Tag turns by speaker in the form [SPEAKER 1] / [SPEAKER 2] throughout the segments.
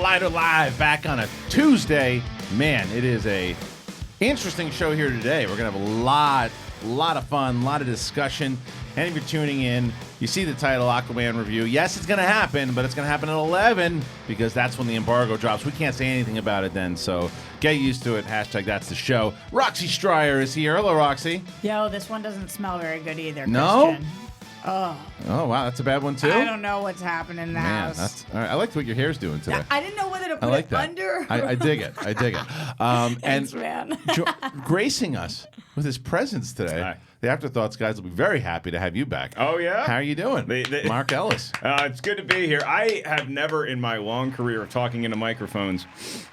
[SPEAKER 1] Collider Live back on a Tuesday. Man, it is a interesting show here today. We're going to have a lot of fun, a lot of discussion. And if you're tuning in, you see the title, Aquaman Review. Yes, it's going to happen, but it's going to happen at 11 because that's when the embargo drops. We can't say anything about it then, so get used to it. Hashtag that's the show. Roxy Striar is here. Hello, Roxy.
[SPEAKER 2] Yo, this one doesn't smell very good either,
[SPEAKER 1] No?
[SPEAKER 2] Kristian. Oh,
[SPEAKER 1] wow, that's a bad one, too?
[SPEAKER 2] I don't know what's happening in the
[SPEAKER 1] Man,
[SPEAKER 2] house.
[SPEAKER 1] that's all right. I liked what your hair's doing today.
[SPEAKER 2] I didn't know whether to put
[SPEAKER 1] I like
[SPEAKER 2] it
[SPEAKER 1] that.
[SPEAKER 2] under.
[SPEAKER 1] I dig it. I dig it.
[SPEAKER 2] Thanks, man.
[SPEAKER 1] Gracing us with his presence today.
[SPEAKER 3] Hi.
[SPEAKER 1] The Afterthoughts guys will be very happy to have you back.
[SPEAKER 3] Oh, yeah?
[SPEAKER 1] How are you doing? Mark Ellis.
[SPEAKER 3] It's good to be here. I have never in my long career of talking into microphones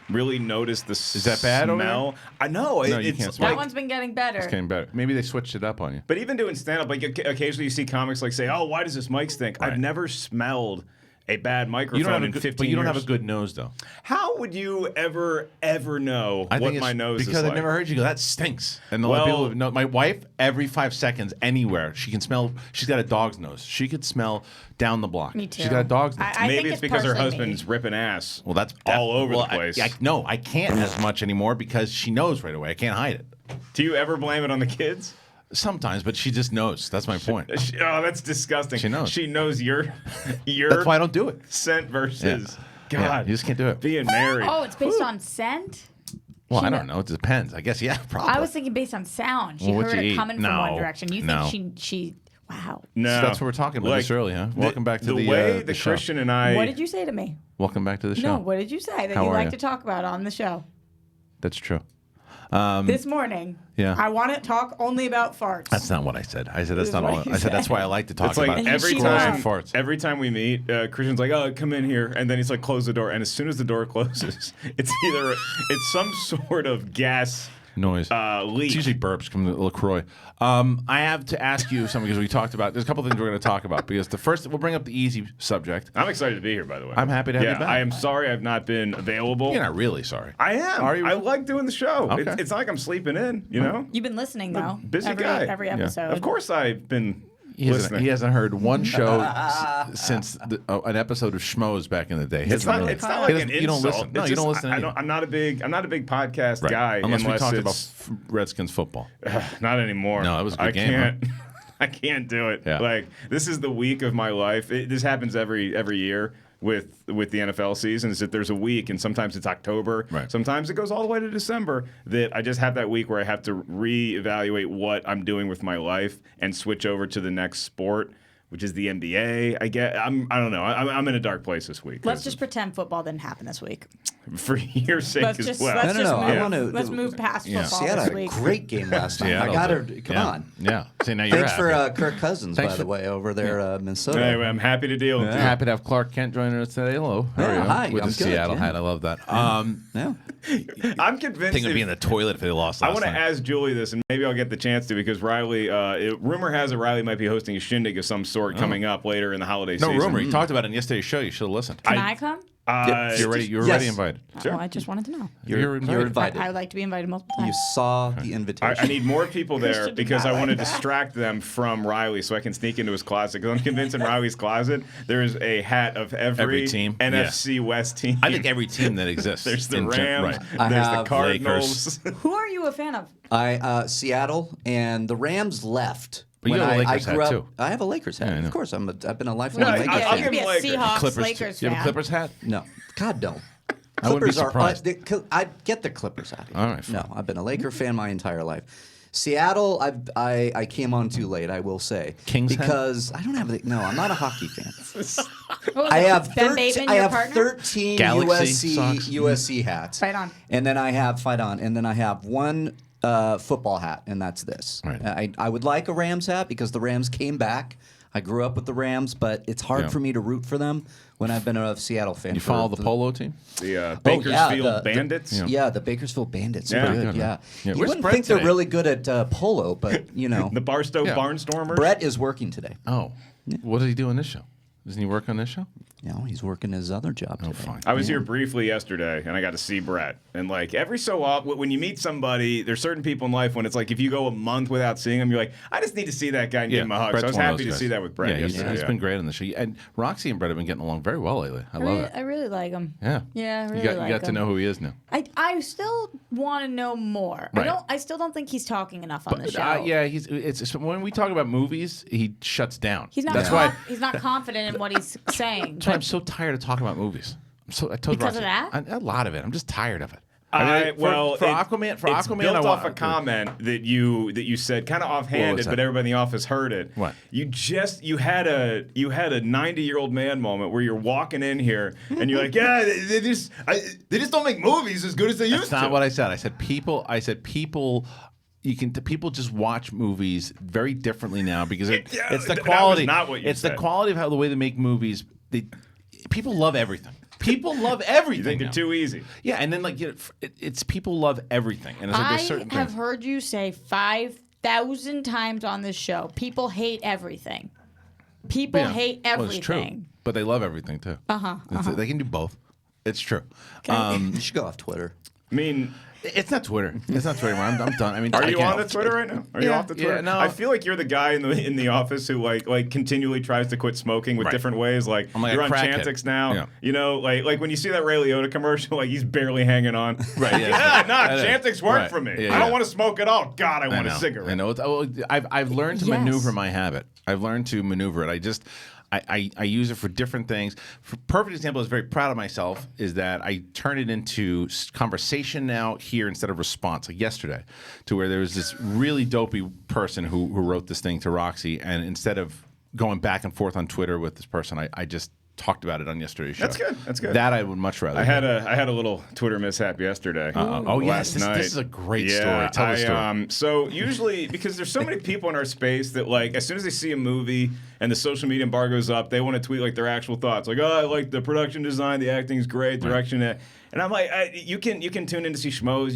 [SPEAKER 3] really noticed the smell.
[SPEAKER 1] Is that bad over there?
[SPEAKER 3] I know.
[SPEAKER 1] No, you
[SPEAKER 3] it's
[SPEAKER 1] can't smell
[SPEAKER 2] That
[SPEAKER 1] it.
[SPEAKER 2] one's been getting better.
[SPEAKER 1] It's getting better. Maybe they switched it up on you.
[SPEAKER 3] But even doing stand-up, like occasionally you see comics like say, oh, why does this mic stink?
[SPEAKER 1] Right.
[SPEAKER 3] I've never smelled a bad microphone
[SPEAKER 1] You don't have
[SPEAKER 3] in
[SPEAKER 1] a good,
[SPEAKER 3] 15
[SPEAKER 1] but you don't
[SPEAKER 3] years.
[SPEAKER 1] have a good nose, though.
[SPEAKER 3] How would you ever know
[SPEAKER 1] I think
[SPEAKER 3] what
[SPEAKER 1] it's
[SPEAKER 3] my nose is
[SPEAKER 1] because
[SPEAKER 3] like?
[SPEAKER 1] I never heard you go, that stinks. And the
[SPEAKER 3] Well-
[SPEAKER 1] people who know, my wife, every 5 seconds, anywhere, she can smell, she's got a dog's nose. She could smell down the block.
[SPEAKER 2] Me too.
[SPEAKER 1] She's got a dog's nose.
[SPEAKER 2] I
[SPEAKER 3] Maybe
[SPEAKER 2] think
[SPEAKER 3] it's because her
[SPEAKER 2] partially me.
[SPEAKER 3] husband's ripping ass.
[SPEAKER 1] Well, that's
[SPEAKER 3] all over the place.
[SPEAKER 1] No, I can't as much anymore because she knows right away. I can't hide it.
[SPEAKER 3] Do you ever blame it on the kids?
[SPEAKER 1] Sometimes, but she just knows. That's my point.
[SPEAKER 3] Oh, that's disgusting.
[SPEAKER 1] She knows.
[SPEAKER 3] She knows your
[SPEAKER 1] That's why I don't do it.
[SPEAKER 3] scent versus
[SPEAKER 1] Yeah,
[SPEAKER 3] God.
[SPEAKER 1] you just can't do it.
[SPEAKER 3] Being married.
[SPEAKER 2] Oh, it's based on scent?
[SPEAKER 1] Well,
[SPEAKER 2] She
[SPEAKER 1] I
[SPEAKER 2] kno-
[SPEAKER 1] don't know. It depends. I guess, yeah, probably.
[SPEAKER 2] I was thinking based on sound. She
[SPEAKER 1] Well, what'd
[SPEAKER 2] heard
[SPEAKER 1] you
[SPEAKER 2] it
[SPEAKER 1] eat?
[SPEAKER 2] coming
[SPEAKER 1] No.
[SPEAKER 2] from one direction. You
[SPEAKER 1] No.
[SPEAKER 2] think she wow.
[SPEAKER 3] No,
[SPEAKER 1] So that's what we're talking about this early, huh? Welcome back to the
[SPEAKER 3] way
[SPEAKER 1] the
[SPEAKER 3] the
[SPEAKER 1] show.
[SPEAKER 3] Kristian and I.
[SPEAKER 2] What did you say to me?
[SPEAKER 1] Welcome back to the show.
[SPEAKER 2] No, what did you say that
[SPEAKER 1] How
[SPEAKER 2] you
[SPEAKER 1] are
[SPEAKER 2] like
[SPEAKER 1] you?
[SPEAKER 2] to talk about on the show?
[SPEAKER 1] That's true.
[SPEAKER 2] This morning,
[SPEAKER 1] Yeah.
[SPEAKER 2] I want to talk only about farts.
[SPEAKER 1] That's not what I said. I said that's
[SPEAKER 2] This
[SPEAKER 1] not
[SPEAKER 2] is
[SPEAKER 1] all.
[SPEAKER 2] what you
[SPEAKER 1] I said that's
[SPEAKER 2] said.
[SPEAKER 1] why I like to talk
[SPEAKER 3] It's like
[SPEAKER 1] about
[SPEAKER 3] every
[SPEAKER 2] She
[SPEAKER 1] squirrels
[SPEAKER 3] time,
[SPEAKER 1] and farts.
[SPEAKER 3] every time we meet, Christian's like, "Oh, come in here," and then he's like, "Close the door." And as soon as the door closes, it's some sort of gas
[SPEAKER 1] Noise.
[SPEAKER 3] leak.
[SPEAKER 1] It's usually burps from the LaCroix. I have to ask you something because we talked about. There's a couple things we're going to talk about because the first we'll bring up the easy subject.
[SPEAKER 3] I'm excited to be here, by the way.
[SPEAKER 1] I'm happy to have you back.
[SPEAKER 3] I am sorry I've not been available.
[SPEAKER 1] You're not really sorry.
[SPEAKER 3] I am.
[SPEAKER 1] Are you
[SPEAKER 3] I
[SPEAKER 1] really?
[SPEAKER 3] like doing the show.
[SPEAKER 1] Okay.
[SPEAKER 3] It's not like I'm sleeping in, you know?
[SPEAKER 2] You've been listening though.
[SPEAKER 3] Busy
[SPEAKER 2] every,
[SPEAKER 3] guy.
[SPEAKER 2] every episode.
[SPEAKER 3] Of course I've been
[SPEAKER 1] He
[SPEAKER 3] listening.
[SPEAKER 1] hasn't heard one show since an episode of Schmoes back in the day.
[SPEAKER 3] It's not like an insult.
[SPEAKER 1] You don't listen. No,
[SPEAKER 3] It's
[SPEAKER 1] you don't
[SPEAKER 3] just-
[SPEAKER 1] listen.
[SPEAKER 3] I
[SPEAKER 1] either.
[SPEAKER 3] don't, I'm not a big podcast
[SPEAKER 1] Right.
[SPEAKER 3] guy
[SPEAKER 1] Unless we talked about
[SPEAKER 3] it's
[SPEAKER 1] Redskins football.
[SPEAKER 3] not anymore.
[SPEAKER 1] No, it was a good
[SPEAKER 3] I
[SPEAKER 1] game,
[SPEAKER 3] can't. I can't do it.
[SPEAKER 1] Yeah.
[SPEAKER 3] Like this is the week of my life. This happens every year with the NFL season. Is that there's a week, and sometimes it's October.
[SPEAKER 1] Right.
[SPEAKER 3] Sometimes it goes all the way to December. That I just have that week where I have to reevaluate what I'm doing with my life and switch over to the next sport, which is the NBA. I don't know. I'm in a dark place this week.
[SPEAKER 2] Let's just pretend football didn't happen this week.
[SPEAKER 3] for your sake
[SPEAKER 2] Let's
[SPEAKER 3] as
[SPEAKER 2] just
[SPEAKER 3] well.
[SPEAKER 2] let's
[SPEAKER 4] No, no,
[SPEAKER 2] just
[SPEAKER 4] no,
[SPEAKER 2] move.
[SPEAKER 4] I wanna-
[SPEAKER 2] Let's move past
[SPEAKER 1] Yeah.
[SPEAKER 2] football
[SPEAKER 4] Seattle
[SPEAKER 2] this
[SPEAKER 4] had a
[SPEAKER 2] week.
[SPEAKER 4] great game last time.
[SPEAKER 1] Seattle
[SPEAKER 4] I got her.
[SPEAKER 1] did.
[SPEAKER 4] Come
[SPEAKER 1] Yeah.
[SPEAKER 4] on.
[SPEAKER 1] Yeah. See, now you're
[SPEAKER 4] Thanks for
[SPEAKER 1] happy.
[SPEAKER 4] Kirk Cousins,
[SPEAKER 1] Thanks
[SPEAKER 4] by the
[SPEAKER 1] for-
[SPEAKER 4] way, over there, Minnesota.
[SPEAKER 3] Anyway, I'm happy to deal with you.
[SPEAKER 1] Happy to have Clark Kent joining us today. Hello. How are
[SPEAKER 4] Yeah,
[SPEAKER 1] you?
[SPEAKER 4] hi,
[SPEAKER 1] With
[SPEAKER 4] I'm
[SPEAKER 1] the
[SPEAKER 4] good,
[SPEAKER 1] Seattle
[SPEAKER 4] yeah.
[SPEAKER 1] hat. I love that.
[SPEAKER 4] Yeah.
[SPEAKER 3] I'm convinced.
[SPEAKER 1] Thing would be in the toilet if they lost last
[SPEAKER 3] I want to
[SPEAKER 1] night.
[SPEAKER 3] ask Julie this, and maybe I'll get the chance to because Reilly. Rumor has it Reilly might be hosting a shindig of some sort coming up later in the holiday
[SPEAKER 1] No
[SPEAKER 3] season.
[SPEAKER 1] rumor. You talked about it in yesterday's show. You should have listened.
[SPEAKER 2] Can I come?
[SPEAKER 1] You're ready. You're
[SPEAKER 4] Yes.
[SPEAKER 1] already invited.
[SPEAKER 2] Well, I just wanted to know.
[SPEAKER 1] You're invited.
[SPEAKER 4] You're invited.
[SPEAKER 2] I would like to be invited multiple times.
[SPEAKER 4] You saw the invitation.
[SPEAKER 3] I need more people there
[SPEAKER 2] Christian did
[SPEAKER 3] because
[SPEAKER 2] not
[SPEAKER 3] I want to
[SPEAKER 2] like that.
[SPEAKER 3] distract them from Reilly so I can sneak into his closet. Because I'm convinced in Reilly's closet there is a hat of every
[SPEAKER 1] team.
[SPEAKER 3] NFC West team.
[SPEAKER 1] I think every team that exists.
[SPEAKER 3] There's the
[SPEAKER 1] in gen-
[SPEAKER 3] Rams.
[SPEAKER 1] right.
[SPEAKER 4] I
[SPEAKER 3] There's the
[SPEAKER 4] have
[SPEAKER 3] Cardinals.
[SPEAKER 2] Who are you a fan of?
[SPEAKER 4] Seattle and the Rams left.
[SPEAKER 1] But you
[SPEAKER 4] When
[SPEAKER 1] have a
[SPEAKER 4] I
[SPEAKER 1] Lakers
[SPEAKER 4] grew
[SPEAKER 1] hat,
[SPEAKER 4] up,
[SPEAKER 1] too.
[SPEAKER 4] I have a Lakers hat.
[SPEAKER 1] Yeah, I know.
[SPEAKER 4] Of course, I've been a lifelong
[SPEAKER 3] No,
[SPEAKER 4] Lakers
[SPEAKER 3] I'll
[SPEAKER 2] Yeah,
[SPEAKER 4] fan.
[SPEAKER 2] you could be a
[SPEAKER 3] give him Lakers.
[SPEAKER 2] Seahawks
[SPEAKER 1] Clippers.
[SPEAKER 2] Lakers
[SPEAKER 1] You have a
[SPEAKER 2] fan.
[SPEAKER 1] Clippers hat?
[SPEAKER 4] No, God, no.
[SPEAKER 1] I wouldn't be
[SPEAKER 4] Clippers
[SPEAKER 1] surprised.
[SPEAKER 4] I'd get the Clippers hat.
[SPEAKER 1] All right, fine.
[SPEAKER 4] No, I've been a Laker fan my entire life. Seattle, I came on too late, I will say.
[SPEAKER 1] Kings hat?
[SPEAKER 4] because I don't have no, I'm not a hockey fan.
[SPEAKER 2] What was
[SPEAKER 4] I
[SPEAKER 2] it?
[SPEAKER 4] have
[SPEAKER 2] Ben
[SPEAKER 4] 13,
[SPEAKER 2] Bateman,
[SPEAKER 4] I
[SPEAKER 2] your
[SPEAKER 4] have
[SPEAKER 2] partner?
[SPEAKER 4] 13
[SPEAKER 1] Galaxy socks.
[SPEAKER 4] USC hats.
[SPEAKER 2] Fight on.
[SPEAKER 4] And then I have fight on, and then I have one football hat, and that's this.
[SPEAKER 1] Right.
[SPEAKER 4] I would like a Rams hat because the Rams came back. I grew up with the Rams, but it's hard
[SPEAKER 1] Yeah.
[SPEAKER 4] for me to root for them when I've been a Seattle fan.
[SPEAKER 1] You
[SPEAKER 4] for
[SPEAKER 1] follow the polo team?
[SPEAKER 3] The Bakersfield Bandits.
[SPEAKER 4] Yeah, the Bakersfield Bandits are
[SPEAKER 3] Yeah.
[SPEAKER 4] good.
[SPEAKER 1] Good,
[SPEAKER 4] Yeah,
[SPEAKER 1] man. Yeah,
[SPEAKER 4] you
[SPEAKER 1] where's
[SPEAKER 4] wouldn't
[SPEAKER 1] Brett
[SPEAKER 4] think they're
[SPEAKER 1] today?
[SPEAKER 4] really good at polo, but you know,
[SPEAKER 3] The Barstow
[SPEAKER 1] Yeah.
[SPEAKER 3] Barnstormers.
[SPEAKER 4] Brett is working today.
[SPEAKER 1] Oh. What did he do in this show? Doesn't he work on this show?
[SPEAKER 4] He's working his other job today.
[SPEAKER 1] Fine.
[SPEAKER 3] I was here briefly yesterday, and I got to see Brett. And like every so often, when you meet somebody, there's certain people in life when it's like if you go a month without seeing them, you're like, I just need to see that guy and give him a hug.
[SPEAKER 1] Brett's
[SPEAKER 3] So I was
[SPEAKER 1] one of
[SPEAKER 3] happy
[SPEAKER 1] those
[SPEAKER 3] to
[SPEAKER 1] guys.
[SPEAKER 3] see that with Brett
[SPEAKER 1] Yeah,
[SPEAKER 3] yesterday.
[SPEAKER 1] he's been great on the show. And Roxy and Brett have been getting along very well lately. I love it.
[SPEAKER 2] I really like him.
[SPEAKER 1] Yeah.
[SPEAKER 2] Yeah, I really
[SPEAKER 1] You
[SPEAKER 2] like
[SPEAKER 1] got to
[SPEAKER 2] him.
[SPEAKER 1] know who he is now.
[SPEAKER 2] I still want to know more.
[SPEAKER 1] Right.
[SPEAKER 2] I still don't think he's talking enough on the show.
[SPEAKER 1] Yeah, it's when we talk about movies, he shuts down.
[SPEAKER 2] He's not.
[SPEAKER 1] That's why.
[SPEAKER 2] He's not confident in what he's saying.
[SPEAKER 1] That's why I'm so tired of talking about movies. I told
[SPEAKER 2] Because
[SPEAKER 1] Roxy,
[SPEAKER 2] of that?
[SPEAKER 1] a lot of it. I'm just tired of it.
[SPEAKER 3] For
[SPEAKER 1] Aquaman,
[SPEAKER 3] it's
[SPEAKER 1] Aquaman,
[SPEAKER 3] built
[SPEAKER 1] I
[SPEAKER 3] off
[SPEAKER 1] want
[SPEAKER 3] a comment that you said kind of offhanded,
[SPEAKER 1] that?
[SPEAKER 3] but everybody in the office heard it.
[SPEAKER 1] What?
[SPEAKER 3] You had a 90-year-old man moment where you're walking in here and you're like, yeah, they just don't make movies as good as they used
[SPEAKER 1] That's
[SPEAKER 3] to.
[SPEAKER 1] not what I said. I said people. People just watch movies very differently now because it's the
[SPEAKER 3] that was
[SPEAKER 1] quality.
[SPEAKER 3] not what you
[SPEAKER 1] it's
[SPEAKER 3] said.
[SPEAKER 1] the quality of the way they make movies. People love everything. People love everything.
[SPEAKER 3] You think
[SPEAKER 1] now.
[SPEAKER 3] they're too easy.
[SPEAKER 1] Yeah, and then it's people love everything, and it's like there's certain
[SPEAKER 2] I have
[SPEAKER 1] things.
[SPEAKER 2] heard you say 5,000 times on this show. People hate everything. People
[SPEAKER 1] Yeah.
[SPEAKER 2] hate
[SPEAKER 1] Well, it's true,
[SPEAKER 2] everything.
[SPEAKER 1] but they love everything too. They can do both. It's true.
[SPEAKER 4] You should go off Twitter.
[SPEAKER 3] I mean,
[SPEAKER 1] It's not Twitter. It's not Twitter. I'm done. I mean,
[SPEAKER 3] are
[SPEAKER 1] I
[SPEAKER 3] you
[SPEAKER 1] can't-
[SPEAKER 3] on the Twitter right now? Are you
[SPEAKER 1] Yeah,
[SPEAKER 3] off the Twitter?
[SPEAKER 1] yeah, no.
[SPEAKER 3] I feel like you're the guy in the office who like continually tries to quit smoking with
[SPEAKER 1] Right.
[SPEAKER 3] different ways. Like,
[SPEAKER 1] I'm like
[SPEAKER 3] you're
[SPEAKER 1] a
[SPEAKER 3] on
[SPEAKER 1] crackhead.
[SPEAKER 3] Chantix now.
[SPEAKER 1] Yeah.
[SPEAKER 3] You know, like when you see that Ray Liotta commercial, like he's barely hanging on.
[SPEAKER 1] Right, yeah,
[SPEAKER 3] yeah, nah,
[SPEAKER 1] that is.
[SPEAKER 3] Chantix worked
[SPEAKER 1] Right.
[SPEAKER 3] for me.
[SPEAKER 1] Yeah,
[SPEAKER 3] I don't
[SPEAKER 1] yeah.
[SPEAKER 3] want to smoke at all. God, I want
[SPEAKER 1] know.
[SPEAKER 3] a cigarette.
[SPEAKER 1] I know. I've learned to
[SPEAKER 2] Yes.
[SPEAKER 1] maneuver my habit. I've learned to maneuver it. I use it for different things. Perfect example is very proud of myself is that I turn it into conversation now here instead of response. Like yesterday, to where there was this really dopey person who wrote this thing to Roxy, and instead of going back and forth on Twitter with this person, I just talked about it on yesterday's show.
[SPEAKER 3] That's good. That's good.
[SPEAKER 1] That I would much rather.
[SPEAKER 3] I had a little Twitter mishap yesterday.
[SPEAKER 1] Oh
[SPEAKER 3] last
[SPEAKER 1] yes,
[SPEAKER 3] night.
[SPEAKER 1] this is a great
[SPEAKER 3] Yeah,
[SPEAKER 1] story. Tell the story.
[SPEAKER 3] So usually, because there's so many people in our space that like, as soon as they see a movie and the social media embargo's up, they want to tweet like their actual thoughts, like, oh, I like the production design, the acting's great, direction. And I'm like, you can tune in to see schmoes.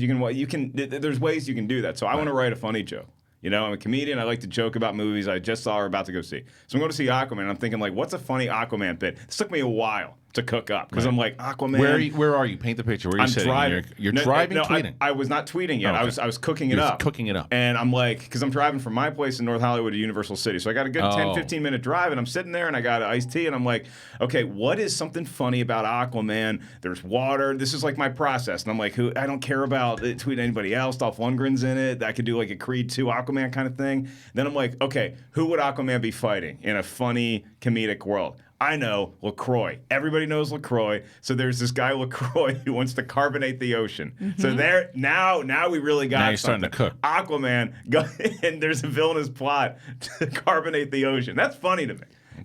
[SPEAKER 3] There's ways you can do that. So I want to write a funny joke. You know, I'm a comedian. I like to joke about movies I just saw or about to go see. So I'm going to see Aquaman. And I'm thinking, like, what's a funny Aquaman bit? This took me a while to cook up because I'm like, Aquaman.
[SPEAKER 1] Where are you? Paint the picture. Where are you
[SPEAKER 3] I'm
[SPEAKER 1] sitting?
[SPEAKER 3] driving.
[SPEAKER 1] You're driving,
[SPEAKER 3] no,
[SPEAKER 1] tweeting.
[SPEAKER 3] I was not tweeting yet.
[SPEAKER 1] Oh, okay.
[SPEAKER 3] I was cooking it
[SPEAKER 1] You're
[SPEAKER 3] up.
[SPEAKER 1] cooking it up.
[SPEAKER 3] And I'm like, because I'm driving from my place in North Hollywood to Universal City. So I got a good 10, 15 minute drive, and I'm sitting there, and I got an iced tea, and I'm like, okay, what is something funny about Aquaman? There's water. This is like my process. And I'm like, I don't care about tweeting anybody else. Dolph Lundgren's in it. I could do like a Creed 2 Aquaman kind of thing. Then I'm like, okay, who would Aquaman be fighting in a funny comedic world? I know, LaCroix. Everybody knows LaCroix. So there's this guy LaCroix who wants to carbonate the ocean. So there now we really got
[SPEAKER 1] Now you're starting
[SPEAKER 3] something.
[SPEAKER 1] to cook.
[SPEAKER 3] Aquaman, and there's a villainous plot to carbonate the ocean. That's funny to me.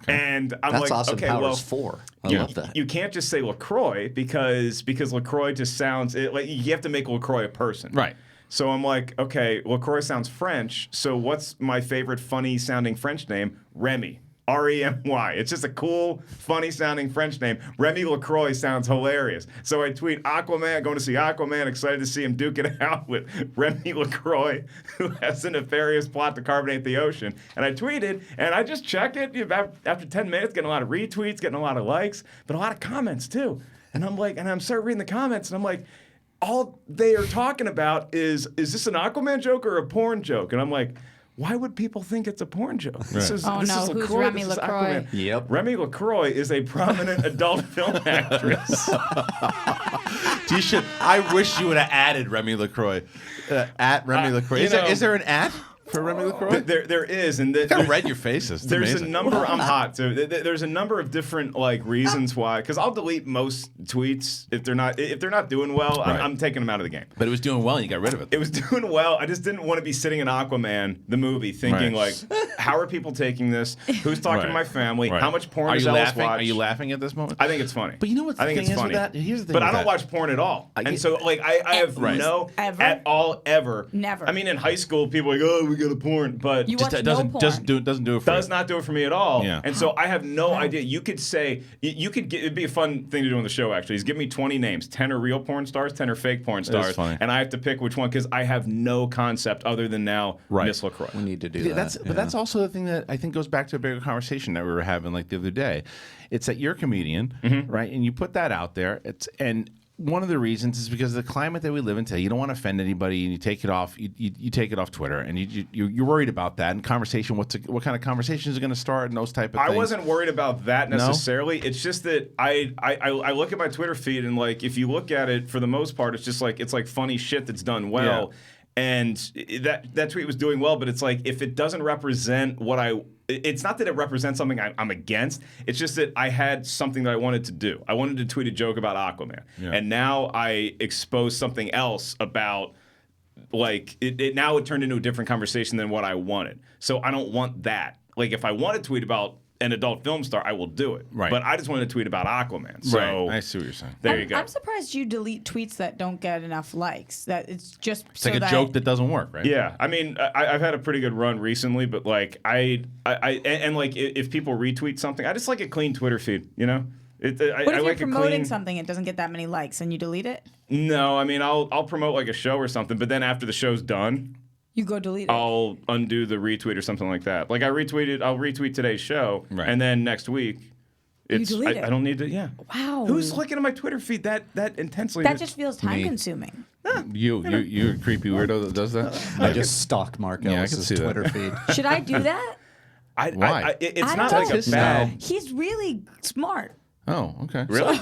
[SPEAKER 3] And I'm
[SPEAKER 4] That's
[SPEAKER 3] like,
[SPEAKER 4] Austin
[SPEAKER 3] okay,
[SPEAKER 4] Powers
[SPEAKER 3] well,
[SPEAKER 4] 4. I
[SPEAKER 3] you,
[SPEAKER 4] love that.
[SPEAKER 3] you can't just say LaCroix because LaCroix just sounds like you have to make LaCroix a person.
[SPEAKER 1] Right.
[SPEAKER 3] So I'm like, okay, LaCroix sounds French. So what's my favorite funny sounding French name? Remy. Remy. It's just a cool, funny sounding French name. Remy LaCroix sounds hilarious. So I tweet Aquaman, going to see Aquaman, excited to see him duke it out with Remy LaCroix, who has a nefarious plot to carbonate the ocean. And I tweeted, and I just check it after 10 minutes, getting a lot of retweets, getting a lot of likes, but a lot of comments too. And I'm like, and I'm starting reading the comments, and I'm like, all they are talking about is this an Aquaman joke or a porn joke? And I'm like, why would people think it's a porn joke? This is
[SPEAKER 2] Oh,
[SPEAKER 3] this
[SPEAKER 2] no,
[SPEAKER 3] is
[SPEAKER 2] who's
[SPEAKER 3] LaCroix,
[SPEAKER 2] Remy
[SPEAKER 3] this is
[SPEAKER 2] LaCroix?
[SPEAKER 3] Aquaman.
[SPEAKER 4] Yep.
[SPEAKER 3] Remy LaCroix is a prominent adult film actress.
[SPEAKER 1] I wish you would have added Remy LaCroix. At Remy LaCroix. Is there an at for Remy LaCroix?
[SPEAKER 3] There is, and
[SPEAKER 1] I read your faces. It's
[SPEAKER 3] there's
[SPEAKER 1] amazing.
[SPEAKER 3] a number. I'm hot. So there's a number of different like reasons why. Because I'll delete most tweets if they're not doing well.
[SPEAKER 1] Right.
[SPEAKER 3] I'm taking them out of the game.
[SPEAKER 1] But it was doing well, and you got rid of it.
[SPEAKER 3] It was doing well. I just didn't want to be sitting in Aquaman, the movie, thinking
[SPEAKER 1] Right.
[SPEAKER 3] like, how are people taking this? Who's talking to
[SPEAKER 1] Right.
[SPEAKER 3] my family?
[SPEAKER 1] Right.
[SPEAKER 3] How much porn
[SPEAKER 1] Are
[SPEAKER 3] does
[SPEAKER 1] you
[SPEAKER 3] Ellis
[SPEAKER 1] laughing?
[SPEAKER 3] watch?
[SPEAKER 1] Are you laughing at this moment?
[SPEAKER 3] I think it's funny.
[SPEAKER 1] But you know what the
[SPEAKER 3] I think
[SPEAKER 1] thing
[SPEAKER 3] it's
[SPEAKER 1] is with
[SPEAKER 3] funny.
[SPEAKER 1] that? Here's the thing
[SPEAKER 3] But
[SPEAKER 1] with
[SPEAKER 3] I don't
[SPEAKER 1] that.
[SPEAKER 3] watch porn at all. And so like I have
[SPEAKER 1] Right.
[SPEAKER 3] no
[SPEAKER 2] Ever?
[SPEAKER 3] at all ever.
[SPEAKER 2] Never.
[SPEAKER 3] I mean in high school people are like, oh, we go to porn, but
[SPEAKER 2] You
[SPEAKER 1] Just
[SPEAKER 2] watch
[SPEAKER 1] doesn't
[SPEAKER 2] no porn.
[SPEAKER 1] doesn't do it for
[SPEAKER 3] does
[SPEAKER 1] you.
[SPEAKER 3] not do it for me at all.
[SPEAKER 1] Yeah.
[SPEAKER 3] And so I have no idea. You could say it'd be a fun thing to do on the show. Actually, is give me 20 names. 10 are real porn stars, 10 are fake porn stars,
[SPEAKER 1] funny.
[SPEAKER 3] and I have to pick which one because I have no concept other than now
[SPEAKER 1] Right.
[SPEAKER 3] Miss LaCroix.
[SPEAKER 4] We need to do
[SPEAKER 1] Yeah,
[SPEAKER 4] that.
[SPEAKER 1] But that's also the thing that I think goes back to a bigger conversation that we were having like the other day. It's that you're a comedian, right? And you put that out there. And one of the reasons is because of the climate that we live in today. You don't want to offend anybody, and you take it off. You take it off Twitter, and you're worried about that. And conversation, what kind of conversations are going to start, and those type of things.
[SPEAKER 3] I wasn't worried about that necessarily. It's just that I look at my Twitter feed and like if you look at it for the most part, it's just like it's like funny shit that's done well.
[SPEAKER 1] Yeah.
[SPEAKER 3] And that tweet was doing well, but it's like if it doesn't represent what it's not that it represents something I'm against. It's just that I had something that I wanted to do. I wanted to tweet a joke about Aquaman, and now I exposed something else about like it. Now it turned into a different conversation than what I wanted. So I don't want that. Like if I want to tweet about an adult film star, I will do it.
[SPEAKER 1] Right.
[SPEAKER 3] But I just wanted to tweet about Aquaman. So
[SPEAKER 1] Right. I see what you're saying.
[SPEAKER 3] there you go.
[SPEAKER 2] I'm surprised you delete tweets that don't get enough likes. That it's just
[SPEAKER 1] It's like a joke that doesn't work, right?
[SPEAKER 3] Yeah, I mean, I've had a pretty good run recently, but like and like if people retweet something, I just like a clean Twitter feed, you know.
[SPEAKER 2] What if
[SPEAKER 3] I
[SPEAKER 2] you're
[SPEAKER 3] like
[SPEAKER 2] promoting something, it doesn't get that many likes, and you delete it?
[SPEAKER 3] No, I mean I'll promote like a show or something, but then after the show's done,
[SPEAKER 2] You go delete it.
[SPEAKER 3] I'll undo the retweet or something like that. Like I'll retweet today's show,
[SPEAKER 1] Right.
[SPEAKER 3] and then next week, it's
[SPEAKER 2] delete it?
[SPEAKER 3] I don't need to. Yeah.
[SPEAKER 2] Wow.
[SPEAKER 3] Who's looking at my Twitter feed that intensely?
[SPEAKER 2] That just feels time
[SPEAKER 1] Me.
[SPEAKER 2] consuming.
[SPEAKER 1] You're a creepy weirdo that does that.
[SPEAKER 4] I just stalked Mark
[SPEAKER 1] Yeah, I
[SPEAKER 4] Ellis's
[SPEAKER 1] can see that.
[SPEAKER 4] Twitter feed.
[SPEAKER 2] Should I do that?
[SPEAKER 1] Why?
[SPEAKER 3] It's
[SPEAKER 2] I
[SPEAKER 3] not
[SPEAKER 2] don't
[SPEAKER 3] like
[SPEAKER 2] know.
[SPEAKER 3] a bad.
[SPEAKER 2] He's really smart.
[SPEAKER 1] Oh, okay.
[SPEAKER 3] Really?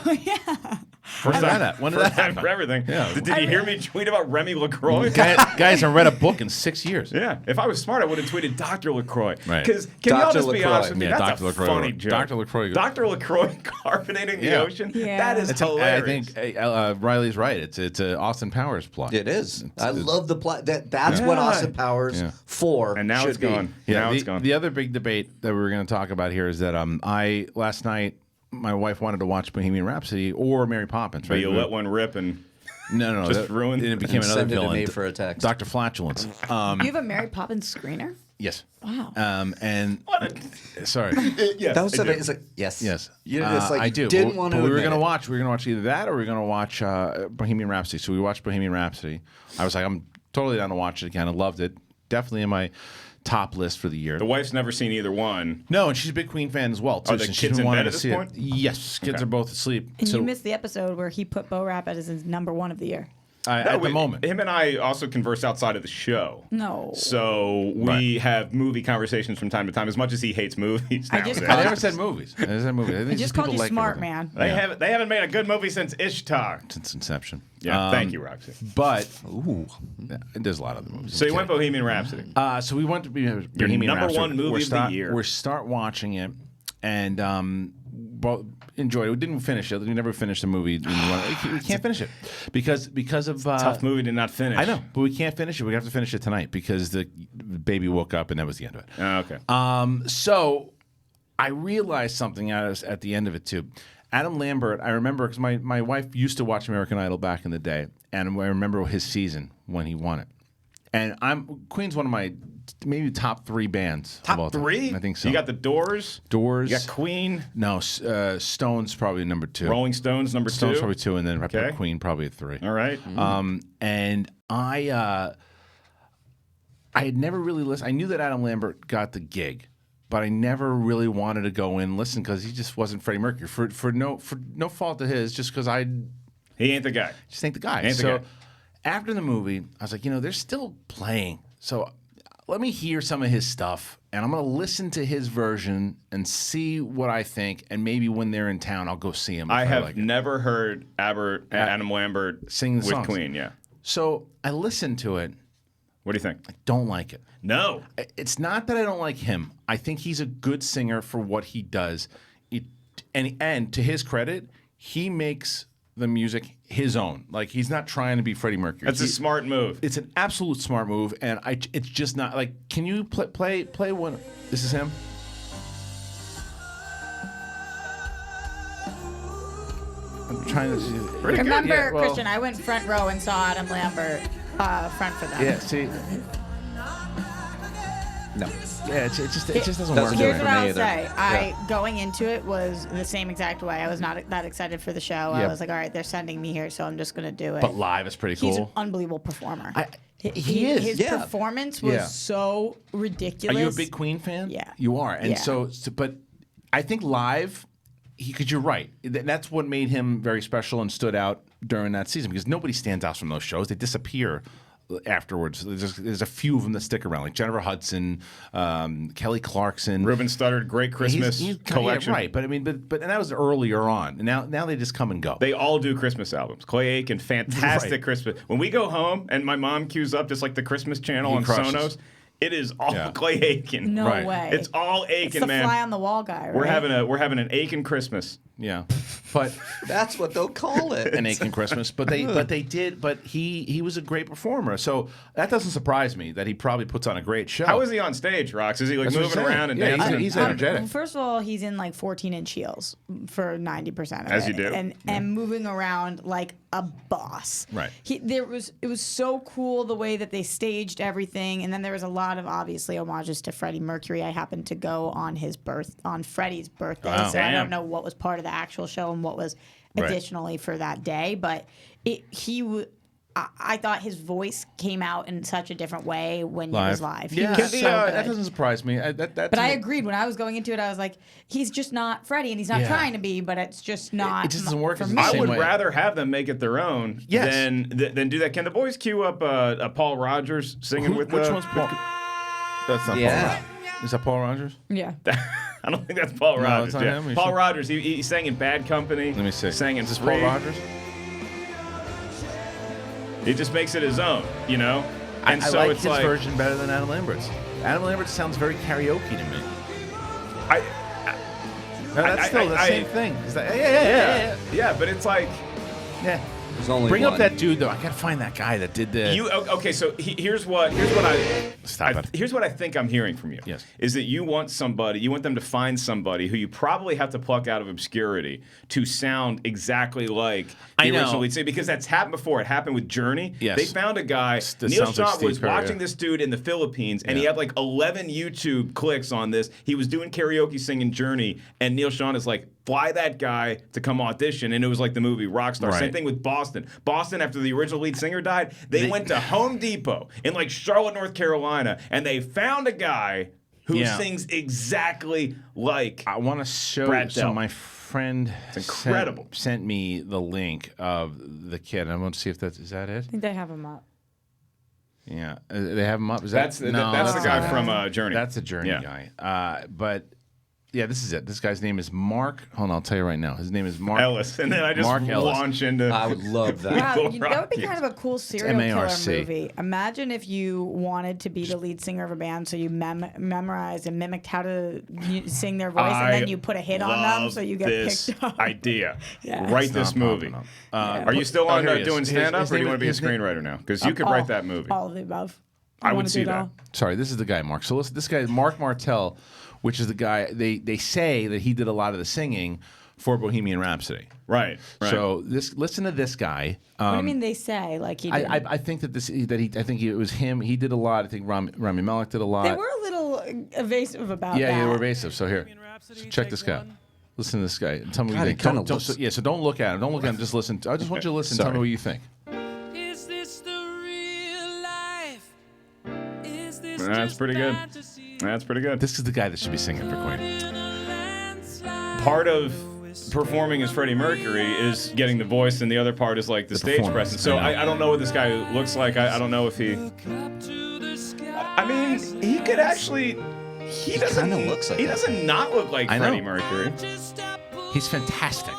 [SPEAKER 1] First time. When did that happen?
[SPEAKER 3] For everything.
[SPEAKER 1] Yeah.
[SPEAKER 3] Did you hear me tweet about Remy LaCroix?
[SPEAKER 1] Guys haven't read a book in 6 years.
[SPEAKER 3] Yeah. If I was smart, I would have tweeted Dr. LaCroix.
[SPEAKER 1] Right.
[SPEAKER 3] Because can y'all
[SPEAKER 4] Dr.
[SPEAKER 3] just be
[SPEAKER 4] LaCroix.
[SPEAKER 3] honest with me?
[SPEAKER 1] Yeah,
[SPEAKER 3] That's
[SPEAKER 1] Dr.
[SPEAKER 3] a
[SPEAKER 1] LaCroix.
[SPEAKER 3] funny joke.
[SPEAKER 1] Dr. LaCroix.
[SPEAKER 3] Dr. LaCroix carbonating the
[SPEAKER 1] Yeah.
[SPEAKER 3] ocean?
[SPEAKER 2] Yeah.
[SPEAKER 3] That is
[SPEAKER 1] I
[SPEAKER 3] hilarious.
[SPEAKER 1] think Reilly's right. It's an Austin Powers plot.
[SPEAKER 4] It is. I love the plot. That's what
[SPEAKER 3] Yeah.
[SPEAKER 4] Austin Powers
[SPEAKER 1] Yeah.
[SPEAKER 4] 4
[SPEAKER 3] and now
[SPEAKER 4] should
[SPEAKER 3] it's
[SPEAKER 4] be.
[SPEAKER 3] gone.
[SPEAKER 1] Yeah,
[SPEAKER 3] now
[SPEAKER 1] the,
[SPEAKER 3] it's gone.
[SPEAKER 1] the other big debate that we were going to talk about here is that last night my wife wanted to watch Bohemian Rhapsody or Mary Poppins.
[SPEAKER 3] But
[SPEAKER 1] Right?
[SPEAKER 3] you let one rip and
[SPEAKER 1] no,
[SPEAKER 3] just ruined-
[SPEAKER 1] and it became
[SPEAKER 4] And
[SPEAKER 1] another
[SPEAKER 4] send it to
[SPEAKER 1] villain.
[SPEAKER 4] me for a text.
[SPEAKER 1] Dr. Flatulence.
[SPEAKER 2] You have a Mary Poppins screener?
[SPEAKER 1] Yes.
[SPEAKER 2] Wow.
[SPEAKER 1] And sorry.
[SPEAKER 3] yes,
[SPEAKER 4] That was
[SPEAKER 3] I
[SPEAKER 4] so
[SPEAKER 3] do.
[SPEAKER 4] it's like yes,
[SPEAKER 1] Yes,
[SPEAKER 4] You just like
[SPEAKER 1] I do.
[SPEAKER 4] Didn't
[SPEAKER 1] But-
[SPEAKER 4] want
[SPEAKER 1] but
[SPEAKER 4] to.
[SPEAKER 1] we were
[SPEAKER 4] admit
[SPEAKER 1] gonna
[SPEAKER 4] it.
[SPEAKER 1] watch. We were gonna watch either that or we were gonna watch Bohemian Rhapsody. So we watched Bohemian Rhapsody. I was like, I'm totally down to watch it again. I loved it. Definitely in my top list for the year.
[SPEAKER 3] The wife's never seen either one.
[SPEAKER 1] No, and she's a big Queen fan as well too.
[SPEAKER 3] Are the
[SPEAKER 1] so she's
[SPEAKER 3] kids
[SPEAKER 1] been
[SPEAKER 3] in
[SPEAKER 1] wanting
[SPEAKER 3] bed
[SPEAKER 1] to
[SPEAKER 3] at
[SPEAKER 1] see
[SPEAKER 3] this
[SPEAKER 1] it.
[SPEAKER 3] point?
[SPEAKER 1] Yes, kids
[SPEAKER 3] Okay.
[SPEAKER 1] are both asleep.
[SPEAKER 2] And
[SPEAKER 1] so
[SPEAKER 2] you missed the episode where he put Bo Rap as his number one of the year.
[SPEAKER 1] at the moment.
[SPEAKER 3] Him and I also converse outside of the show.
[SPEAKER 2] No.
[SPEAKER 3] So we have movie conversations from time to time. As much as he hates movies,
[SPEAKER 2] I just
[SPEAKER 3] nowadays.
[SPEAKER 1] I never said movies. I never said movies. I think
[SPEAKER 2] I just
[SPEAKER 1] just
[SPEAKER 2] called
[SPEAKER 1] people
[SPEAKER 2] you
[SPEAKER 1] like
[SPEAKER 2] smart,
[SPEAKER 1] everything.
[SPEAKER 2] man.
[SPEAKER 3] They haven't made a good movie since Ishtar.
[SPEAKER 1] Since inception.
[SPEAKER 3] Yeah, thank you, Roxy.
[SPEAKER 1] But there's a lot of other movies.
[SPEAKER 3] So you went Bohemian Rhapsody.
[SPEAKER 1] So we went to Bohemian
[SPEAKER 3] number
[SPEAKER 1] Rhapsody.
[SPEAKER 3] one movie of the year.
[SPEAKER 1] We start watching it, and both enjoyed it. We didn't finish it. We never finished the movie. We can't finish it because of
[SPEAKER 3] Tough movie to not finish.
[SPEAKER 1] I know, but we can't finish it. We have to finish it tonight because the baby woke up, and that was the end of it.
[SPEAKER 3] Oh, okay.
[SPEAKER 1] So I realized something at the end of it too. Adam Lambert, I remember because my wife used to watch American Idol back in the day, and I remember his season when he won it. And Queen's one of my maybe top 3 bands. of all
[SPEAKER 3] Top
[SPEAKER 1] time.
[SPEAKER 3] 3?
[SPEAKER 1] I think so.
[SPEAKER 3] You got the Doors.
[SPEAKER 1] Doors.
[SPEAKER 3] You got Queen.
[SPEAKER 1] No, Stones probably number 2.
[SPEAKER 3] Rolling Stones number
[SPEAKER 1] Stones
[SPEAKER 3] 2.
[SPEAKER 1] probably 2, and then right
[SPEAKER 3] Okay.
[SPEAKER 1] below Queen probably at 3.
[SPEAKER 3] All right.
[SPEAKER 1] And I had never really listened. I knew that Adam Lambert got the gig, but I never really wanted to go in and listen because he just wasn't Freddie Mercury for no fault of his, just because I
[SPEAKER 3] He ain't the guy.
[SPEAKER 1] just ain't the guy.
[SPEAKER 3] Ain't the
[SPEAKER 1] so
[SPEAKER 3] guy.
[SPEAKER 1] after the movie, I was like, they're still playing, so let me hear some of his stuff, and I'm gonna listen to his version and see what I think, and maybe when they're in town, I'll go see him. if
[SPEAKER 3] I have
[SPEAKER 1] like it.
[SPEAKER 3] never heard Adam Lambert
[SPEAKER 1] Sing the
[SPEAKER 3] with
[SPEAKER 1] songs.
[SPEAKER 3] Queen. Yeah.
[SPEAKER 1] So I listened to it.
[SPEAKER 3] What do you think?
[SPEAKER 1] Don't like it.
[SPEAKER 3] No.
[SPEAKER 1] It's not that I don't like him. I think he's a good singer for what he does. And to his credit, he makes the music his own. Like, he's not trying to be Freddie Mercury.
[SPEAKER 3] That's a smart move.
[SPEAKER 1] It's an absolute smart move, and it's just not like. Can you play one? This is him. I'm trying to see.
[SPEAKER 2] Remember,
[SPEAKER 1] Yeah, well,
[SPEAKER 2] Kristian, I went front row and saw Adam Lambert front for them.
[SPEAKER 1] Yeah, see.
[SPEAKER 4] No.
[SPEAKER 1] Yeah, it just doesn't work.
[SPEAKER 2] Here's
[SPEAKER 4] for
[SPEAKER 2] what I
[SPEAKER 4] me
[SPEAKER 2] will say.
[SPEAKER 4] either.
[SPEAKER 2] Going into it was the same exact way. I was not that excited for the show. I
[SPEAKER 1] Yeah.
[SPEAKER 2] was like, all right, they're sending me here, so I'm just gonna do it.
[SPEAKER 1] But live is pretty
[SPEAKER 2] He's an
[SPEAKER 1] cool.
[SPEAKER 2] unbelievable performer.
[SPEAKER 1] He is.
[SPEAKER 2] His
[SPEAKER 4] Yeah.
[SPEAKER 2] performance was
[SPEAKER 1] Yeah.
[SPEAKER 2] so ridiculous.
[SPEAKER 1] Are you a big Queen fan?
[SPEAKER 2] Yeah.
[SPEAKER 1] You are. And
[SPEAKER 2] Yeah.
[SPEAKER 1] so, but I think live, because you're right. That's what made him very special and stood out during that season, because nobody stands out from those shows. They disappear afterwards. There's a few of them that stick around, like Jennifer Hudson, Kelly Clarkson.
[SPEAKER 3] Ruben Studdard, great Christmas collection.
[SPEAKER 1] Yeah, right. But I mean, but and that was earlier on. And now they just come and go.
[SPEAKER 3] They all do Christmas albums. Clay Aiken, fantastic
[SPEAKER 1] Right.
[SPEAKER 3] Christmas. When we go home and my mom cues up just like the Christmas channel
[SPEAKER 1] He
[SPEAKER 3] on
[SPEAKER 1] crushes.
[SPEAKER 3] Sonos, it is all
[SPEAKER 1] Yeah.
[SPEAKER 3] Clay Aiken.
[SPEAKER 2] No
[SPEAKER 1] Right.
[SPEAKER 2] way.
[SPEAKER 3] It's all
[SPEAKER 2] It's
[SPEAKER 3] Aiken,
[SPEAKER 2] the
[SPEAKER 3] man.
[SPEAKER 2] fly on the wall guy. Right?
[SPEAKER 3] We're having an Aiken Christmas.
[SPEAKER 1] Yeah. But
[SPEAKER 4] That's what they'll call it.
[SPEAKER 1] an Aiken Christmas. But he was a great performer. So that doesn't surprise me that he probably puts on a great show.
[SPEAKER 3] How is he on stage, Rox? Is he like
[SPEAKER 1] That's what
[SPEAKER 3] moving
[SPEAKER 1] I'm saying.
[SPEAKER 3] around and
[SPEAKER 1] Yeah,
[SPEAKER 3] dancing?
[SPEAKER 1] he's energetic.
[SPEAKER 2] First of all, he's in like 14-inch heels for 90% of
[SPEAKER 3] As
[SPEAKER 2] it.
[SPEAKER 3] you do.
[SPEAKER 2] And moving around like a boss.
[SPEAKER 1] Right.
[SPEAKER 2] It was so cool the way that they staged everything, and then there was a lot of obviously homages to Freddie Mercury. I happened to go on Freddie's birthday,
[SPEAKER 1] Wow.
[SPEAKER 2] so I
[SPEAKER 3] Damn.
[SPEAKER 2] don't know what was part of the actual show and what was
[SPEAKER 1] Right.
[SPEAKER 2] additionally for that day, but I thought his voice came out in such a different way when he was live. He
[SPEAKER 1] Yeah,
[SPEAKER 2] was so good.
[SPEAKER 1] that doesn't surprise me.
[SPEAKER 2] But I agreed when I was going into it. I was like, he's just not Freddie, and he's not
[SPEAKER 1] Yeah.
[SPEAKER 2] trying to be, but it's just not.
[SPEAKER 1] It just doesn't work
[SPEAKER 2] for
[SPEAKER 1] as the
[SPEAKER 2] me.
[SPEAKER 3] I
[SPEAKER 1] same
[SPEAKER 3] would
[SPEAKER 1] way.
[SPEAKER 3] rather have them make it their own
[SPEAKER 1] Yes.
[SPEAKER 3] than do that. Can the boys cue up a Paul Rogers singing with
[SPEAKER 1] which
[SPEAKER 3] the,
[SPEAKER 1] one's Paul? That's not
[SPEAKER 4] Yeah.
[SPEAKER 1] Paul Rogers. Is that Paul Rogers?
[SPEAKER 2] Yeah.
[SPEAKER 3] I don't think that's Paul
[SPEAKER 1] No,
[SPEAKER 3] Rogers.
[SPEAKER 1] it's not
[SPEAKER 3] Yeah.
[SPEAKER 1] him. You
[SPEAKER 3] Paul
[SPEAKER 1] should-
[SPEAKER 3] Rogers. He sang in Bad Company.
[SPEAKER 1] Let me see.
[SPEAKER 3] Sang in
[SPEAKER 1] Is this
[SPEAKER 3] Free.
[SPEAKER 1] Paul Rogers?
[SPEAKER 3] He just makes it his own, you know. And
[SPEAKER 1] I
[SPEAKER 3] so
[SPEAKER 1] like
[SPEAKER 3] it's
[SPEAKER 1] his
[SPEAKER 3] like
[SPEAKER 1] version better than Adam Lambert's. Adam Lambert sounds very karaoke to me.
[SPEAKER 3] I,
[SPEAKER 1] No, that's
[SPEAKER 3] I-
[SPEAKER 1] still the
[SPEAKER 3] I-
[SPEAKER 1] same thing. It's like, yeah.
[SPEAKER 3] yeah, but it's like
[SPEAKER 4] There's only
[SPEAKER 1] Bring
[SPEAKER 4] one.
[SPEAKER 1] up that dude though. I gotta find that guy that did the.
[SPEAKER 3] okay. So here's what I
[SPEAKER 1] Stop it.
[SPEAKER 3] here's what I think I'm hearing from you.
[SPEAKER 1] Yes.
[SPEAKER 3] Is that you want them to find somebody who you probably have to pluck out of obscurity to sound exactly like
[SPEAKER 1] I
[SPEAKER 3] the
[SPEAKER 1] know.
[SPEAKER 3] original lead singer, because that's happened before. It happened with Journey.
[SPEAKER 1] Yes.
[SPEAKER 3] They found a guy.
[SPEAKER 1] That
[SPEAKER 3] Neil
[SPEAKER 1] sounds like
[SPEAKER 3] Sean
[SPEAKER 1] Steve
[SPEAKER 3] was
[SPEAKER 1] Perri,
[SPEAKER 3] watching
[SPEAKER 1] yeah.
[SPEAKER 3] this dude in the Philippines, and he
[SPEAKER 1] Yeah.
[SPEAKER 3] had like 11 YouTube clicks on this. He was doing karaoke singing Journey, and Neil Sean is like, fly that guy to come audition, and it was like the movie Rockstar.
[SPEAKER 1] Right.
[SPEAKER 3] Same thing with Boston. Boston, after the original lead singer died, they went to Home Depot in like Charlotte, North Carolina, and they found a guy who
[SPEAKER 1] Yeah.
[SPEAKER 3] sings exactly like.
[SPEAKER 1] I want to show
[SPEAKER 3] Brad
[SPEAKER 1] you. So
[SPEAKER 3] Delp.
[SPEAKER 1] my friend
[SPEAKER 3] incredible.
[SPEAKER 1] sent me the link of the kid. I want to see if is that it.
[SPEAKER 2] I think they have him up.
[SPEAKER 1] Yeah, they have him up. Is
[SPEAKER 3] That's
[SPEAKER 1] that
[SPEAKER 3] the
[SPEAKER 1] no,
[SPEAKER 3] that's the guy
[SPEAKER 1] not
[SPEAKER 3] from
[SPEAKER 1] it.
[SPEAKER 3] Journey.
[SPEAKER 1] That's a Journey
[SPEAKER 3] Yeah.
[SPEAKER 1] guy. But yeah, this is it. This guy's name is Mark. Hold on, I'll tell you right now. His name is Mark
[SPEAKER 3] Ellis, and then I just
[SPEAKER 1] Mark Ellis.
[SPEAKER 3] launch into.
[SPEAKER 4] I would love that.
[SPEAKER 2] Wow,
[SPEAKER 3] Will
[SPEAKER 2] that would be
[SPEAKER 3] Rock,
[SPEAKER 2] kind of a cool serial killer
[SPEAKER 1] M-A-R-C.
[SPEAKER 2] movie. Imagine if you wanted to be the lead singer of a band, so you memorized and mimicked how to sing their voice, and then you put a hit on them,
[SPEAKER 3] love
[SPEAKER 2] so you get
[SPEAKER 3] this
[SPEAKER 2] picked up.
[SPEAKER 3] idea.
[SPEAKER 2] Yeah.
[SPEAKER 3] Write
[SPEAKER 1] It's
[SPEAKER 3] this
[SPEAKER 1] not
[SPEAKER 3] movie.
[SPEAKER 1] popping up.
[SPEAKER 3] Are you still on
[SPEAKER 1] here he is.
[SPEAKER 3] doing stand up,
[SPEAKER 1] His
[SPEAKER 3] or do you
[SPEAKER 1] name
[SPEAKER 3] want to be a
[SPEAKER 1] is- his name-
[SPEAKER 3] screenwriter now? Because you could write that movie.
[SPEAKER 2] All of the above.
[SPEAKER 3] I
[SPEAKER 2] You
[SPEAKER 3] would
[SPEAKER 2] wanna
[SPEAKER 3] see
[SPEAKER 2] do it
[SPEAKER 3] that.
[SPEAKER 2] all?
[SPEAKER 1] Sorry, this is the guy, Mark. So listen, this guy is Mark Martell, which is the guy they say that he did a lot of the singing for Bohemian Rhapsody.
[SPEAKER 3] Right.
[SPEAKER 1] So listen to this guy.
[SPEAKER 2] What do you mean they say like he did?
[SPEAKER 1] I think that it was him. He did a lot. I think Rami Malek did a lot.
[SPEAKER 2] They were a little evasive about that.
[SPEAKER 1] Yeah, they were evasive. So here, check this guy. Listen to this guy. And tell me what
[SPEAKER 4] God,
[SPEAKER 1] you
[SPEAKER 4] he
[SPEAKER 1] think.
[SPEAKER 4] kinda
[SPEAKER 1] Don't,
[SPEAKER 4] looks-
[SPEAKER 1] so don't look at him. Don't look at him. Just listen. I just want you to listen. Tell
[SPEAKER 3] Sorry.
[SPEAKER 1] me what you think.
[SPEAKER 5] Is this the real life? Is this
[SPEAKER 3] That's
[SPEAKER 5] just
[SPEAKER 3] pretty good.
[SPEAKER 5] fantasy?
[SPEAKER 3] That's pretty good.
[SPEAKER 1] This is the guy that should be singing for Queen.
[SPEAKER 5] In a landslide.
[SPEAKER 3] Part of performing as Freddie Mercury is getting the voice, and the other part is like the stage
[SPEAKER 1] performance,
[SPEAKER 3] presence. So
[SPEAKER 1] I know.
[SPEAKER 3] I don't know what this guy looks like. I don't know if he.
[SPEAKER 5] Up to the sky.
[SPEAKER 3] I mean, he could actually. He doesn't.
[SPEAKER 4] kinda looks like
[SPEAKER 3] He
[SPEAKER 4] that.
[SPEAKER 3] doesn't not look like
[SPEAKER 1] I know.
[SPEAKER 3] Freddie Mercury.
[SPEAKER 5] Just stop
[SPEAKER 1] He's fantastic.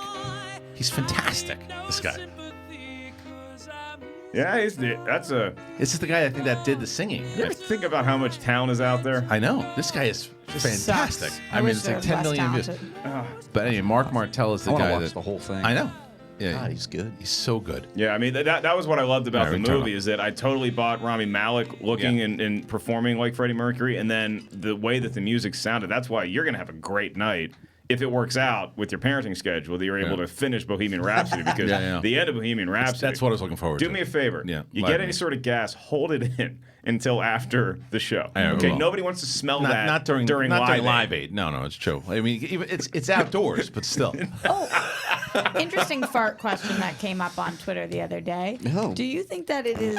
[SPEAKER 1] He's fantastic. This guy.
[SPEAKER 5] sympathy, 'cause I'm
[SPEAKER 3] Yeah, that's a.
[SPEAKER 1] This is the guy I think that did the singing.
[SPEAKER 3] You ever think about how much talent is out there?
[SPEAKER 1] I know. This guy is fantastic.
[SPEAKER 2] Sucks.
[SPEAKER 1] I mean,
[SPEAKER 2] wish
[SPEAKER 1] it's
[SPEAKER 2] there
[SPEAKER 1] like
[SPEAKER 2] was
[SPEAKER 1] 10
[SPEAKER 2] less
[SPEAKER 1] million views.
[SPEAKER 2] talented.
[SPEAKER 1] But anyway, Mark Martell is the
[SPEAKER 4] I want
[SPEAKER 1] guy
[SPEAKER 4] to watch
[SPEAKER 1] that.
[SPEAKER 4] the whole thing.
[SPEAKER 1] I know. Yeah,
[SPEAKER 4] God, he's good.
[SPEAKER 1] he's so good.
[SPEAKER 3] Yeah, I mean that was what I loved about
[SPEAKER 1] All
[SPEAKER 3] the
[SPEAKER 1] right, turn
[SPEAKER 3] movie
[SPEAKER 1] on.
[SPEAKER 3] is that I totally bought Rami Malek looking
[SPEAKER 1] Yeah.
[SPEAKER 3] and performing like Freddie Mercury, and then the way that the music sounded. That's why you're gonna have a great night if it works out with your parenting schedule, that you're able to finish Bohemian Rhapsody because the end of Bohemian Rhapsody.
[SPEAKER 1] That's what I was looking forward to.
[SPEAKER 3] Do me a favor.
[SPEAKER 1] Yeah,
[SPEAKER 3] You
[SPEAKER 1] light
[SPEAKER 3] get
[SPEAKER 1] me.
[SPEAKER 3] any sort of gas, hold it in until after the show. Okay,
[SPEAKER 1] will.
[SPEAKER 3] nobody wants to smell that
[SPEAKER 1] Not during
[SPEAKER 3] Live
[SPEAKER 1] Live
[SPEAKER 3] Aid.
[SPEAKER 1] Aid. No, it's true. I mean, it's outdoors, but still.
[SPEAKER 2] Interesting fart question that came up on Twitter the other day.
[SPEAKER 4] Oh.
[SPEAKER 2] Do you think that it is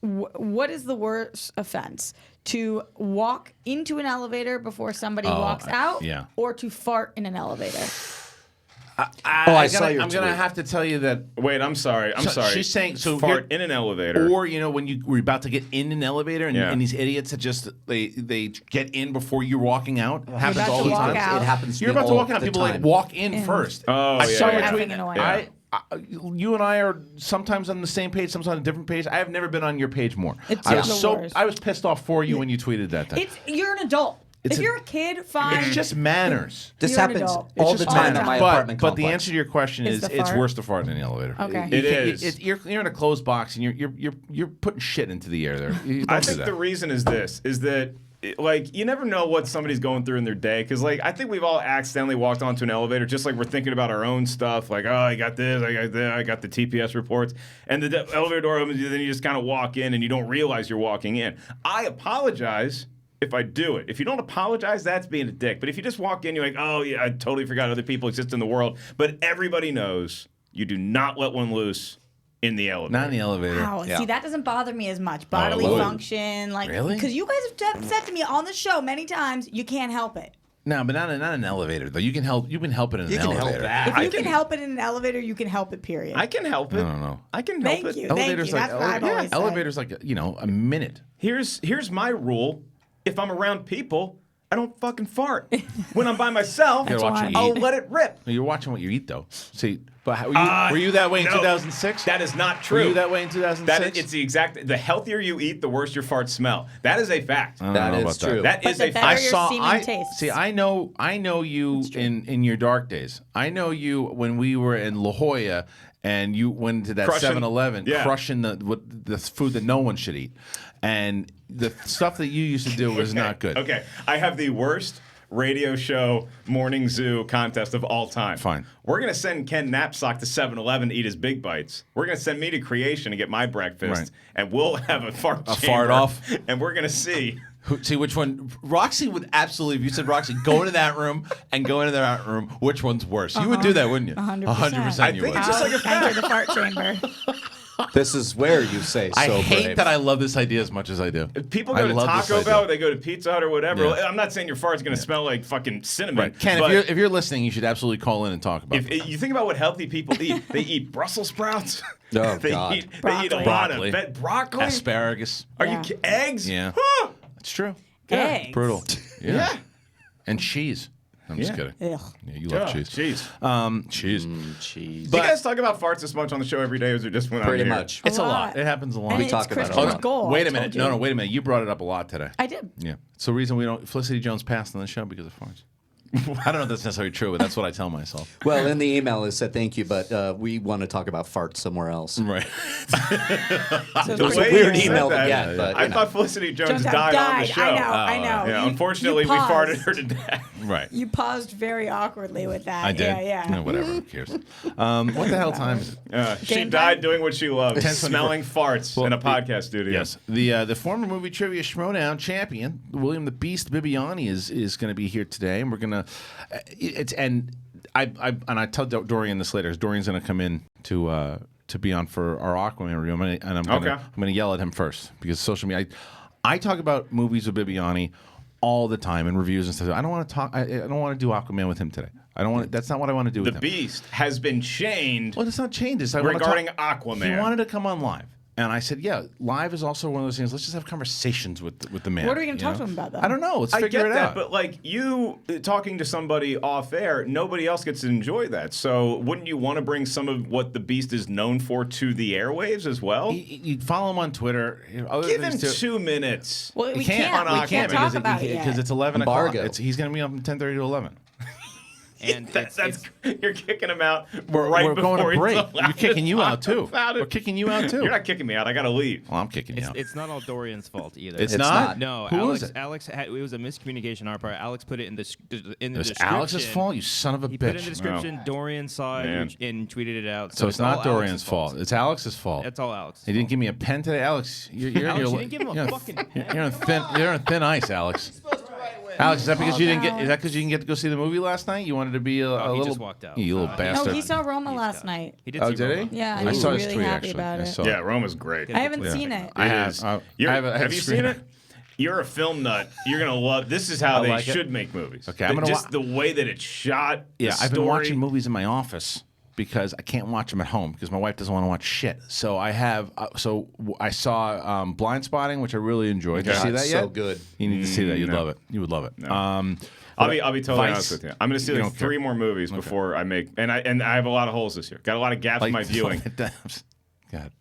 [SPEAKER 2] what is the worst offense? To walk into an elevator before somebody walks out,
[SPEAKER 1] yeah.
[SPEAKER 2] or to fart in an elevator?
[SPEAKER 4] I saw your
[SPEAKER 1] I'm gonna
[SPEAKER 4] tweet.
[SPEAKER 1] have to tell you that.
[SPEAKER 3] Wait, I'm sorry.
[SPEAKER 1] She's saying so.
[SPEAKER 3] Fart in an elevator.
[SPEAKER 1] Or when you were about to get in an elevator, and,
[SPEAKER 3] Yeah.
[SPEAKER 1] and these idiots that just they get in before you're walking out. Happens
[SPEAKER 2] about
[SPEAKER 1] all
[SPEAKER 2] to
[SPEAKER 1] the
[SPEAKER 2] walk
[SPEAKER 1] time.
[SPEAKER 2] out.
[SPEAKER 4] It happens. To
[SPEAKER 1] You're
[SPEAKER 4] me
[SPEAKER 1] about to
[SPEAKER 4] all
[SPEAKER 1] walk out.
[SPEAKER 4] the
[SPEAKER 1] People
[SPEAKER 4] time.
[SPEAKER 1] like walk in first.
[SPEAKER 3] Oh,
[SPEAKER 1] I
[SPEAKER 3] yeah,
[SPEAKER 1] saw
[SPEAKER 3] yeah,
[SPEAKER 1] a
[SPEAKER 3] yeah.
[SPEAKER 1] tweet.
[SPEAKER 2] Effing annoying.
[SPEAKER 1] I, you and I are sometimes on the same page, sometimes on a different page. I have never been on your page more.
[SPEAKER 2] It's
[SPEAKER 1] I
[SPEAKER 2] the
[SPEAKER 1] was
[SPEAKER 2] worst.
[SPEAKER 1] I was pissed off for you when you tweeted that thing.
[SPEAKER 2] You're an adult.
[SPEAKER 1] It's
[SPEAKER 2] if
[SPEAKER 1] a-
[SPEAKER 2] you're a kid, fine.
[SPEAKER 1] It's just manners.
[SPEAKER 4] This
[SPEAKER 2] You're an
[SPEAKER 4] happens
[SPEAKER 2] adult.
[SPEAKER 4] all
[SPEAKER 1] It's
[SPEAKER 4] the
[SPEAKER 1] just
[SPEAKER 4] time
[SPEAKER 2] manners.
[SPEAKER 4] at my
[SPEAKER 1] but,
[SPEAKER 4] apartment
[SPEAKER 1] but
[SPEAKER 4] complex.
[SPEAKER 1] the answer to your question
[SPEAKER 2] Is
[SPEAKER 1] is
[SPEAKER 2] the
[SPEAKER 1] it's
[SPEAKER 2] fart?
[SPEAKER 1] worse to fart in the elevator.
[SPEAKER 2] Okay.
[SPEAKER 1] You
[SPEAKER 3] It
[SPEAKER 1] can't-
[SPEAKER 3] is.
[SPEAKER 1] You're in a closed box and you're putting shit into the air there. You
[SPEAKER 3] I
[SPEAKER 1] don't do
[SPEAKER 3] think
[SPEAKER 1] that.
[SPEAKER 3] the reason is that like you never know what somebody's going through in their day because like I think we've all accidentally walked onto an elevator just like we're thinking about our own stuff like oh I got this I got that I got the TPS reports and the elevator door opens then you just kind of walk in and you don't realize you're walking in. I apologize if I do it. If you don't apologize, that's being a dick. But if you just walk in, you're like, oh yeah, I totally forgot other people exist in the world. But everybody knows you do not let one loose in the elevator.
[SPEAKER 1] Not in the elevator.
[SPEAKER 2] Wow.
[SPEAKER 4] Yeah.
[SPEAKER 2] See, that doesn't bother me as much. Bodily
[SPEAKER 1] would.
[SPEAKER 2] function, like,
[SPEAKER 1] Really?
[SPEAKER 2] because you guys have said to me on the show many times, you can't help it.
[SPEAKER 1] No, but not in an elevator though. You can help it in an
[SPEAKER 4] You can help
[SPEAKER 1] elevator.
[SPEAKER 4] that.
[SPEAKER 2] If
[SPEAKER 3] I
[SPEAKER 2] you can
[SPEAKER 3] can-
[SPEAKER 2] help it in an elevator, you can help it. Period.
[SPEAKER 3] I can help it.
[SPEAKER 1] I don't know.
[SPEAKER 3] I can help
[SPEAKER 2] Thank
[SPEAKER 3] it.
[SPEAKER 2] you.
[SPEAKER 1] Elevators like
[SPEAKER 2] That's what I've always said.
[SPEAKER 1] elevators like a minute.
[SPEAKER 3] Here's my rule. If I'm around people, I don't fucking fart. When I'm by myself,
[SPEAKER 1] You gotta watch what you
[SPEAKER 3] I'll
[SPEAKER 1] eat.
[SPEAKER 3] let it rip.
[SPEAKER 1] You're watching what you eat though. See, but were you that way in
[SPEAKER 3] no.
[SPEAKER 1] 2006?
[SPEAKER 3] That is not true.
[SPEAKER 1] Were you that way in 2006?
[SPEAKER 3] That is, it's the exact. The healthier you eat, the worse your farts smell. That is a fact.
[SPEAKER 1] I don't
[SPEAKER 4] That
[SPEAKER 1] know
[SPEAKER 4] is
[SPEAKER 1] about
[SPEAKER 4] true.
[SPEAKER 3] That
[SPEAKER 2] But
[SPEAKER 3] is
[SPEAKER 2] the
[SPEAKER 3] a
[SPEAKER 2] better
[SPEAKER 3] fact.
[SPEAKER 2] your semen tastes.
[SPEAKER 1] See, I know you in your dark days. I know you when we were in La Jolla and you went to that
[SPEAKER 3] Crushing-
[SPEAKER 1] 7-Eleven,
[SPEAKER 3] yeah.
[SPEAKER 1] crushing the food that no one should eat, and the stuff that you used to do was not good.
[SPEAKER 3] Okay, I have the worst radio show morning zoo contest of all time.
[SPEAKER 1] Fine.
[SPEAKER 3] We're gonna send Ken Napzok to 7-Eleven to eat his big bites. We're gonna send me to Creation to get my breakfast,
[SPEAKER 1] Right.
[SPEAKER 3] and we'll have a fart
[SPEAKER 1] A
[SPEAKER 3] chamber,
[SPEAKER 1] fart off?
[SPEAKER 3] and we're gonna see.
[SPEAKER 1] See which one. Roxy would absolutely. If you said Roxy, go into that room and go into that room. Which one's worse? You would do that, wouldn't you?
[SPEAKER 2] 100%.
[SPEAKER 1] 100%.
[SPEAKER 3] I
[SPEAKER 1] You
[SPEAKER 3] think
[SPEAKER 1] would.
[SPEAKER 3] it's just like a
[SPEAKER 2] Enter the fart chamber.
[SPEAKER 4] This is where you say so
[SPEAKER 1] I hate
[SPEAKER 4] brave.
[SPEAKER 1] that I love this idea as much as I do.
[SPEAKER 3] People
[SPEAKER 1] I
[SPEAKER 3] go to
[SPEAKER 1] love this
[SPEAKER 3] Taco
[SPEAKER 1] idea.
[SPEAKER 3] Bell, they go to Pizza Hut or whatever.
[SPEAKER 1] Yeah.
[SPEAKER 3] I'm not saying your fart's gonna smell like fucking cinnamon.
[SPEAKER 1] Right, Ken.
[SPEAKER 3] but
[SPEAKER 1] If you're listening, you should absolutely call in and talk about it.
[SPEAKER 3] if you think about what healthy people eat, they eat Brussels sprouts.
[SPEAKER 4] Oh,
[SPEAKER 3] they
[SPEAKER 4] God.
[SPEAKER 3] eat
[SPEAKER 2] Broccoli.
[SPEAKER 3] a lot
[SPEAKER 1] Broccoli.
[SPEAKER 3] of broccoli.
[SPEAKER 1] Asparagus.
[SPEAKER 3] Are
[SPEAKER 2] Yeah.
[SPEAKER 3] you eggs?
[SPEAKER 1] Yeah.
[SPEAKER 3] Huh.
[SPEAKER 1] It's true.
[SPEAKER 2] Eggs.
[SPEAKER 1] Brutal. Yeah.
[SPEAKER 3] Yeah.
[SPEAKER 1] And cheese. I'm just
[SPEAKER 3] Yeah.
[SPEAKER 1] kidding.
[SPEAKER 2] Ugh.
[SPEAKER 1] Yeah, you love
[SPEAKER 3] Oh,
[SPEAKER 1] cheese.
[SPEAKER 3] jeez.
[SPEAKER 1] Cheese.
[SPEAKER 4] Cheese.
[SPEAKER 3] Do you guys talk about farts this much on the show every day, or is it just when
[SPEAKER 4] Pretty
[SPEAKER 3] I'm here?
[SPEAKER 4] much.
[SPEAKER 1] It's a lot.
[SPEAKER 2] lot.
[SPEAKER 1] It happens a lot.
[SPEAKER 2] And
[SPEAKER 4] We
[SPEAKER 2] it's
[SPEAKER 4] talk about it a
[SPEAKER 2] Kristian's
[SPEAKER 4] lot.
[SPEAKER 2] goal.
[SPEAKER 1] Wait
[SPEAKER 2] I
[SPEAKER 1] a minute.
[SPEAKER 2] told you.
[SPEAKER 1] No, wait a minute. You brought it up a lot today.
[SPEAKER 2] I did.
[SPEAKER 1] Yeah. It's the reason we don't. Felicity Jones passed on the show because of farts. I don't know if that's necessarily true, but that's what I tell myself.
[SPEAKER 4] Well, in the email it said thank you, but we want to talk about farts somewhere else.
[SPEAKER 1] Right.
[SPEAKER 2] So
[SPEAKER 4] It was
[SPEAKER 3] The
[SPEAKER 4] a
[SPEAKER 3] way
[SPEAKER 4] weird
[SPEAKER 3] you said
[SPEAKER 4] email to
[SPEAKER 3] that,
[SPEAKER 4] get, but
[SPEAKER 3] I
[SPEAKER 4] you know.
[SPEAKER 3] thought Felicity Jones
[SPEAKER 2] Jones
[SPEAKER 3] died on the show.
[SPEAKER 2] I know.
[SPEAKER 3] Yeah,
[SPEAKER 2] You-
[SPEAKER 3] unfortunately,
[SPEAKER 2] you
[SPEAKER 3] we
[SPEAKER 2] paused.
[SPEAKER 3] farted her to death.
[SPEAKER 1] Right.
[SPEAKER 2] You paused very awkwardly with that.
[SPEAKER 1] I did.
[SPEAKER 2] Yeah.
[SPEAKER 1] No, whatever. Who cares? What the hell time is it?
[SPEAKER 3] She
[SPEAKER 2] Game
[SPEAKER 3] died
[SPEAKER 2] time?
[SPEAKER 3] doing what she loved,
[SPEAKER 1] 10:24.
[SPEAKER 3] smelling farts in a podcast studio.
[SPEAKER 1] Yes, the former movie trivia Schmodown champion William the Beast Bibbiani is going to be here today, and we're gonna I tell Dorian this later. 'Cause Dorian's going to come in to be on for our Aquaman review, I'm gonna yell at him first because social media. I talk about movies with Bibbiani all the time in reviews and stuff. I don't want to talk. I don't want to do Aquaman with him today. I don't want. That's not what I want to do
[SPEAKER 3] The
[SPEAKER 1] with him.
[SPEAKER 3] Beast has been chained
[SPEAKER 1] Well, it's not changes. I wanna
[SPEAKER 3] regarding
[SPEAKER 1] talk,
[SPEAKER 3] Aquaman.
[SPEAKER 1] He wanted to come on live. And I said, yeah, live is also one of those things. Let's just have conversations with the man.
[SPEAKER 2] What are we going to
[SPEAKER 1] you
[SPEAKER 2] talk
[SPEAKER 1] know?
[SPEAKER 2] to him about, though?
[SPEAKER 1] I don't know. Let's
[SPEAKER 3] I
[SPEAKER 1] figure
[SPEAKER 3] get
[SPEAKER 1] it
[SPEAKER 3] that,
[SPEAKER 1] out.
[SPEAKER 3] but like you talking to somebody off air, nobody else gets to enjoy that. So wouldn't you want to bring some of what the Beast is known for to the airwaves as well?
[SPEAKER 1] You follow him on Twitter. Other
[SPEAKER 3] Give him
[SPEAKER 1] things too.
[SPEAKER 3] 2 minutes.
[SPEAKER 2] Well, we
[SPEAKER 1] We can't
[SPEAKER 2] talk
[SPEAKER 1] because
[SPEAKER 2] about it yet.
[SPEAKER 1] it's 11
[SPEAKER 4] Embargo.
[SPEAKER 1] o'clock. He's going to be up from 10:30 to 11.
[SPEAKER 6] and it's
[SPEAKER 3] you're kicking him out
[SPEAKER 1] We're
[SPEAKER 3] right
[SPEAKER 1] going
[SPEAKER 3] before
[SPEAKER 1] to break.
[SPEAKER 3] he's allowed
[SPEAKER 1] You're kicking
[SPEAKER 3] to
[SPEAKER 1] you
[SPEAKER 3] talk
[SPEAKER 1] out too.
[SPEAKER 3] about it.
[SPEAKER 1] We're kicking you out too.
[SPEAKER 3] You're not kicking me out. I got to leave.
[SPEAKER 1] Well, I'm kicking you out.
[SPEAKER 6] it's not all Dorian's fault either.
[SPEAKER 1] It's
[SPEAKER 4] It's
[SPEAKER 1] not.
[SPEAKER 4] not.
[SPEAKER 6] No,
[SPEAKER 1] Who
[SPEAKER 6] Alex.
[SPEAKER 1] is it?
[SPEAKER 6] Alex had, it was a miscommunication on our part. Alex put it in the
[SPEAKER 1] It was
[SPEAKER 6] description.
[SPEAKER 1] Alex's fault. You son of a
[SPEAKER 6] He
[SPEAKER 1] bitch.
[SPEAKER 6] put it in the description. Dorian saw it
[SPEAKER 3] Man.
[SPEAKER 6] and tweeted it out.
[SPEAKER 1] So it's
[SPEAKER 6] all
[SPEAKER 1] not Dorian's
[SPEAKER 6] Alex's
[SPEAKER 1] fault. It's Alex's fault.
[SPEAKER 6] That's all Alex.
[SPEAKER 1] He didn't give me a pen today, Alex. You're
[SPEAKER 6] Alex, you didn't give him a
[SPEAKER 1] you're
[SPEAKER 6] fucking
[SPEAKER 1] You're on thin ice, Alex. Alex, is that because you didn't get? Is that because you didn't get to go see the movie last night? You wanted to be a
[SPEAKER 6] he
[SPEAKER 1] little.
[SPEAKER 6] just walked out.
[SPEAKER 1] You little
[SPEAKER 2] No,
[SPEAKER 1] bastard.
[SPEAKER 2] he saw Roma last night.
[SPEAKER 6] He did.
[SPEAKER 1] Oh,
[SPEAKER 6] see
[SPEAKER 1] did
[SPEAKER 6] Roma.
[SPEAKER 1] he?
[SPEAKER 2] Yeah,
[SPEAKER 1] I
[SPEAKER 2] he was
[SPEAKER 1] saw his
[SPEAKER 2] really
[SPEAKER 1] tweet
[SPEAKER 2] happy
[SPEAKER 1] actually.
[SPEAKER 2] about
[SPEAKER 1] I
[SPEAKER 2] it.
[SPEAKER 1] saw
[SPEAKER 3] Yeah,
[SPEAKER 1] it.
[SPEAKER 3] Roma's great.
[SPEAKER 2] I haven't seen it.
[SPEAKER 1] I
[SPEAKER 3] It
[SPEAKER 1] have.
[SPEAKER 3] is.
[SPEAKER 1] I
[SPEAKER 3] You're-
[SPEAKER 1] have
[SPEAKER 3] have you seen it? You're a film nut. You're gonna love. This is how
[SPEAKER 1] I
[SPEAKER 3] they
[SPEAKER 1] like it.
[SPEAKER 3] should make movies.
[SPEAKER 1] Okay, I'm gonna
[SPEAKER 3] just
[SPEAKER 1] wa-
[SPEAKER 3] the way that it's shot. the
[SPEAKER 1] Yeah, I've been
[SPEAKER 3] story.
[SPEAKER 1] watching movies in my office because I can't watch them at home because my wife doesn't want to watch shit. So I have. I saw Blind Spotting, which I really enjoyed. Did you see
[SPEAKER 4] God,
[SPEAKER 1] that yet?
[SPEAKER 4] so good.
[SPEAKER 1] You need to see that. You'd
[SPEAKER 3] No.
[SPEAKER 1] love it. You would love it.
[SPEAKER 3] I'll be totally
[SPEAKER 1] Vice.
[SPEAKER 3] honest with you. I'm gonna see
[SPEAKER 1] You
[SPEAKER 3] like
[SPEAKER 1] don't care.
[SPEAKER 3] 3 more movies before I make. And I have a lot of holes this year. Got a lot of gaps in my viewing.
[SPEAKER 1] God.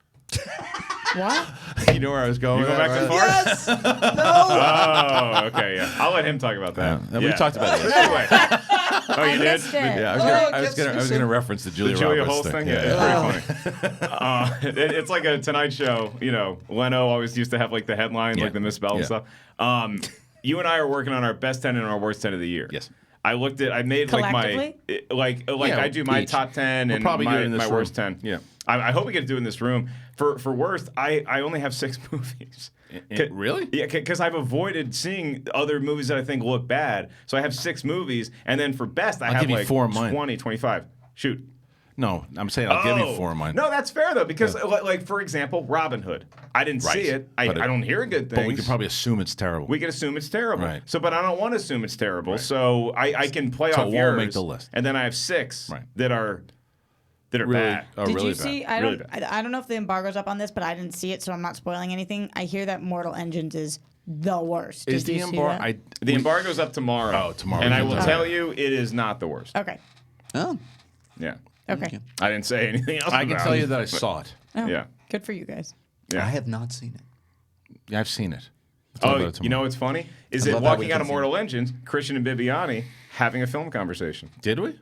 [SPEAKER 2] What?
[SPEAKER 1] You know where I was going?
[SPEAKER 3] You go
[SPEAKER 1] with
[SPEAKER 3] back
[SPEAKER 1] that,
[SPEAKER 3] to
[SPEAKER 1] right?
[SPEAKER 3] Farce?
[SPEAKER 4] Yes. No.
[SPEAKER 3] Oh, okay, yeah. I'll let him talk about that.
[SPEAKER 1] We talked about it.
[SPEAKER 3] Anyway. Oh, you did?
[SPEAKER 2] missed it.
[SPEAKER 1] Yeah, I was gonna reference the
[SPEAKER 3] The
[SPEAKER 1] Julia
[SPEAKER 3] Julia
[SPEAKER 1] Roberts
[SPEAKER 3] Holtz thing?
[SPEAKER 1] thing.
[SPEAKER 3] Yeah, it's pretty funny. It's like a Tonight Show. You know, Leno always used to have like the headline,
[SPEAKER 1] Yeah.
[SPEAKER 3] like the misspelled
[SPEAKER 1] Yeah.
[SPEAKER 3] stuff. You and I are working on our best 10 and our worst 10 of the year.
[SPEAKER 1] Yes.
[SPEAKER 3] I made like my like
[SPEAKER 1] Yeah,
[SPEAKER 3] I do my
[SPEAKER 1] each.
[SPEAKER 3] top 10
[SPEAKER 1] We'll
[SPEAKER 3] and
[SPEAKER 1] probably do it in
[SPEAKER 3] my
[SPEAKER 1] this
[SPEAKER 3] worst
[SPEAKER 1] room.
[SPEAKER 3] 10.
[SPEAKER 1] Yeah.
[SPEAKER 3] I hope we get to do it in this room. For worst, I only have 6 movies.
[SPEAKER 1] Really?
[SPEAKER 3] Yeah, because I've avoided seeing other movies that I think look bad. So I have 6 movies, and then for best, I
[SPEAKER 1] I'll
[SPEAKER 3] have
[SPEAKER 1] give you
[SPEAKER 3] like
[SPEAKER 1] 4 of mine.
[SPEAKER 3] 20, 25. Shoot.
[SPEAKER 1] No, I'm saying I'll give you 4 of mine.
[SPEAKER 3] No, that's fair though, because like for example, Robin Hood. I didn't
[SPEAKER 1] Right.
[SPEAKER 3] see it. I
[SPEAKER 1] But
[SPEAKER 3] don't hear good things.
[SPEAKER 1] But we can probably assume it's terrible.
[SPEAKER 3] We can assume it's terrible.
[SPEAKER 1] Right.
[SPEAKER 3] So, but I don't want to assume it's terrible. So I can play
[SPEAKER 1] So
[SPEAKER 3] off
[SPEAKER 1] it won't
[SPEAKER 3] yours.
[SPEAKER 1] make the list.
[SPEAKER 3] And then I have 6
[SPEAKER 1] Right.
[SPEAKER 3] that are
[SPEAKER 1] really,
[SPEAKER 3] bad.
[SPEAKER 2] Did
[SPEAKER 1] really
[SPEAKER 2] you
[SPEAKER 1] bad.
[SPEAKER 2] see? I
[SPEAKER 3] Really
[SPEAKER 2] don't. I don't know if the embargo's up on this, but I didn't see it, so I'm not spoiling anything. I hear that Mortal Engines is the worst.
[SPEAKER 1] Is
[SPEAKER 2] Did
[SPEAKER 1] the
[SPEAKER 2] you see
[SPEAKER 1] embargo?
[SPEAKER 2] that?
[SPEAKER 3] The embargo's up tomorrow.
[SPEAKER 1] Oh, tomorrow.
[SPEAKER 3] And
[SPEAKER 1] We
[SPEAKER 3] I
[SPEAKER 1] can
[SPEAKER 3] will
[SPEAKER 1] talk
[SPEAKER 3] tell
[SPEAKER 1] about
[SPEAKER 3] you, it is not the worst.
[SPEAKER 2] Okay.
[SPEAKER 4] Oh.
[SPEAKER 3] Yeah.
[SPEAKER 2] Okay.
[SPEAKER 3] I didn't say anything else.
[SPEAKER 1] I can
[SPEAKER 3] about
[SPEAKER 1] tell
[SPEAKER 3] it.
[SPEAKER 1] you that I saw it.
[SPEAKER 2] Oh,
[SPEAKER 3] Yeah.
[SPEAKER 2] Good for you guys.
[SPEAKER 3] Yeah.
[SPEAKER 4] I have not seen it.
[SPEAKER 1] Yeah, I've seen it. We'll talk about
[SPEAKER 3] Oh,
[SPEAKER 1] it
[SPEAKER 3] you know
[SPEAKER 1] tomorrow.
[SPEAKER 3] what's funny? Is
[SPEAKER 4] I
[SPEAKER 3] it
[SPEAKER 4] love how we
[SPEAKER 3] walking out
[SPEAKER 4] can
[SPEAKER 3] of
[SPEAKER 4] see
[SPEAKER 3] Mortal Engines, Kristian and Bibbiani having a film conversation?
[SPEAKER 1] Did we?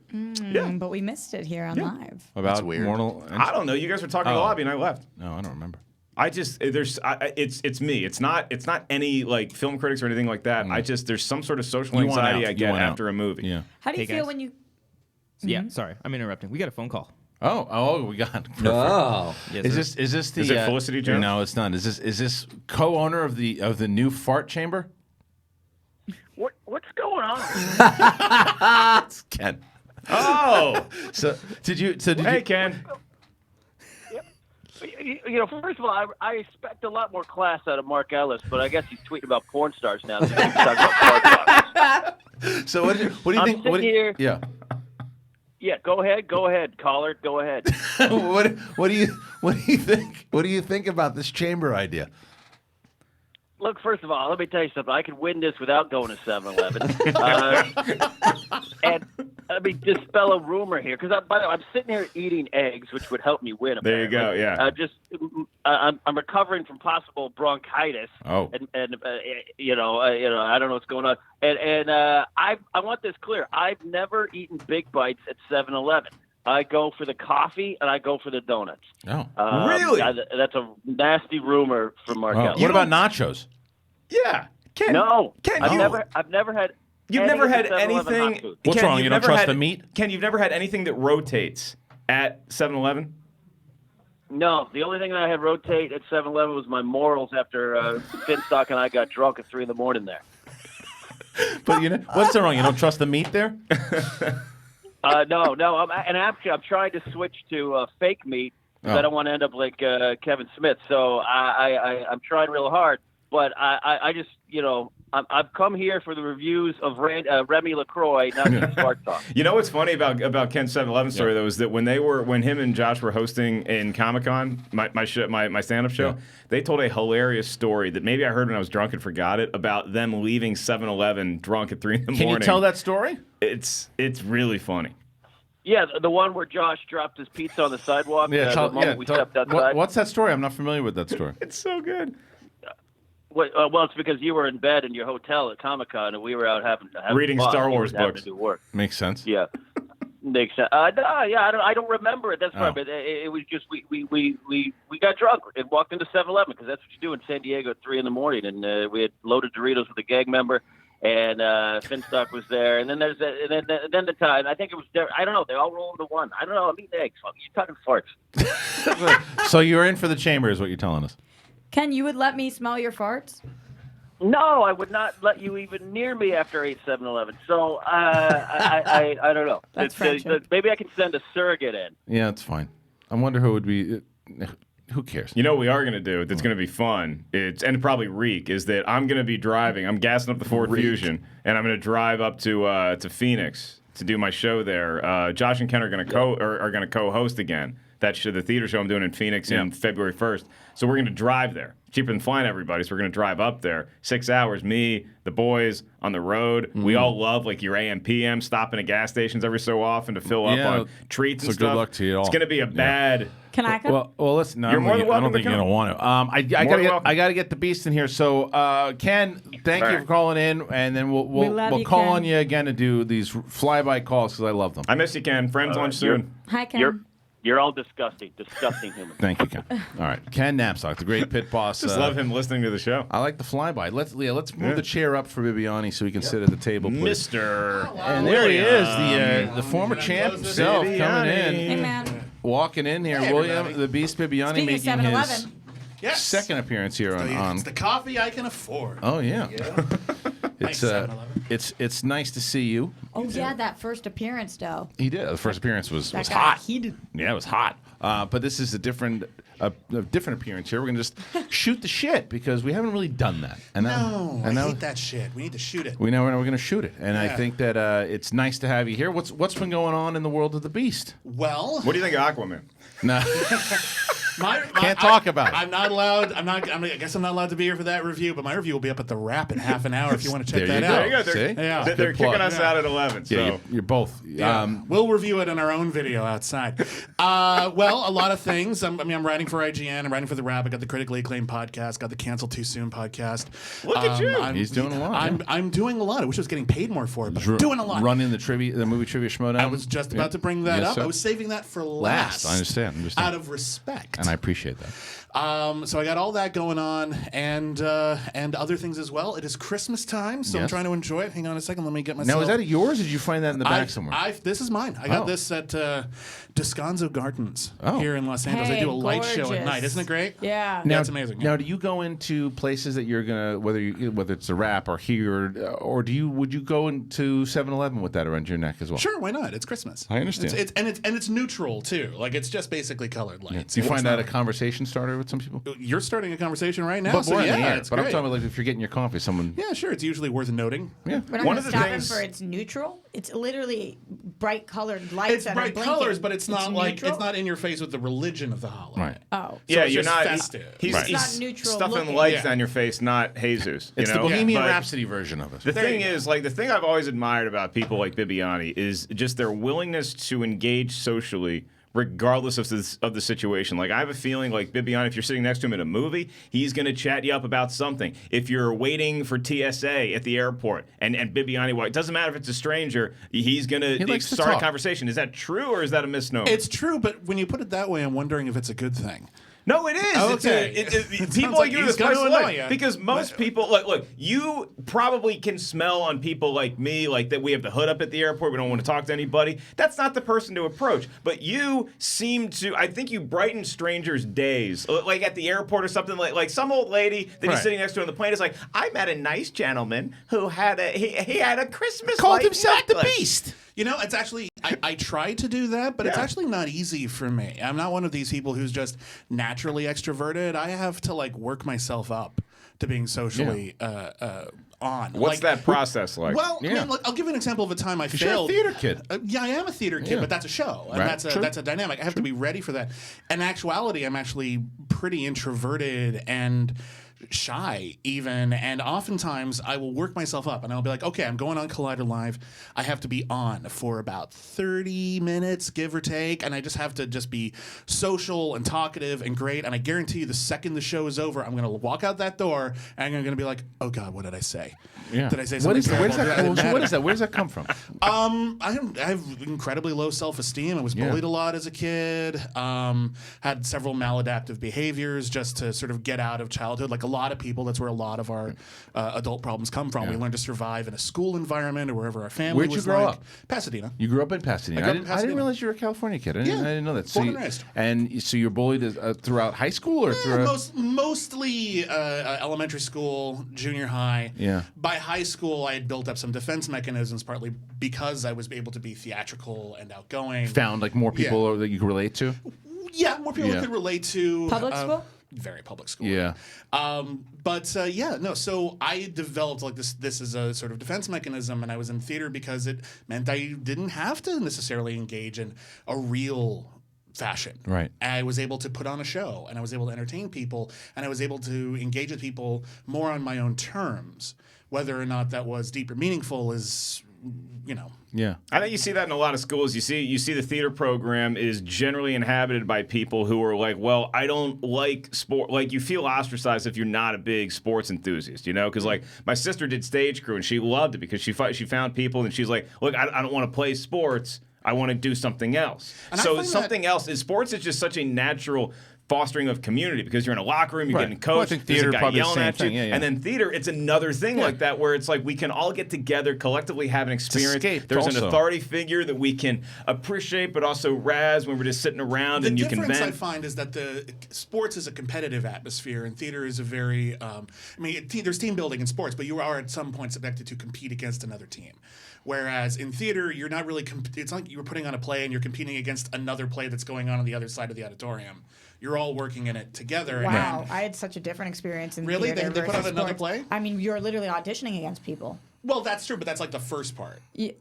[SPEAKER 2] But we missed it here on live.
[SPEAKER 1] About
[SPEAKER 4] weird.
[SPEAKER 1] Mortal?
[SPEAKER 3] I don't know. You guys were talking in the
[SPEAKER 1] Oh.
[SPEAKER 3] lobby and I left.
[SPEAKER 1] No, I don't remember.
[SPEAKER 3] It's me. It's not any like film critics or anything like that. There's some sort of social
[SPEAKER 1] You want
[SPEAKER 3] anxiety
[SPEAKER 1] out.
[SPEAKER 3] I
[SPEAKER 1] You
[SPEAKER 3] get
[SPEAKER 1] want out.
[SPEAKER 3] after a movie.
[SPEAKER 1] Yeah.
[SPEAKER 2] How do you
[SPEAKER 6] Hey,
[SPEAKER 2] feel
[SPEAKER 6] guys.
[SPEAKER 2] when you?
[SPEAKER 6] Yeah, sorry, I'm interrupting. We got a phone call.
[SPEAKER 1] Oh, we got. Perfect.
[SPEAKER 4] Oh.
[SPEAKER 6] Yes,
[SPEAKER 1] Is
[SPEAKER 6] sir.
[SPEAKER 1] this the?
[SPEAKER 3] Is it Felicity Jones?
[SPEAKER 1] No, it's not. Is this co-owner of the new fart chamber?
[SPEAKER 7] What's going on?
[SPEAKER 1] It's Ken.
[SPEAKER 3] Oh,
[SPEAKER 1] So did you?
[SPEAKER 3] hey Ken.
[SPEAKER 7] You know, first of all, I expect a lot more class out of Mark Ellis, but I guess he's tweeting about porn stars now. So he's talking about fart boxes.
[SPEAKER 1] So what do you
[SPEAKER 7] I'm
[SPEAKER 1] think?
[SPEAKER 7] sitting
[SPEAKER 1] What do you-
[SPEAKER 7] here-
[SPEAKER 1] Yeah.
[SPEAKER 7] Yeah, go ahead, caller, go ahead.
[SPEAKER 1] what do you think? What do you think about this chamber idea?
[SPEAKER 7] Look, first of all, let me tell you something. I could win this without going to 7-Eleven. And let me dispel a rumor here, because by the way, I'm sitting here eating eggs, which would help me win.
[SPEAKER 3] There you go,
[SPEAKER 7] apparently.
[SPEAKER 3] yeah.
[SPEAKER 7] I'm recovering from possible bronchitis.
[SPEAKER 1] Oh.
[SPEAKER 7] And I don't know what's going on. And I want this clear. I've never eaten Big Bites at 7-Eleven. I go for the coffee and I go for the donuts.
[SPEAKER 1] Oh.
[SPEAKER 3] Really?
[SPEAKER 7] That's a nasty rumor from Mark
[SPEAKER 1] Oh.
[SPEAKER 7] Ellis.
[SPEAKER 1] What about nachos?
[SPEAKER 3] Yeah. Ken.
[SPEAKER 7] No,
[SPEAKER 3] Ken,
[SPEAKER 7] I've
[SPEAKER 3] you-
[SPEAKER 7] never had.
[SPEAKER 3] You've
[SPEAKER 7] any
[SPEAKER 3] never
[SPEAKER 7] of the
[SPEAKER 3] had
[SPEAKER 7] 7-Eleven hot
[SPEAKER 3] anything.
[SPEAKER 7] food.
[SPEAKER 1] What's
[SPEAKER 3] Ken,
[SPEAKER 1] wrong?
[SPEAKER 3] you've
[SPEAKER 1] You don't
[SPEAKER 3] never
[SPEAKER 1] trust
[SPEAKER 3] had-
[SPEAKER 1] the meat?
[SPEAKER 3] Ken, you've never had anything that rotates at 7-Eleven?
[SPEAKER 7] No, the only thing that I had rotate at 7-Eleven was my morals after Finstock and I got drunk at 3 a.m. there.
[SPEAKER 1] But what's wrong? You don't trust the meat there?
[SPEAKER 7] No. I'm trying to switch to fake meat because I don't want to end up like Kevin Smith. So I'm trying real hard. But I just, I've come here for the reviews of Remy LaCroix, not just Spark Talk.
[SPEAKER 3] You know what's funny about Ken's 7-Eleven story though is that when him and Josh were hosting in Comic-Con, my stand-up show, they told a hilarious story that maybe I heard when I was drunk and forgot it about them leaving 7-Eleven drunk at 3 in the morning.
[SPEAKER 1] Can you tell that story?
[SPEAKER 3] It's really funny.
[SPEAKER 7] Yeah, the one where Josh dropped his pizza on the sidewalk. The moment we stepped outside.
[SPEAKER 1] What's that story? I'm not familiar with that story.
[SPEAKER 3] It's so good.
[SPEAKER 7] Well, it's because you were in bed in your hotel at Comic-Con, and we were out having
[SPEAKER 3] Reading
[SPEAKER 7] fun.
[SPEAKER 3] Star
[SPEAKER 7] You
[SPEAKER 3] Wars
[SPEAKER 7] were having
[SPEAKER 3] books.
[SPEAKER 7] to do work.
[SPEAKER 1] Makes sense.
[SPEAKER 7] Yeah. Makes sense. No, yeah, I don't remember it. That's right. But it was just we got drunk and walked into 7-Eleven because that's what you do in San Diego at 3 a.m. and we had loaded Doritos with a gang member, and Finstock was there, and then there's then the time I think it was there. I don't know. They all roll into one. I don't know. I'm eating eggs. You're talking farts.
[SPEAKER 1] So you're in for the chamber, is what you're telling us.
[SPEAKER 2] Ken, you would let me smell your farts?
[SPEAKER 7] No, I would not let you even near me after 7-Eleven. So I don't know.
[SPEAKER 2] That's friendship.
[SPEAKER 7] Maybe I can send a surrogate in.
[SPEAKER 1] Yeah, it's fine. I wonder who would be. Who cares?
[SPEAKER 3] You know what we are going to do that's going to be fun, and probably reek, is that I'm going to be driving. I'm gassing up the Ford Fusion, and I'm going to drive up to Phoenix to do my show there. Josh and Ken are going to co-host again. That show, the theater show I'm doing in Phoenix in February 1st. So we're going to drive there. Cheaper than flying everybody, so we're going to drive up there. 6 hours, me, the boys, on the road. We all love, like, your AM, PM, stopping at gas stations every so often to fill up on treats and
[SPEAKER 1] so
[SPEAKER 3] stuff.
[SPEAKER 1] good luck to you all.
[SPEAKER 3] It's going to be a bad...
[SPEAKER 2] Can I come?
[SPEAKER 1] Well, listen. No,
[SPEAKER 3] You're more than
[SPEAKER 1] I
[SPEAKER 3] welcome
[SPEAKER 1] don't
[SPEAKER 3] to
[SPEAKER 1] think you're
[SPEAKER 3] come.
[SPEAKER 1] gonna want to. I gotta get the beast in here. So, Ken, thank you for calling in, and then we'll call on you again to do these flyby calls because I love them.
[SPEAKER 3] I miss you, Ken. Friends lunch soon.
[SPEAKER 2] Hi, Ken.
[SPEAKER 7] You're all disgusting humans.
[SPEAKER 1] Thank you, Ken. All right, Ken Napzok, the great pit boss.
[SPEAKER 3] Just love him listening to the show.
[SPEAKER 1] I like the flyby. Let's move the chair up for Bibbiani so he can sit at the table, please.
[SPEAKER 3] Mr.
[SPEAKER 1] And there he is, the former champ himself coming in.
[SPEAKER 2] Hey, man.
[SPEAKER 1] Walking in here,
[SPEAKER 8] Hey,
[SPEAKER 1] William,
[SPEAKER 8] everybody.
[SPEAKER 1] the Beast Bibbiani
[SPEAKER 2] Speaking
[SPEAKER 1] making
[SPEAKER 2] of 7-Eleven.
[SPEAKER 1] his
[SPEAKER 8] Yes.
[SPEAKER 1] second appearance here on.
[SPEAKER 8] It's the coffee I can afford.
[SPEAKER 1] Oh yeah,
[SPEAKER 8] Thanks,
[SPEAKER 1] it's
[SPEAKER 8] 7-Eleven.
[SPEAKER 1] it's nice to see you.
[SPEAKER 2] Oh, yeah, that first appearance, though.
[SPEAKER 1] He did. The first appearance was
[SPEAKER 2] That got
[SPEAKER 1] hot.
[SPEAKER 2] heated.
[SPEAKER 1] Yeah, it was hot. But this is a different appearance here. We're gonna just shoot the shit because we haven't really done that. And
[SPEAKER 8] No, I
[SPEAKER 1] now
[SPEAKER 8] hate that shit. We need to shoot it.
[SPEAKER 1] we know we're gonna shoot it. And I
[SPEAKER 8] Yeah.
[SPEAKER 1] think that it's nice to have you here. What's been going on in the world of the Beast?
[SPEAKER 8] Well,
[SPEAKER 3] What do you think of Aquaman?
[SPEAKER 1] No.
[SPEAKER 8] Can't
[SPEAKER 1] talk about it.
[SPEAKER 8] I'm not allowed. I guess I'm not allowed to be here for that review. But my review will be up at the Wrap in half an hour if you want to check
[SPEAKER 1] There you
[SPEAKER 8] that
[SPEAKER 1] go.
[SPEAKER 8] out.
[SPEAKER 3] There you go. They're,
[SPEAKER 1] See?
[SPEAKER 8] Yeah.
[SPEAKER 3] they're
[SPEAKER 1] Good plug.
[SPEAKER 3] kicking us out at 11. So.
[SPEAKER 1] Yeah, you're both.
[SPEAKER 8] Yeah. We'll review it in our own video outside. Well, a lot of things. I'm writing for IGN. I'm writing for The Wrap. I got the critically acclaimed podcast. Got the Cancel Too Soon podcast.
[SPEAKER 3] Look at you.
[SPEAKER 1] He's doing a lot.
[SPEAKER 8] I'm doing a lot. I wish I was getting paid more for it, but I'm doing a lot.
[SPEAKER 1] Running the movie trivia schmodown.
[SPEAKER 8] I was just about to bring that up.
[SPEAKER 1] So?
[SPEAKER 8] I was saving that for last.
[SPEAKER 1] I understand.
[SPEAKER 8] Out of respect.
[SPEAKER 1] And I appreciate that.
[SPEAKER 8] So I got all that going on, and other things as well. It is Christmas time, so I'm
[SPEAKER 1] Yes.
[SPEAKER 8] trying to enjoy it. Hang on a second, let me get myself.
[SPEAKER 1] Now, is that yours, or did you find that in the back somewhere?
[SPEAKER 8] This is mine. I got this at Descanso Gardens here in Los Angeles.
[SPEAKER 2] Hey,
[SPEAKER 8] They do a light show at
[SPEAKER 2] gorgeous.
[SPEAKER 8] night. Isn't it great?
[SPEAKER 2] Yeah.
[SPEAKER 8] Now, it's amazing.
[SPEAKER 1] Now, do you go into places that you're gonna whether it's a Wrap or here, or would you go into 7-Eleven with that around your neck as well?
[SPEAKER 8] Sure, why not? It's Christmas.
[SPEAKER 1] I understand.
[SPEAKER 8] It's neutral too. Like it's just basically colored lights.
[SPEAKER 1] Do you find
[SPEAKER 8] It's
[SPEAKER 1] that
[SPEAKER 8] not-
[SPEAKER 1] a conversation starter with some people?
[SPEAKER 8] You're starting a conversation right now.
[SPEAKER 1] But
[SPEAKER 8] so
[SPEAKER 1] we're in
[SPEAKER 8] yeah,
[SPEAKER 1] the air.
[SPEAKER 8] it's
[SPEAKER 1] But I'm
[SPEAKER 8] great.
[SPEAKER 1] talking about like if you're getting your coffee, someone.
[SPEAKER 8] Yeah, sure. It's usually worth noting.
[SPEAKER 1] Yeah.
[SPEAKER 2] We're not
[SPEAKER 3] One
[SPEAKER 2] going
[SPEAKER 3] of
[SPEAKER 2] to
[SPEAKER 3] the
[SPEAKER 2] stop him
[SPEAKER 3] things-
[SPEAKER 2] for it's neutral. It's literally bright colored lights
[SPEAKER 8] It's
[SPEAKER 2] that
[SPEAKER 8] bright
[SPEAKER 2] are blinking.
[SPEAKER 8] colors, but it's not like
[SPEAKER 2] neutral?
[SPEAKER 8] it's not in your face with the religion of the holiday.
[SPEAKER 1] Right.
[SPEAKER 2] Oh.
[SPEAKER 3] Yeah,
[SPEAKER 8] it's
[SPEAKER 3] you're
[SPEAKER 8] just
[SPEAKER 3] not.
[SPEAKER 8] festive.
[SPEAKER 3] He's,
[SPEAKER 1] Right.
[SPEAKER 3] he's
[SPEAKER 2] It's not neutral
[SPEAKER 3] stuffing
[SPEAKER 2] looking.
[SPEAKER 3] lights
[SPEAKER 8] Yeah.
[SPEAKER 3] on your face, not Jesus.
[SPEAKER 1] It's
[SPEAKER 3] you
[SPEAKER 1] the
[SPEAKER 3] know?
[SPEAKER 1] Bohemian
[SPEAKER 3] But
[SPEAKER 1] Rhapsody version of it.
[SPEAKER 3] The thing is, like, the thing I've always admired about people like Bibbiani is just their willingness to engage socially regardless of the situation. Like, I have a feeling like Bibbiani, if you're sitting next to him in a movie, he's going to chat you up about something. If you're waiting for TSA at the airport and Bibbiani, well, it doesn't matter if it's a stranger, he's going
[SPEAKER 1] He
[SPEAKER 3] to
[SPEAKER 1] likes to
[SPEAKER 3] start a
[SPEAKER 1] talk.
[SPEAKER 3] conversation. Is that true or is that a misnomer?
[SPEAKER 8] It's true, but when you put it that way, I'm wondering if it's a good thing.
[SPEAKER 3] No, it is.
[SPEAKER 8] Okay.
[SPEAKER 3] People
[SPEAKER 8] sounds
[SPEAKER 3] like
[SPEAKER 8] like
[SPEAKER 3] you are the
[SPEAKER 8] he's
[SPEAKER 3] spice
[SPEAKER 8] gonna
[SPEAKER 3] of
[SPEAKER 8] annoy
[SPEAKER 3] life.
[SPEAKER 8] ya.
[SPEAKER 3] Because most people, look, you probably can smell on people like me, like that we have the hood up at the airport, we don't want to talk to anybody. That's not the person to approach. But you seem to, I think you brighten strangers' days. Like at the airport or something, like some old lady that he's
[SPEAKER 1] Right.
[SPEAKER 3] sitting next to on the plane is like, I met a nice gentleman who had he had a Christmas
[SPEAKER 1] Called
[SPEAKER 3] light
[SPEAKER 1] himself the
[SPEAKER 3] necklace."
[SPEAKER 1] Beast.
[SPEAKER 8] You know, it's actually, I try to do that, but it's
[SPEAKER 3] Yeah.
[SPEAKER 8] actually not easy for me. I'm not one of these people who's just naturally extroverted. I have to, like, work myself up to being socially on.
[SPEAKER 3] What's that process like?
[SPEAKER 8] Well, I
[SPEAKER 1] Yeah.
[SPEAKER 8] mean, look, I'll give you an example of a time I
[SPEAKER 1] You're a
[SPEAKER 8] failed.
[SPEAKER 1] theater kid.
[SPEAKER 8] Yeah, I am a theater kid,
[SPEAKER 1] Yeah.
[SPEAKER 8] but that's a show, and
[SPEAKER 1] Right.
[SPEAKER 8] that's a dynamic. I have to be ready for that. In actuality, I'm actually pretty introverted and shy even, and oftentimes I will work myself up and I'll be like, okay, I'm going on Collider Live. I have to be on for about 30 minutes, give or take, and I just have to just be social and talkative and great, and I guarantee you the second the show is over, I'm going to walk out that door and I'm going to be like, oh God, what did I say?
[SPEAKER 1] Yeah.
[SPEAKER 8] Did I say something terrible?
[SPEAKER 1] What is that? Where does that come from?
[SPEAKER 8] I have incredibly low self-esteem. I was bullied a lot as a kid. Had several maladaptive behaviors just to sort of get out of childhood. Like a lot of people, that's where a lot of our adult problems come from. We learn to survive in a school environment or wherever our family
[SPEAKER 1] Where'd
[SPEAKER 8] was.
[SPEAKER 1] you grow
[SPEAKER 8] like.
[SPEAKER 1] up?
[SPEAKER 8] Pasadena.
[SPEAKER 1] You grew up in Pasadena.
[SPEAKER 8] I didn't
[SPEAKER 1] realize you were a California kid. I didn't know that. So
[SPEAKER 8] Born and raised.
[SPEAKER 1] And so you're bullied throughout high school or throughout?
[SPEAKER 8] Mostly elementary school, junior high.
[SPEAKER 1] Yeah.
[SPEAKER 8] By high school, I had built up some defense mechanisms, partly because I was able to be theatrical and outgoing.
[SPEAKER 1] Found like more people that you could relate to?
[SPEAKER 8] Yeah, more people could relate to.
[SPEAKER 2] Public school?
[SPEAKER 8] Very public school.
[SPEAKER 1] Yeah.
[SPEAKER 8] So I developed like this is a sort of defense mechanism, and I was in theater because it meant I didn't have to necessarily engage in a real fashion.
[SPEAKER 1] Right.
[SPEAKER 8] I was able to put on a show, and I was able to entertain people, and I was able to engage with people more on my own terms. Whether or not that was deep or meaningful is,
[SPEAKER 1] Yeah.
[SPEAKER 3] I think you see that in a lot of schools. You see the theater program is generally inhabited by people who are like, well, I don't like sport. Like, you feel ostracized if you're not a big sports enthusiast, Because, like, my sister did stage crew, and she loved it because she found people, and she's like, look, I don't want to play sports. I want to do something else.
[SPEAKER 8] And
[SPEAKER 3] So something else is sports is just such a natural fostering of community because you're in a locker room, you're getting coached,
[SPEAKER 1] Well, I think theater
[SPEAKER 3] there's a guy
[SPEAKER 1] probably the
[SPEAKER 3] yelling
[SPEAKER 1] same
[SPEAKER 3] at you,
[SPEAKER 1] thing. Yeah.
[SPEAKER 3] and then theater, it's another thing like that where it's like we can all get together, collectively have an experience.
[SPEAKER 1] escape
[SPEAKER 3] There's
[SPEAKER 1] also.
[SPEAKER 3] an authority figure that we can appreciate, but also razz when we're just sitting around and you can
[SPEAKER 8] The difference I
[SPEAKER 3] vent.
[SPEAKER 8] find is that the sports is a competitive atmosphere, and theater is a very. There's team building in sports, but you are at some point subjected to compete against another team. Whereas in theater, you're not really. It's like you're putting on a play and you're competing against another play that's going on the other side of the auditorium. You're all working in it together.
[SPEAKER 2] Wow, I had such a different experience in
[SPEAKER 8] Really?
[SPEAKER 2] theater.
[SPEAKER 8] They put on
[SPEAKER 2] versus
[SPEAKER 8] another
[SPEAKER 2] sports.
[SPEAKER 8] play?
[SPEAKER 2] I mean, you're literally auditioning against people.
[SPEAKER 8] Well, that's true, but that's like the first part.
[SPEAKER 2] Yeah.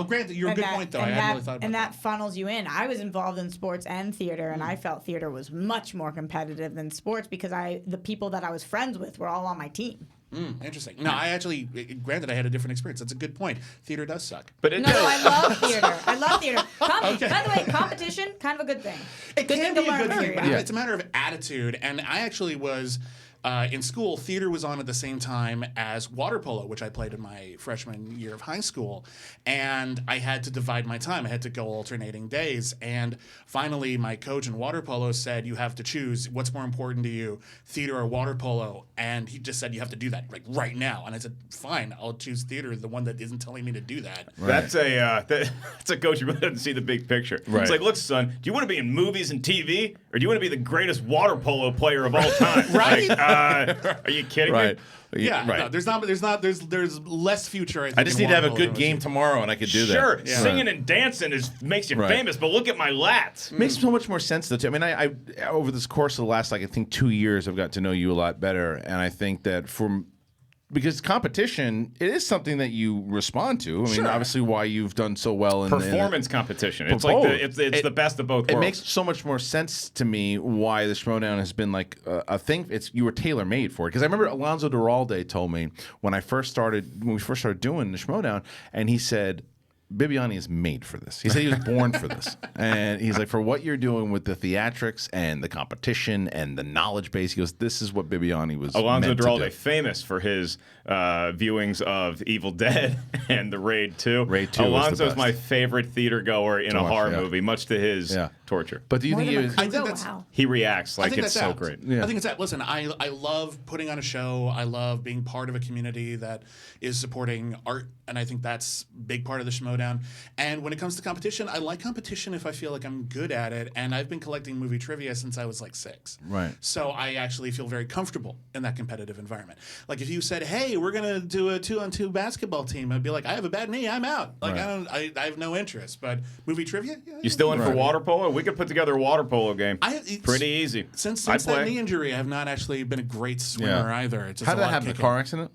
[SPEAKER 8] Granted, you're a good point, though. I hadn't really thought about
[SPEAKER 2] and
[SPEAKER 8] that.
[SPEAKER 2] that funnels you in. I was involved in sports and theater, and I felt theater was much more competitive than sports because the people that I was friends with were all on my team.
[SPEAKER 8] Interesting. No, I actually, granted, I had a different experience. That's a good point. Theater does suck.
[SPEAKER 3] But it
[SPEAKER 2] No, I love theater. I love theater. By the way, competition, kind of a good thing.
[SPEAKER 8] It
[SPEAKER 2] Good
[SPEAKER 8] can
[SPEAKER 2] thing
[SPEAKER 8] be
[SPEAKER 2] to
[SPEAKER 8] a
[SPEAKER 2] learn,
[SPEAKER 8] good thing,
[SPEAKER 2] period.
[SPEAKER 8] but it's a matter of attitude. And I actually was in school. Theater was on at the same time as water polo, which I played in my freshman year of high school. And I had to divide my time. I had to go alternating days. And finally, my coach in water polo said, "You have to choose. What's more important to you, theater or water polo?" And he just said, "You have to do that like right now." And I said, "Fine, I'll choose theater, the one that isn't telling me to do that."
[SPEAKER 3] That's a coach who really doesn't see the big picture.
[SPEAKER 1] Right.
[SPEAKER 3] It's like, look, son, do you want to be in movies and TV, or do you want to be the greatest water polo player of all time?
[SPEAKER 8] Right?
[SPEAKER 3] Are you kidding me?
[SPEAKER 8] Yeah,
[SPEAKER 1] Right.
[SPEAKER 8] no, there's less future. I think
[SPEAKER 1] I just
[SPEAKER 8] in
[SPEAKER 1] need to have a
[SPEAKER 8] water polo
[SPEAKER 1] good
[SPEAKER 8] than
[SPEAKER 1] game
[SPEAKER 8] was
[SPEAKER 1] tomorrow, and I could do that.
[SPEAKER 3] Sure,
[SPEAKER 8] Yeah.
[SPEAKER 3] singing and dancing makes you
[SPEAKER 1] Right.
[SPEAKER 3] famous, but look at my lats.
[SPEAKER 1] Makes so much more sense though. Too. I mean, I over this course of the last I think 2 years, I've got to know you a lot better, and I think that because competition, it is something that you respond to. I mean, obviously, why you've done so well in
[SPEAKER 3] Performance competition. It's
[SPEAKER 1] Both.
[SPEAKER 3] like it's the best of both worlds.
[SPEAKER 1] It makes so much more sense to me why the Schmodown has been like a thing. You were tailor made for it. Because I remember Alonzo Duralde told me when we first started doing the Schmodown, and he said, Bibbiani is made for this. He said he was born for this. And he's like, for what you're doing with the theatrics and the competition and the knowledge base, he goes, this is what Bibbiani was
[SPEAKER 3] Alonzo
[SPEAKER 1] meant to
[SPEAKER 3] Duralde,
[SPEAKER 1] do.
[SPEAKER 3] famous for his viewings of Evil Dead and The Raid 2.
[SPEAKER 1] Raid 2 was the
[SPEAKER 3] Alonzo's
[SPEAKER 1] best.
[SPEAKER 3] my favorite theater goer in a
[SPEAKER 1] watch,
[SPEAKER 3] horror
[SPEAKER 1] yeah.
[SPEAKER 3] movie, much to his torture.
[SPEAKER 1] But do you
[SPEAKER 2] More
[SPEAKER 1] think
[SPEAKER 2] than
[SPEAKER 1] he was...
[SPEAKER 8] I think
[SPEAKER 2] Makuga?
[SPEAKER 8] that's-
[SPEAKER 2] Wow.
[SPEAKER 3] He reacts
[SPEAKER 8] I
[SPEAKER 3] like
[SPEAKER 8] think
[SPEAKER 3] it's
[SPEAKER 8] that's
[SPEAKER 3] so
[SPEAKER 8] apt.
[SPEAKER 3] great.
[SPEAKER 1] Yeah.
[SPEAKER 8] I think it's that. Listen, I love putting on a show. I love being part of a community that is supporting art, and I think that's a big part of the Schmodown. And when it comes to competition, I like competition if I feel like I'm good at it, and I've been collecting movie trivia since I was like 6.
[SPEAKER 1] Right.
[SPEAKER 8] So I actually feel very comfortable in that competitive environment. Like if you said, "Hey, we're gonna do a 2-on-2 basketball team," I'd be like, "I have a bad knee. I'm out." Like
[SPEAKER 1] Right.
[SPEAKER 8] I have no interest. But movie trivia, yeah,
[SPEAKER 3] You still in for
[SPEAKER 1] Right.
[SPEAKER 3] water polo? We could put together a water polo game.
[SPEAKER 8] it's-
[SPEAKER 3] Pretty easy.
[SPEAKER 8] Since
[SPEAKER 3] I
[SPEAKER 8] that
[SPEAKER 3] play.
[SPEAKER 8] knee injury, I have not actually been a great swimmer either. It's just
[SPEAKER 1] How
[SPEAKER 8] a
[SPEAKER 1] did that
[SPEAKER 8] lot of
[SPEAKER 1] happen? A
[SPEAKER 8] kicking.
[SPEAKER 1] car accident?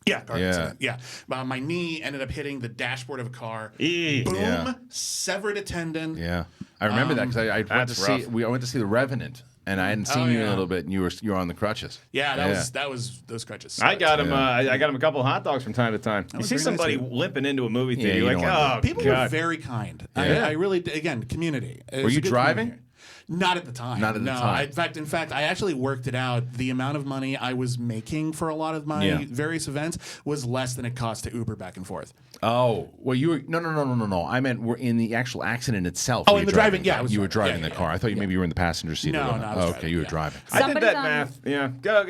[SPEAKER 8] Yeah, car
[SPEAKER 1] Yeah.
[SPEAKER 8] accident. Yeah. My knee ended up hitting the dashboard of a car.
[SPEAKER 3] Eee.
[SPEAKER 8] Boom,
[SPEAKER 1] Yeah.
[SPEAKER 8] severed a tendon.
[SPEAKER 1] Yeah. I remember that because I went to
[SPEAKER 3] That's
[SPEAKER 1] see
[SPEAKER 3] rough.
[SPEAKER 1] I went to see The Revenant and I hadn't seen you in a little bit, and you were on the crutches.
[SPEAKER 8] Yeah, that was those crutches.
[SPEAKER 3] I got him. I got him a couple of hot dogs from time to time. You
[SPEAKER 8] was
[SPEAKER 3] see
[SPEAKER 8] very
[SPEAKER 3] somebody
[SPEAKER 8] nice of you.
[SPEAKER 3] limping into a movie theater,
[SPEAKER 1] you
[SPEAKER 3] you're
[SPEAKER 1] don't
[SPEAKER 3] like,
[SPEAKER 1] want
[SPEAKER 3] oh,
[SPEAKER 8] People
[SPEAKER 3] God.
[SPEAKER 8] were very kind.
[SPEAKER 1] Yeah.
[SPEAKER 8] I really, again, community. It
[SPEAKER 1] Were
[SPEAKER 8] was
[SPEAKER 1] you
[SPEAKER 8] a good
[SPEAKER 1] driving?
[SPEAKER 8] community. Not at the time.
[SPEAKER 1] Not at the
[SPEAKER 8] no.
[SPEAKER 1] time.
[SPEAKER 8] In fact, I actually worked it out. The amount of money I was making for a lot of my various events was less than it cost to Uber back and forth.
[SPEAKER 1] Oh, well, you were no. I meant we're in the actual accident itself.
[SPEAKER 8] Oh,
[SPEAKER 1] Were
[SPEAKER 8] in
[SPEAKER 1] you
[SPEAKER 8] the driving, yeah, I was
[SPEAKER 1] you were
[SPEAKER 8] driving.
[SPEAKER 1] driving
[SPEAKER 8] Yeah,
[SPEAKER 1] the
[SPEAKER 8] yeah,
[SPEAKER 1] car. I thought maybe you were in the passenger seat.
[SPEAKER 8] No,
[SPEAKER 1] or
[SPEAKER 8] no, I was
[SPEAKER 1] okay,
[SPEAKER 8] driving,
[SPEAKER 1] you were
[SPEAKER 8] yeah.
[SPEAKER 1] driving.
[SPEAKER 3] I did
[SPEAKER 2] Somebody's
[SPEAKER 3] that
[SPEAKER 2] on-
[SPEAKER 3] math. Yeah.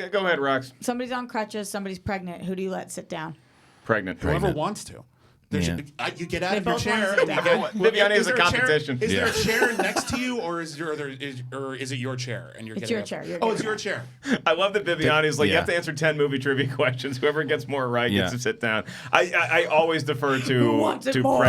[SPEAKER 3] Go ahead, Rox.
[SPEAKER 2] Somebody's on crutches. Somebody's pregnant. Who do you let sit down?
[SPEAKER 3] Pregnant.
[SPEAKER 8] Whoever wants to. There's
[SPEAKER 1] Yeah.
[SPEAKER 8] you get out
[SPEAKER 2] They
[SPEAKER 8] of your
[SPEAKER 2] both wanna
[SPEAKER 8] chair.
[SPEAKER 2] sit
[SPEAKER 8] and you
[SPEAKER 2] down.
[SPEAKER 8] get-
[SPEAKER 3] Bibbiani is a
[SPEAKER 8] there chair-
[SPEAKER 3] competition.
[SPEAKER 8] Is there a
[SPEAKER 1] Yeah.
[SPEAKER 8] chair next to you, or is it your chair? And you're
[SPEAKER 2] It's
[SPEAKER 8] getting
[SPEAKER 2] your
[SPEAKER 8] up?
[SPEAKER 2] chair. You're
[SPEAKER 8] Oh,
[SPEAKER 2] getting
[SPEAKER 8] it's your
[SPEAKER 2] up.
[SPEAKER 8] chair.
[SPEAKER 3] I love that Bibbiani's like, you
[SPEAKER 1] Yeah.
[SPEAKER 3] have to answer 10 movie trivia questions. Whoever gets more right
[SPEAKER 1] Yeah.
[SPEAKER 3] gets to sit down. I always defer
[SPEAKER 2] wants it
[SPEAKER 3] to
[SPEAKER 2] more?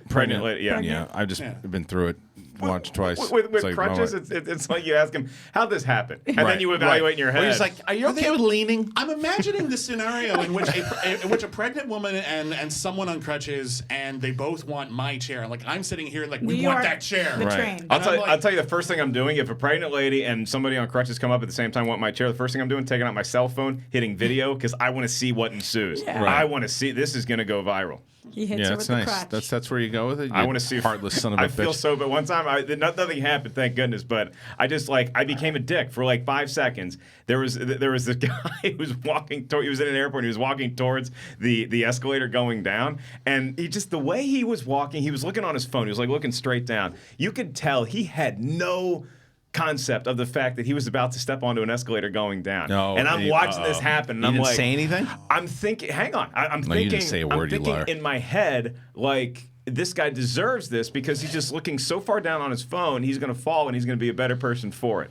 [SPEAKER 3] pregnant lady. Yeah.
[SPEAKER 1] Yeah, I've just been through it once, twice.
[SPEAKER 3] With
[SPEAKER 1] It's like,
[SPEAKER 3] crutches,
[SPEAKER 1] oh,
[SPEAKER 3] it's like you ask him, how'd this happen? And
[SPEAKER 1] Right,
[SPEAKER 3] then you evaluate
[SPEAKER 1] right.
[SPEAKER 3] in your
[SPEAKER 1] Or
[SPEAKER 3] head.
[SPEAKER 1] he's like, are you okay with leaning?
[SPEAKER 8] I'm imagining the scenario in which a pregnant woman and someone on crutches, and they both want my chair. Like I'm sitting here, like we
[SPEAKER 2] New
[SPEAKER 8] want
[SPEAKER 2] York,
[SPEAKER 8] that chair.
[SPEAKER 2] The
[SPEAKER 1] Right.
[SPEAKER 2] train.
[SPEAKER 3] I'll
[SPEAKER 8] And
[SPEAKER 3] tell,
[SPEAKER 8] I'm like-
[SPEAKER 3] I'll tell you the first thing I'm doing. If a pregnant lady and somebody on crutches come up at the same time want my chair, the first thing I'm doing, taking out my cell phone, hitting video, because I want to see what ensues.
[SPEAKER 2] Yeah.
[SPEAKER 1] Right.
[SPEAKER 3] I want to see. This is going to go viral.
[SPEAKER 2] He hits
[SPEAKER 1] Yeah,
[SPEAKER 2] her
[SPEAKER 1] that's
[SPEAKER 2] with
[SPEAKER 1] nice.
[SPEAKER 2] the crutch.
[SPEAKER 1] That's where you go with it.
[SPEAKER 3] I
[SPEAKER 1] You
[SPEAKER 3] want to see.
[SPEAKER 1] heartless son of a
[SPEAKER 3] I
[SPEAKER 1] bitch.
[SPEAKER 3] feel so, but one time nothing happened, thank goodness. But I just I became a dick for like 5 seconds. There was this guy who was walking. He was in an airport. And he was walking towards the escalator going down, and the way he was walking, he was looking on his phone. He was like looking straight down. You could tell he had no concept of the fact that he was about to step onto an escalator going down.
[SPEAKER 1] No,
[SPEAKER 3] and I'm watching this happen, and
[SPEAKER 1] You
[SPEAKER 3] I'm
[SPEAKER 1] didn't
[SPEAKER 3] like,
[SPEAKER 1] say anything?
[SPEAKER 3] I'm thinking, hang on. I'm
[SPEAKER 1] No,
[SPEAKER 3] thinking.
[SPEAKER 1] you didn't say a
[SPEAKER 3] I'm
[SPEAKER 1] word, you
[SPEAKER 3] thinking
[SPEAKER 1] liar.
[SPEAKER 3] in my head, like, this guy deserves this because he's just looking so far down on his phone. He's going to fall, and he's going to be a better person for it.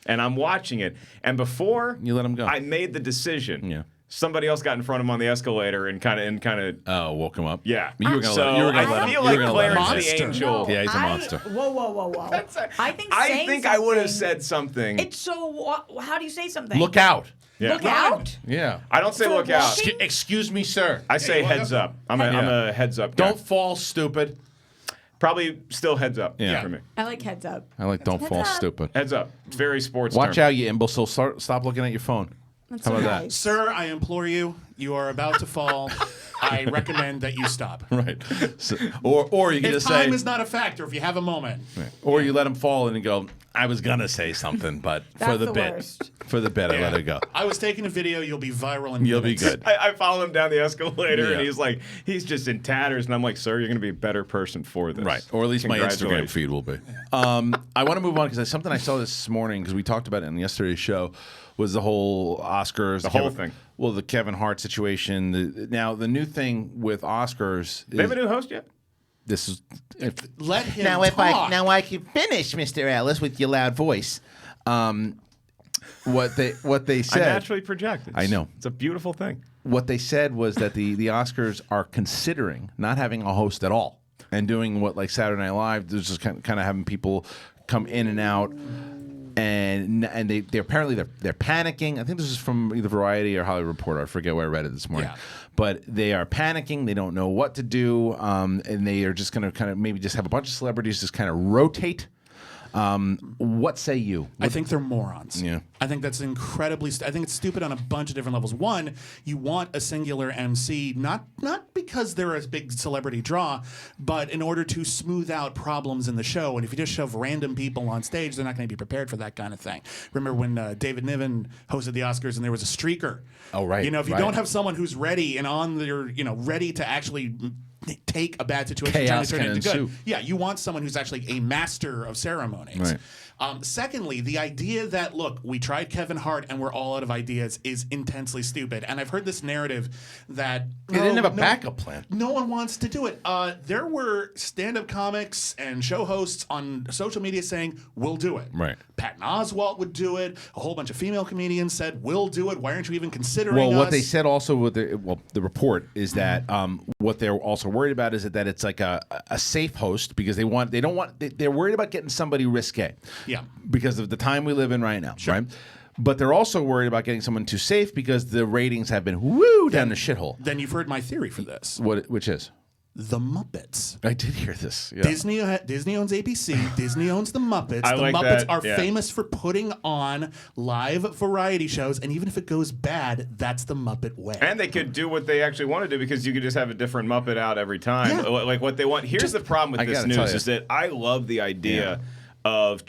[SPEAKER 3] And I'm watching it. And before
[SPEAKER 1] You let him go.
[SPEAKER 3] I made the decision.
[SPEAKER 1] Yeah.
[SPEAKER 3] Somebody else got in front of him on the escalator and kind of.
[SPEAKER 1] Oh, woke him up.
[SPEAKER 3] Yeah.
[SPEAKER 1] You were gonna
[SPEAKER 3] so
[SPEAKER 1] let him.
[SPEAKER 3] I feel
[SPEAKER 1] you
[SPEAKER 3] like
[SPEAKER 1] were gonna let him
[SPEAKER 3] Clarence
[SPEAKER 1] say
[SPEAKER 3] the
[SPEAKER 1] it.
[SPEAKER 8] Monster.
[SPEAKER 3] Angel.
[SPEAKER 1] Yeah, he's a monster.
[SPEAKER 2] Whoa. I think
[SPEAKER 3] I
[SPEAKER 2] saying
[SPEAKER 3] think I would have
[SPEAKER 2] something-
[SPEAKER 3] said something.
[SPEAKER 2] It's so. How do you say something?
[SPEAKER 1] Look out.
[SPEAKER 3] Yeah.
[SPEAKER 2] Look out.
[SPEAKER 1] Yeah.
[SPEAKER 3] I don't say
[SPEAKER 2] For
[SPEAKER 3] look out.
[SPEAKER 2] walking?
[SPEAKER 1] Excuse me, sir.
[SPEAKER 3] I say
[SPEAKER 8] look
[SPEAKER 3] heads
[SPEAKER 8] up.
[SPEAKER 3] up. I'm a heads up guy.
[SPEAKER 1] Don't fall, stupid.
[SPEAKER 3] Probably still heads up
[SPEAKER 1] Yeah.
[SPEAKER 3] for me.
[SPEAKER 2] I like heads up.
[SPEAKER 1] I like don't fall,
[SPEAKER 2] up.
[SPEAKER 1] stupid.
[SPEAKER 3] Heads up. It's very sports.
[SPEAKER 1] Watch
[SPEAKER 3] term.
[SPEAKER 1] out, you imbecile. Stop looking at your phone.
[SPEAKER 2] That's
[SPEAKER 1] How about
[SPEAKER 2] right.
[SPEAKER 1] that?
[SPEAKER 8] Sir, I implore you. You are about to fall. I recommend that you stop.
[SPEAKER 1] Right. So, or you can
[SPEAKER 8] If
[SPEAKER 1] just
[SPEAKER 8] time
[SPEAKER 1] say,
[SPEAKER 8] is not a factor, if you have a moment.
[SPEAKER 1] or you let him fall and you go, I was gonna say something, but for
[SPEAKER 2] That's
[SPEAKER 1] the
[SPEAKER 2] the
[SPEAKER 1] bit,
[SPEAKER 2] worst.
[SPEAKER 1] for the bit, I let it go.
[SPEAKER 8] I was taking a video. You'll be viral in
[SPEAKER 1] You'll be
[SPEAKER 8] minutes.
[SPEAKER 1] good.
[SPEAKER 3] I follow him down the escalator, and
[SPEAKER 1] Yeah.
[SPEAKER 3] he's just in tatters, and I'm like, sir, you're going to be a better person for this.
[SPEAKER 1] Right, or at least my Instagram
[SPEAKER 3] Congratulations.
[SPEAKER 1] feed will be. I want to move on because something I saw this morning because we talked about it in yesterday's show was the whole Oscars, the
[SPEAKER 3] whole thing.
[SPEAKER 1] Well, the Kevin Hart situation. Now the new thing with Oscars.
[SPEAKER 3] They have a new host yet?
[SPEAKER 1] This is
[SPEAKER 8] Let him
[SPEAKER 9] Now,
[SPEAKER 8] talk.
[SPEAKER 9] I can finish, Mr. Ellis, with your loud voice.
[SPEAKER 1] what they
[SPEAKER 3] I
[SPEAKER 1] said.
[SPEAKER 3] naturally project.
[SPEAKER 1] I know.
[SPEAKER 3] It's a beautiful thing.
[SPEAKER 1] What they said was that the Oscars are considering not having a host at all and doing what like Saturday Night Live. There's just kind of having people come in and out. And they're apparently they're panicking. I think this is from either Variety or Hollywood Reporter. I forget where I read it this morning.
[SPEAKER 8] Yeah.
[SPEAKER 1] But they are panicking. They don't know what to do, and they are just going to kind of maybe just have a bunch of celebrities just kind of rotate. What say you?
[SPEAKER 8] I think they're morons.
[SPEAKER 1] Yeah.
[SPEAKER 8] I think that's incredibly. I think it's stupid on a bunch of different levels. One, you want a singular MC, not because they're a big celebrity draw, but in order to smooth out problems in the show. And if you just shove random people on stage, they're not going to be prepared for that kind of thing. Remember when David Niven hosted the Oscars and there was a streaker?
[SPEAKER 1] Oh, right,
[SPEAKER 8] You know, if you
[SPEAKER 1] right.
[SPEAKER 8] don't have someone who's ready and on their, ready to actually take a bad situation, trying
[SPEAKER 1] Chaos
[SPEAKER 8] to turn it
[SPEAKER 1] can
[SPEAKER 8] into good.
[SPEAKER 1] ensue.
[SPEAKER 8] Yeah, you want someone who's actually a master of ceremonies.
[SPEAKER 1] Right.
[SPEAKER 8] Secondly, the idea that, look, we tried Kevin Hart and we're all out of ideas is intensely stupid. And I've heard this narrative that
[SPEAKER 1] They didn't have a backup plan.
[SPEAKER 8] no one wants to do it. There were stand-up comics and show hosts on social media saying, we'll do it.
[SPEAKER 1] Right.
[SPEAKER 8] Patton Oswalt would do it. A whole bunch of female comedians said, we'll do it. Why aren't you even considering
[SPEAKER 1] Well, what
[SPEAKER 8] us?
[SPEAKER 1] they said also with the report is that what they're also worried about is that it's like a safe host because they're worried about getting somebody risque.
[SPEAKER 8] Yeah.
[SPEAKER 1] Because of the time we live in right now, right? But they're also worried about getting someone too safe because the ratings have been down the shithole.
[SPEAKER 8] Then you've heard my theory for this.
[SPEAKER 1] Which is?
[SPEAKER 8] the Muppets.
[SPEAKER 1] I did hear this. Yeah.
[SPEAKER 8] Disney owns ABC. Disney owns the Muppets.
[SPEAKER 3] I
[SPEAKER 8] The
[SPEAKER 3] like
[SPEAKER 8] Muppets
[SPEAKER 3] that,
[SPEAKER 8] are
[SPEAKER 3] yeah.
[SPEAKER 8] famous for putting on live variety shows, and even if it goes bad, that's the Muppet way.
[SPEAKER 3] And they could do what they actually want to do because you could just have a different Muppet out every time.
[SPEAKER 8] Yeah.
[SPEAKER 3] Like what they want. Here's the problem with
[SPEAKER 1] I
[SPEAKER 3] this
[SPEAKER 1] gotta tell
[SPEAKER 3] news
[SPEAKER 1] you.
[SPEAKER 3] is that I love the idea of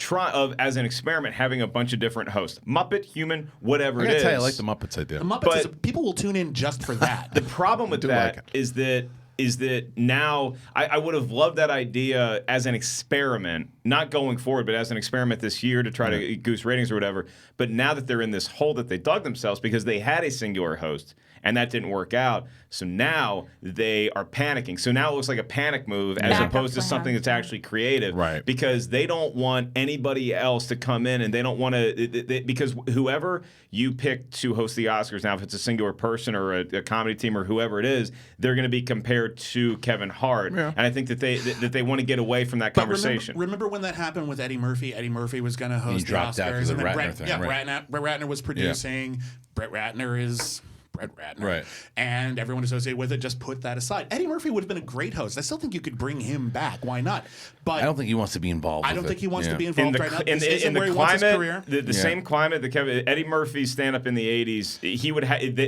[SPEAKER 3] as an experiment having a bunch of different hosts. Muppet, human, whatever
[SPEAKER 1] I
[SPEAKER 3] it
[SPEAKER 1] gotta
[SPEAKER 3] is.
[SPEAKER 1] tell you, I like the Muppets idea.
[SPEAKER 8] the Muppets,
[SPEAKER 3] but-
[SPEAKER 8] people will tune in just for that.
[SPEAKER 3] The problem with
[SPEAKER 1] do like
[SPEAKER 3] that
[SPEAKER 1] it.
[SPEAKER 3] is that now I would have loved that idea as an experiment, not going forward, but as an experiment this year to try to goose ratings or whatever. But now that they're in this hole that they dug themselves because they had a singular host and that didn't work out, so now they are panicking. So now it looks like a panic move as
[SPEAKER 2] Backup
[SPEAKER 3] opposed to
[SPEAKER 2] plan.
[SPEAKER 3] something that's actually creative,
[SPEAKER 1] Right.
[SPEAKER 3] because they don't want anybody else to come in and they don't want to, because whoever you pick to host the Oscars now, if it's a singular person or a comedy team or whoever it is, they're going to be compared to Kevin Hart.
[SPEAKER 1] Yeah.
[SPEAKER 3] And I think that they want to get away from that
[SPEAKER 8] But
[SPEAKER 3] conversation.
[SPEAKER 8] Remember when that happened with Eddie Murphy? Eddie Murphy was going to host the
[SPEAKER 1] dropped out 'cause
[SPEAKER 8] Oscars,
[SPEAKER 1] of the
[SPEAKER 8] and then
[SPEAKER 1] Ratner thing, right.
[SPEAKER 8] Brett Ratner was producing. Brett Ratner is Brett Ratner,
[SPEAKER 1] Right.
[SPEAKER 8] And everyone associated with it just put that aside. Eddie Murphy would have been a great host. I still think you could bring him back. Why not? But
[SPEAKER 1] I don't think he wants to be involved.
[SPEAKER 8] I
[SPEAKER 1] with
[SPEAKER 8] don't
[SPEAKER 1] it.
[SPEAKER 8] think he wants
[SPEAKER 1] Yeah.
[SPEAKER 8] to be
[SPEAKER 3] in
[SPEAKER 8] involved
[SPEAKER 3] the,
[SPEAKER 8] right now.
[SPEAKER 3] in,
[SPEAKER 8] This
[SPEAKER 3] in
[SPEAKER 8] isn't
[SPEAKER 3] the
[SPEAKER 8] where he wants his career.
[SPEAKER 3] climate, the same climate that Eddie Murphy's stand up in the 80s, he would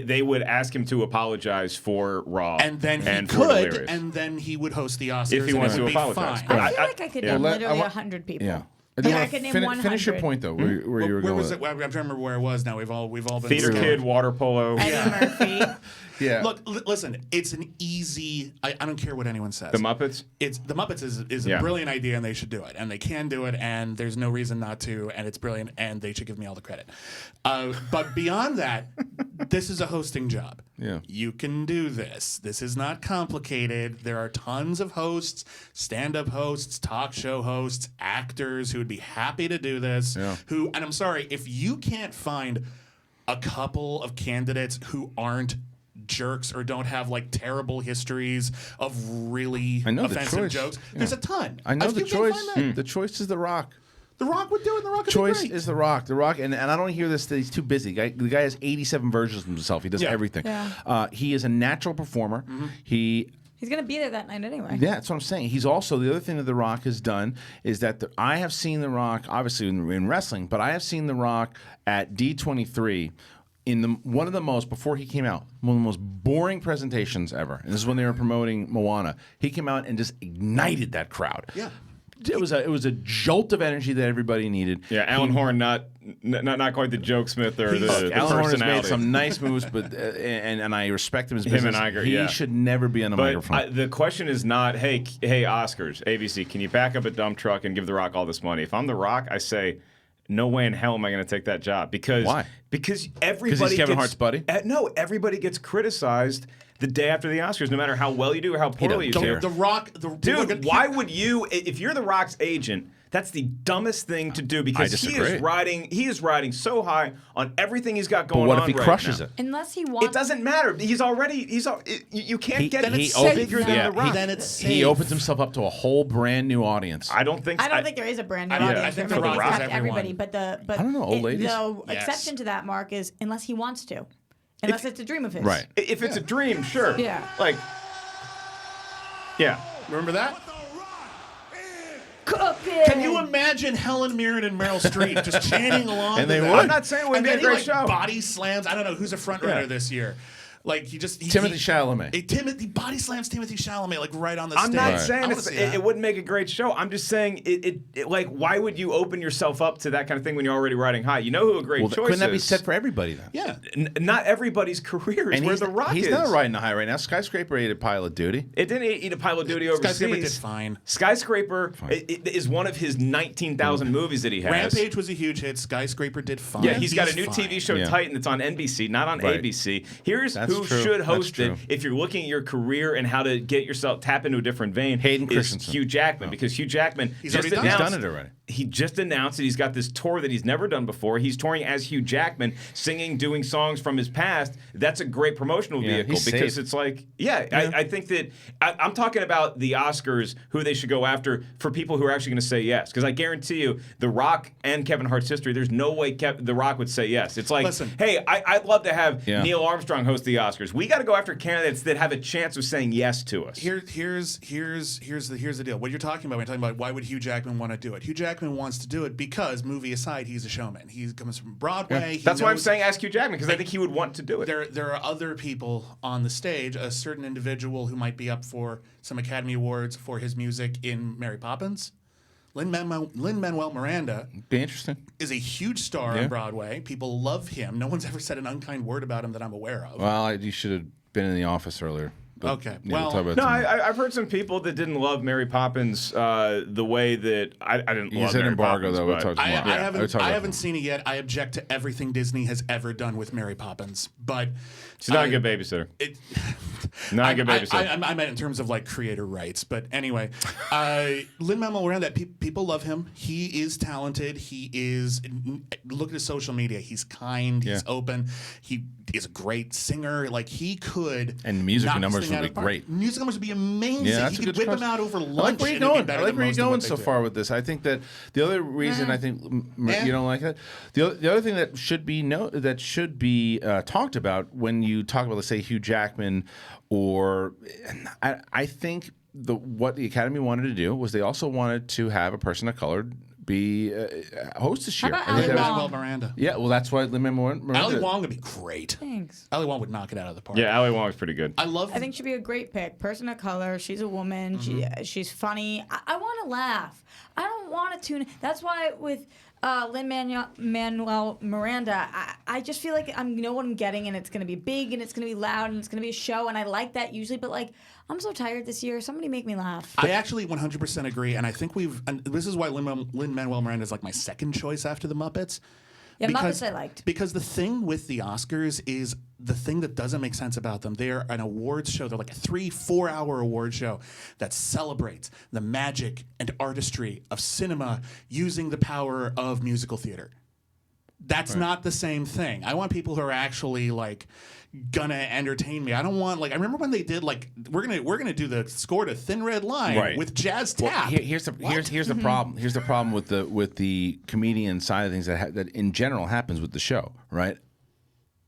[SPEAKER 3] they would ask him to apologize for Raw.
[SPEAKER 8] And then he
[SPEAKER 3] for
[SPEAKER 8] could,
[SPEAKER 3] Delirious.
[SPEAKER 8] and then he would host the Oscars.
[SPEAKER 3] If he
[SPEAKER 8] and
[SPEAKER 3] wants
[SPEAKER 8] it
[SPEAKER 3] to
[SPEAKER 8] would be
[SPEAKER 3] apologize.
[SPEAKER 8] fine.
[SPEAKER 3] But
[SPEAKER 2] I feel like I could name literally 100 people.
[SPEAKER 1] Yeah.
[SPEAKER 2] I could name 100.
[SPEAKER 1] Finish your point though. Where you were
[SPEAKER 8] Where
[SPEAKER 1] going
[SPEAKER 8] was
[SPEAKER 1] with
[SPEAKER 8] it? I'm trying to remember where it was now. We've all been
[SPEAKER 3] Theater
[SPEAKER 8] through
[SPEAKER 3] kid,
[SPEAKER 8] it.
[SPEAKER 3] water polo.
[SPEAKER 2] Eddie Murphy.
[SPEAKER 1] Yeah.
[SPEAKER 8] Look, listen. It's an easy. I don't care what anyone says.
[SPEAKER 3] The Muppets?
[SPEAKER 8] It's the Muppets is
[SPEAKER 3] Yeah.
[SPEAKER 8] a brilliant idea, and they should do it, and they can do it, and there's no reason not to, and it's brilliant, and they should give me all the credit. But beyond that, this is a hosting job.
[SPEAKER 1] Yeah.
[SPEAKER 8] You can do this. This is not complicated. There are tons of hosts, stand-up hosts, talk show hosts, actors who would be happy to do this.
[SPEAKER 1] Yeah.
[SPEAKER 8] And I'm sorry if you can't find a couple of candidates who aren't jerks or don't have like terrible histories of really
[SPEAKER 1] I know the
[SPEAKER 8] offensive
[SPEAKER 1] choice.
[SPEAKER 8] jokes.
[SPEAKER 1] Yeah.
[SPEAKER 8] There's a ton.
[SPEAKER 1] I know
[SPEAKER 8] If
[SPEAKER 1] the
[SPEAKER 8] you can't
[SPEAKER 1] choice.
[SPEAKER 8] find that,
[SPEAKER 1] The choice is The Rock.
[SPEAKER 8] The Rock would do it. The Rock would
[SPEAKER 1] Choice
[SPEAKER 8] be great.
[SPEAKER 1] is The Rock. The Rock, and I don't hear this. That he's too busy. The guy has 87 versions of himself. He does
[SPEAKER 8] Yeah.
[SPEAKER 1] everything.
[SPEAKER 2] Yeah.
[SPEAKER 1] He is a natural performer. He.
[SPEAKER 2] He's going to be there that night anyway.
[SPEAKER 1] Yeah, that's what I'm saying. He's also the other thing that The Rock has done is that I have seen The Rock obviously in wrestling, but I have seen The Rock at D23 in one of the most before he came out, one of the most boring presentations ever. And this is when they were promoting Moana. He came out and just ignited that crowd.
[SPEAKER 8] Yeah.
[SPEAKER 1] It was a jolt of energy that everybody needed.
[SPEAKER 3] Yeah, Alan Horn, not quite the jokesmith or the
[SPEAKER 1] Alan Horn has
[SPEAKER 3] personality.
[SPEAKER 1] made some nice moves, but and I respect him as
[SPEAKER 3] Him
[SPEAKER 1] business.
[SPEAKER 3] and Iger,
[SPEAKER 1] he
[SPEAKER 3] yeah.
[SPEAKER 1] should never be on a microphone.
[SPEAKER 3] But the question is not, hey, Oscars, ABC, can you back up a dump truck and give The Rock all this money? If I'm The Rock, I say, no way in hell am I going to take that job. Because
[SPEAKER 1] Why?
[SPEAKER 3] Because everybody
[SPEAKER 1] he's Kevin
[SPEAKER 3] gets,
[SPEAKER 1] Hart's buddy?
[SPEAKER 3] No, everybody gets criticized the day after the Oscars, no matter how well you do or how poorly you
[SPEAKER 1] doesn't
[SPEAKER 3] do.
[SPEAKER 1] care.
[SPEAKER 8] The Rock,
[SPEAKER 3] Dude, why would you? If you're The Rock's agent, that's the dumbest thing to do because he
[SPEAKER 1] disagree.
[SPEAKER 3] is riding so high on everything he's got
[SPEAKER 1] But
[SPEAKER 3] going on.
[SPEAKER 1] what if he
[SPEAKER 3] right
[SPEAKER 1] crushes
[SPEAKER 3] now.
[SPEAKER 1] it?
[SPEAKER 2] Unless he wants.
[SPEAKER 3] It doesn't matter. You can't get
[SPEAKER 8] then
[SPEAKER 3] any
[SPEAKER 8] it's safe.
[SPEAKER 3] bigger than
[SPEAKER 1] Yeah,
[SPEAKER 3] The Rock.
[SPEAKER 8] Then it's
[SPEAKER 1] He
[SPEAKER 8] safe.
[SPEAKER 1] opens himself up to a whole brand new audience.
[SPEAKER 3] I don't think.
[SPEAKER 2] I don't think there is a brand new
[SPEAKER 8] I
[SPEAKER 2] audience.
[SPEAKER 8] think
[SPEAKER 2] for
[SPEAKER 8] The
[SPEAKER 2] him.
[SPEAKER 8] Rock
[SPEAKER 2] He's
[SPEAKER 8] is
[SPEAKER 2] got everybody,
[SPEAKER 8] everyone.
[SPEAKER 2] but
[SPEAKER 1] I don't know, old ladies?
[SPEAKER 2] The
[SPEAKER 8] Yes.
[SPEAKER 2] exception to that, Mark, is unless he wants to, unless it's a dream of his.
[SPEAKER 1] Right.
[SPEAKER 3] If it's a dream, sure.
[SPEAKER 2] Yeah.
[SPEAKER 3] Like. Yeah.
[SPEAKER 8] Remember that?
[SPEAKER 2] Cooking.
[SPEAKER 8] Can you imagine Helen Mirren and Meryl Streep just chanting along?
[SPEAKER 1] And
[SPEAKER 8] to
[SPEAKER 1] they
[SPEAKER 8] that?
[SPEAKER 1] would.
[SPEAKER 3] I'm not saying it wouldn't
[SPEAKER 8] And
[SPEAKER 3] be a
[SPEAKER 8] then
[SPEAKER 3] great
[SPEAKER 8] he, like,
[SPEAKER 3] show.
[SPEAKER 8] Body slams. I don't know who's a front runner
[SPEAKER 3] Yeah.
[SPEAKER 8] this year. Like he
[SPEAKER 1] Timothy Chalamet.
[SPEAKER 8] Timothy body slams Timothy Chalamet like right on the
[SPEAKER 3] I'm
[SPEAKER 8] stage.
[SPEAKER 3] not
[SPEAKER 8] I
[SPEAKER 3] saying
[SPEAKER 8] wanna see that.
[SPEAKER 3] it wouldn't make a great show. I'm just saying it like why would you open yourself up to that kind of thing when you're already riding high? You know who a great choice
[SPEAKER 1] couldn't that be
[SPEAKER 3] is.
[SPEAKER 1] said for everybody then?
[SPEAKER 8] Yeah.
[SPEAKER 3] Not everybody's career is
[SPEAKER 1] And
[SPEAKER 3] where
[SPEAKER 1] he's,
[SPEAKER 3] The Rock
[SPEAKER 1] he's
[SPEAKER 3] is.
[SPEAKER 1] not riding the high right now. Skyscraper ate a pilot duty.
[SPEAKER 3] It didn't eat a pilot duty overseas.
[SPEAKER 8] Skyscraper did fine.
[SPEAKER 3] Skyscraper is one of his 19,000 movies that he has.
[SPEAKER 8] Rampage was a huge hit. Skyscraper did fine.
[SPEAKER 3] Yeah, he's got a new
[SPEAKER 8] fine.
[SPEAKER 3] TV show,
[SPEAKER 1] Yeah.
[SPEAKER 3] Titan, that's on NBC, not on
[SPEAKER 1] Right.
[SPEAKER 3] ABC. Here's
[SPEAKER 1] That's
[SPEAKER 3] who
[SPEAKER 1] true.
[SPEAKER 3] should
[SPEAKER 1] That's
[SPEAKER 3] host it
[SPEAKER 1] true.
[SPEAKER 3] if you're looking at your career and how to get yourself tap into a different vein.
[SPEAKER 1] Hayden
[SPEAKER 3] is
[SPEAKER 1] Christensen.
[SPEAKER 3] Hugh Jackman, because Hugh Jackman
[SPEAKER 8] He's
[SPEAKER 3] just
[SPEAKER 8] already done it.
[SPEAKER 3] announced,
[SPEAKER 1] He's done it already.
[SPEAKER 3] He just announced that he's got this tour that he's never done before. He's touring as Hugh Jackman, singing, doing songs from his past. That's a great promotional
[SPEAKER 1] Yeah,
[SPEAKER 3] vehicle
[SPEAKER 1] he's
[SPEAKER 3] because
[SPEAKER 1] safe.
[SPEAKER 3] it's like, I think that I'm talking about the Oscars, who they should go after for people who are actually going to say yes. Because I guarantee you, The Rock and Kevin Hart's history, there's no way The Rock would say yes. It's like,
[SPEAKER 8] Listen.
[SPEAKER 3] hey, I'd love to have
[SPEAKER 1] Yeah.
[SPEAKER 3] Neil Armstrong host the Oscars. We got to go after candidates that have a chance of saying yes to us.
[SPEAKER 8] Here's the deal. What you're talking about when you're talking about why would Hugh Jackman want to do it? Hugh Jackman wants to do it because, movie aside, he's a showman. He comes from Broadway.
[SPEAKER 3] That's why I'm saying ask Hugh Jackman, because I think he would want to do it.
[SPEAKER 8] There are other people on the stage, a certain individual who might be up for some Academy Awards for his music in Mary Poppins. Lin-Manuel Miranda
[SPEAKER 1] Be interesting.
[SPEAKER 8] is a huge star on Broadway. People love him. No one's ever said an unkind word about him that I'm aware of.
[SPEAKER 1] Well, you should have been in the office earlier. But,
[SPEAKER 8] Okay,
[SPEAKER 1] yeah, we'll
[SPEAKER 8] well-
[SPEAKER 1] talk about
[SPEAKER 3] No,
[SPEAKER 1] some-
[SPEAKER 3] I've heard some people that didn't love Mary Poppins the way that I didn't love
[SPEAKER 1] He's an
[SPEAKER 3] Mary
[SPEAKER 1] embargo,
[SPEAKER 3] Poppins.
[SPEAKER 1] though. We'll
[SPEAKER 3] but-
[SPEAKER 1] talk
[SPEAKER 8] I
[SPEAKER 1] tomorrow. We'll talk
[SPEAKER 8] I
[SPEAKER 1] about
[SPEAKER 8] haven't
[SPEAKER 1] it.
[SPEAKER 8] seen it yet. I object to everything Disney has ever done with Mary Poppins, but
[SPEAKER 3] She's not a good babysitter.
[SPEAKER 8] It,
[SPEAKER 3] Not a good babysitter.
[SPEAKER 8] I meant in terms of like creator rights, but anyway, Lin-Manuel Miranda, people love him. He is talented. He is. Look at his social media. He's kind. He's open. He is a great singer. Like he could.
[SPEAKER 1] And the music
[SPEAKER 8] knock this
[SPEAKER 1] numbers
[SPEAKER 8] thing
[SPEAKER 1] would
[SPEAKER 8] out
[SPEAKER 1] be
[SPEAKER 8] of the park.
[SPEAKER 1] great.
[SPEAKER 8] Music numbers would be amazing.
[SPEAKER 1] Yeah, that's
[SPEAKER 8] he
[SPEAKER 1] a
[SPEAKER 8] could
[SPEAKER 1] good
[SPEAKER 8] whip them
[SPEAKER 1] choice.
[SPEAKER 8] out over
[SPEAKER 1] I
[SPEAKER 8] lunch.
[SPEAKER 1] like where you're
[SPEAKER 8] and it'd be
[SPEAKER 1] going.
[SPEAKER 8] better
[SPEAKER 1] I like
[SPEAKER 8] than
[SPEAKER 1] where you're
[SPEAKER 8] most of what
[SPEAKER 1] going
[SPEAKER 8] they
[SPEAKER 1] so
[SPEAKER 8] do.
[SPEAKER 1] far with this. I think that the other reason I think you don't like that. The other thing that should be talked about when you talk about, let's say, Hugh Jackman, or I think what the Academy wanted to do was they also wanted to have a person of color be host this year.
[SPEAKER 2] How about
[SPEAKER 1] I think
[SPEAKER 2] Ali
[SPEAKER 1] that was-
[SPEAKER 2] Wong?
[SPEAKER 8] Lin-Manuel Miranda.
[SPEAKER 1] Yeah, well, that's why Lin-Manuel Miranda.
[SPEAKER 8] Ali Wong would be great.
[SPEAKER 2] Thanks.
[SPEAKER 8] Ali Wong would knock it out of the park.
[SPEAKER 3] Yeah, Ali Wong's pretty good.
[SPEAKER 8] I love.
[SPEAKER 2] I think she'd be a great pick. Person of color. She's a woman. She's funny. I want to laugh. I don't want to tune. That's why with Lin-Manuel Miranda, I just feel like I know what I'm getting, and it's going to be big, and it's going to be loud, and it's going to be a show, and I like that usually. But like, I'm so tired this year. Somebody make me laugh.
[SPEAKER 8] I actually 100% agree, and I think and this is why Lin-Manuel Miranda is like my second choice after the Muppets.
[SPEAKER 2] Yeah, Muppets I liked.
[SPEAKER 8] Because the thing with the Oscars is the thing that doesn't make sense about them. They're an awards show. They're like a 3-4 hour award show that celebrates the magic and artistry of cinema using the power of musical theater. That's not the same thing. I want people who are actually like gonna entertain me. I don't want I remember when they did we're gonna do the score to Thin Red Line with Jazz Tap.
[SPEAKER 1] Here's the problem. Here's the problem with the comedian side of things that in general happens with the show, right?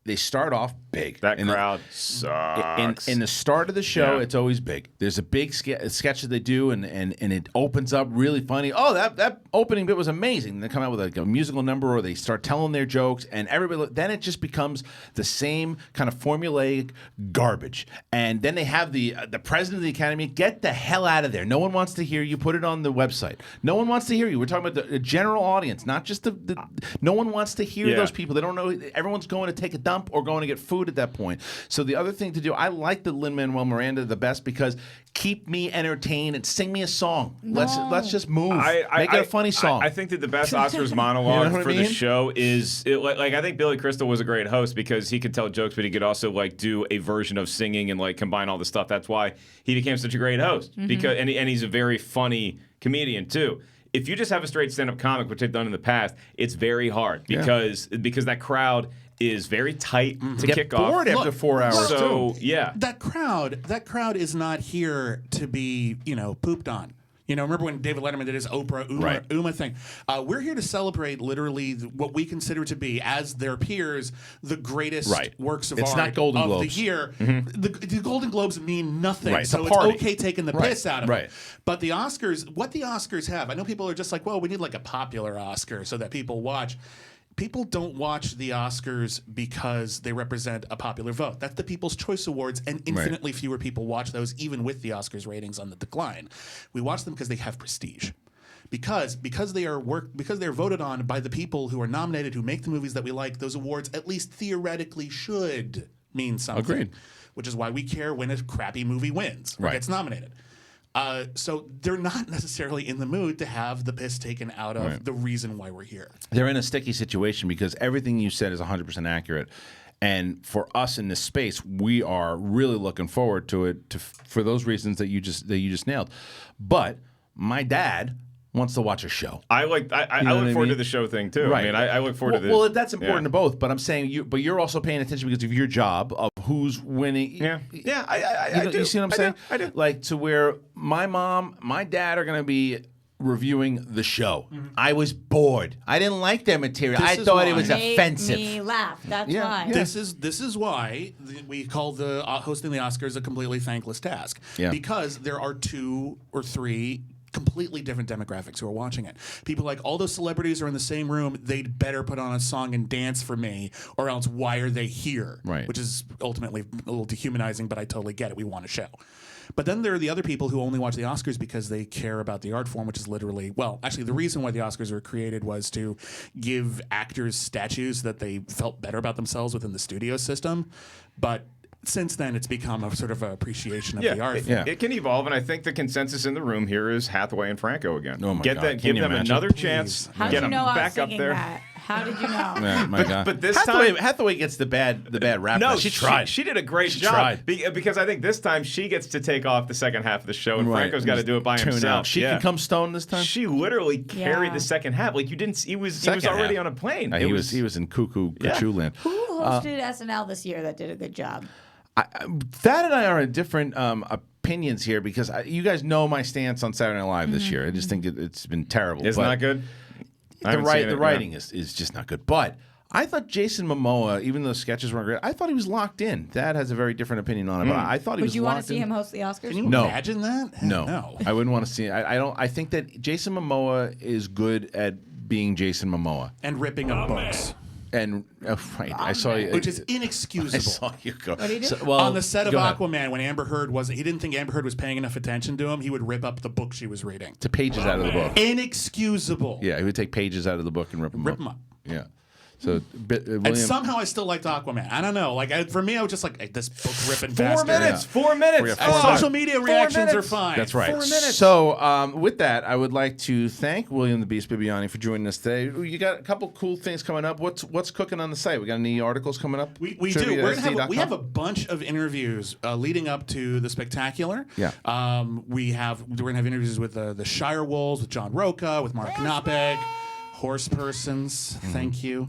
[SPEAKER 1] They start off big.
[SPEAKER 3] That crowd sucks.
[SPEAKER 1] In the start of the show,
[SPEAKER 3] Yeah.
[SPEAKER 1] it's always big. There's a big sketch that they do, and it opens up really funny. Oh, that opening bit was amazing. They come out with a musical number, or they start telling their jokes, and everybody. Then it just becomes the same kind of formulaic garbage. And then they have the president of the Academy. Get the hell out of there. No one wants to hear you. Put it on the website. No one wants to hear you. We're talking about the general audience, not just the. No one wants to hear those people. They don't know. Everyone's going to take a dump or going to get food at that point. So the other thing to do, I like the Lin-Manuel Miranda the best because keep me entertained and sing me a song. Let's just move. Make it a funny song.
[SPEAKER 3] I think that the best Oscars monologue
[SPEAKER 1] You know what
[SPEAKER 3] for
[SPEAKER 1] I
[SPEAKER 3] the
[SPEAKER 1] mean?
[SPEAKER 3] show is I think Billy Crystal was a great host because he could tell jokes, but he could also do a version of singing and combine all the stuff. That's why he became such a great host because and he's a very funny comedian too. If you just have a straight stand-up comic, which they've done in the past, it's very hard because that crowd is very tight to
[SPEAKER 1] get
[SPEAKER 3] kick
[SPEAKER 1] bored
[SPEAKER 3] off.
[SPEAKER 1] after 4 hours.
[SPEAKER 3] So
[SPEAKER 1] too.
[SPEAKER 3] yeah,
[SPEAKER 8] That crowd is not here to be, pooped on. Remember when David Letterman did his Oprah Uma thing? We're here to celebrate literally what we consider to be, as their peers, the greatest works of
[SPEAKER 1] It's
[SPEAKER 8] art
[SPEAKER 1] not Golden
[SPEAKER 8] of
[SPEAKER 1] Globes.
[SPEAKER 8] the year. The Golden Globes mean nothing,
[SPEAKER 1] Right, it's
[SPEAKER 8] so
[SPEAKER 1] a
[SPEAKER 8] it's
[SPEAKER 1] party.
[SPEAKER 8] okay taking the piss out of
[SPEAKER 1] Right.
[SPEAKER 8] it. But the Oscars, what the Oscars have, I know people are just like, well, we need a popular Oscar so that people watch. People don't watch the Oscars because they represent a popular vote. That's the People's Choice Awards, and infinitely fewer people watch those, even with the Oscars ratings on the decline. We watch them because they have prestige. Because they're voted on by the people who are nominated, who make the movies that we like. Those awards, at least theoretically, should mean something.
[SPEAKER 1] Agreed.
[SPEAKER 8] Which is why we care when a crappy movie wins or gets nominated. So they're not necessarily in the mood to have the piss taken out of the reason why we're here.
[SPEAKER 1] They're in a sticky situation because everything you said is 100% accurate. And for us in this space, we are really looking forward to it for those reasons that you just nailed. But my dad wants to watch a show.
[SPEAKER 3] I look forward to the show thing too.
[SPEAKER 1] Right.
[SPEAKER 3] I mean, I look forward to this.
[SPEAKER 1] Well, that's important to both. But I'm saying you're also paying attention because of your job of who's winning.
[SPEAKER 3] Yeah. I do.
[SPEAKER 1] You see what I'm saying?
[SPEAKER 3] I do.
[SPEAKER 1] To where my mom, my dad are going to be reviewing the show. I was bored. I didn't like their material.
[SPEAKER 8] This
[SPEAKER 1] I
[SPEAKER 8] is
[SPEAKER 1] thought it
[SPEAKER 8] why-
[SPEAKER 1] was
[SPEAKER 2] Made
[SPEAKER 1] offensive.
[SPEAKER 2] me laugh. That's
[SPEAKER 1] Yeah,
[SPEAKER 2] why.
[SPEAKER 1] yeah.
[SPEAKER 8] This is why we call the hosting the Oscars a completely thankless task.
[SPEAKER 1] Yeah.
[SPEAKER 8] Because there are 2 or 3 completely different demographics who are watching it. People like, all those celebrities are in the same room. They'd better put on a song and dance for me, or else why are they here?
[SPEAKER 1] Right.
[SPEAKER 8] Which is ultimately a little dehumanizing, but I totally get it. We want a show. But then there are the other people who only watch the Oscars because they care about the art form, which is literally, well, actually, the reason why the Oscars were created was to give actors statues that they felt better about themselves within the studio system. But since then, it's become a sort of appreciation of the art form.
[SPEAKER 3] It can evolve, and I think the consensus in the room here is Hathaway and Franco again.
[SPEAKER 1] Oh my
[SPEAKER 3] Get
[SPEAKER 1] God.
[SPEAKER 3] that,
[SPEAKER 1] Can
[SPEAKER 3] give
[SPEAKER 1] you
[SPEAKER 3] them
[SPEAKER 1] imagine?
[SPEAKER 3] another chance.
[SPEAKER 2] How
[SPEAKER 3] Get
[SPEAKER 2] did you
[SPEAKER 3] them
[SPEAKER 2] know I was
[SPEAKER 3] back up
[SPEAKER 2] singing
[SPEAKER 3] there.
[SPEAKER 2] that? How did you know?
[SPEAKER 1] Oh my God.
[SPEAKER 3] But this
[SPEAKER 1] Hathaway,
[SPEAKER 3] time-
[SPEAKER 1] Hathaway gets the bad rap.
[SPEAKER 3] No,
[SPEAKER 1] she tried.
[SPEAKER 3] She did a great
[SPEAKER 1] She
[SPEAKER 3] job
[SPEAKER 1] tried.
[SPEAKER 3] because I think this time she gets to take off the second half of the show, and
[SPEAKER 1] Right.
[SPEAKER 3] Franco's got to do it by
[SPEAKER 1] Tune
[SPEAKER 3] himself.
[SPEAKER 1] out. She
[SPEAKER 3] Yeah.
[SPEAKER 1] can come stone this time.
[SPEAKER 3] She literally carried
[SPEAKER 2] Yeah.
[SPEAKER 3] the second half. Like you didn't. He was
[SPEAKER 1] Second
[SPEAKER 3] already
[SPEAKER 1] half.
[SPEAKER 3] on a plane.
[SPEAKER 1] He was in cuckoo
[SPEAKER 3] Yeah.
[SPEAKER 1] land.
[SPEAKER 2] Who hosted SNL this year that did a good job?
[SPEAKER 1] Thad and I are in different opinions here because you guys know my stance on Saturday Night Live this year. I just think it's been terrible.
[SPEAKER 3] It's
[SPEAKER 1] But
[SPEAKER 3] not good.
[SPEAKER 1] The writing is just not good. But I thought Jason Momoa, even though the sketches weren't great, I thought he was locked in. Thad has a very different opinion on it, but I thought he
[SPEAKER 2] Would
[SPEAKER 1] was
[SPEAKER 2] you want to
[SPEAKER 1] locked
[SPEAKER 2] see
[SPEAKER 1] in.
[SPEAKER 2] him host the Oscars?
[SPEAKER 8] Can you
[SPEAKER 1] No.
[SPEAKER 8] imagine that?
[SPEAKER 1] No,
[SPEAKER 8] No.
[SPEAKER 1] I wouldn't want to see it. I don't. I think that Jason Momoa is good at being Jason Momoa.
[SPEAKER 8] And ripping up books,
[SPEAKER 1] And right, I saw you.
[SPEAKER 8] which is
[SPEAKER 1] I
[SPEAKER 8] inexcusable.
[SPEAKER 1] saw you go.
[SPEAKER 2] What did he do?
[SPEAKER 1] well,
[SPEAKER 8] On the set of
[SPEAKER 1] go ahead.
[SPEAKER 8] Aquaman, when Amber Heard he didn't think Amber Heard was paying enough attention to him, he would rip up the book she was reading.
[SPEAKER 1] To pages out of the book.
[SPEAKER 8] Inexcusable.
[SPEAKER 1] Yeah, he would take pages out of the book and rip them
[SPEAKER 8] Rip
[SPEAKER 1] up.
[SPEAKER 8] 'em up.
[SPEAKER 1] Yeah. So, William,
[SPEAKER 8] And somehow I still liked Aquaman. I don't know. For me, I was just like, hey, this book ripping
[SPEAKER 3] 4
[SPEAKER 8] bastard.
[SPEAKER 3] minutes. 4 minutes.
[SPEAKER 1] Yeah, 4
[SPEAKER 8] Social media reactions are
[SPEAKER 3] minutes.
[SPEAKER 8] fine.
[SPEAKER 1] That's right.
[SPEAKER 3] 4 minutes.
[SPEAKER 1] So, with that, I would like to thank William the Beast Bibbiani for joining us today. You got a couple cool things coming up. What's cooking on the site? We got any articles coming up?
[SPEAKER 8] We do. We have a bunch of interviews leading up to the spectacular.
[SPEAKER 1] Yeah.
[SPEAKER 8] We're gonna have interviews with the Shire Wolves, with John Roca, with Mark Knopek. Horse persons, thank you.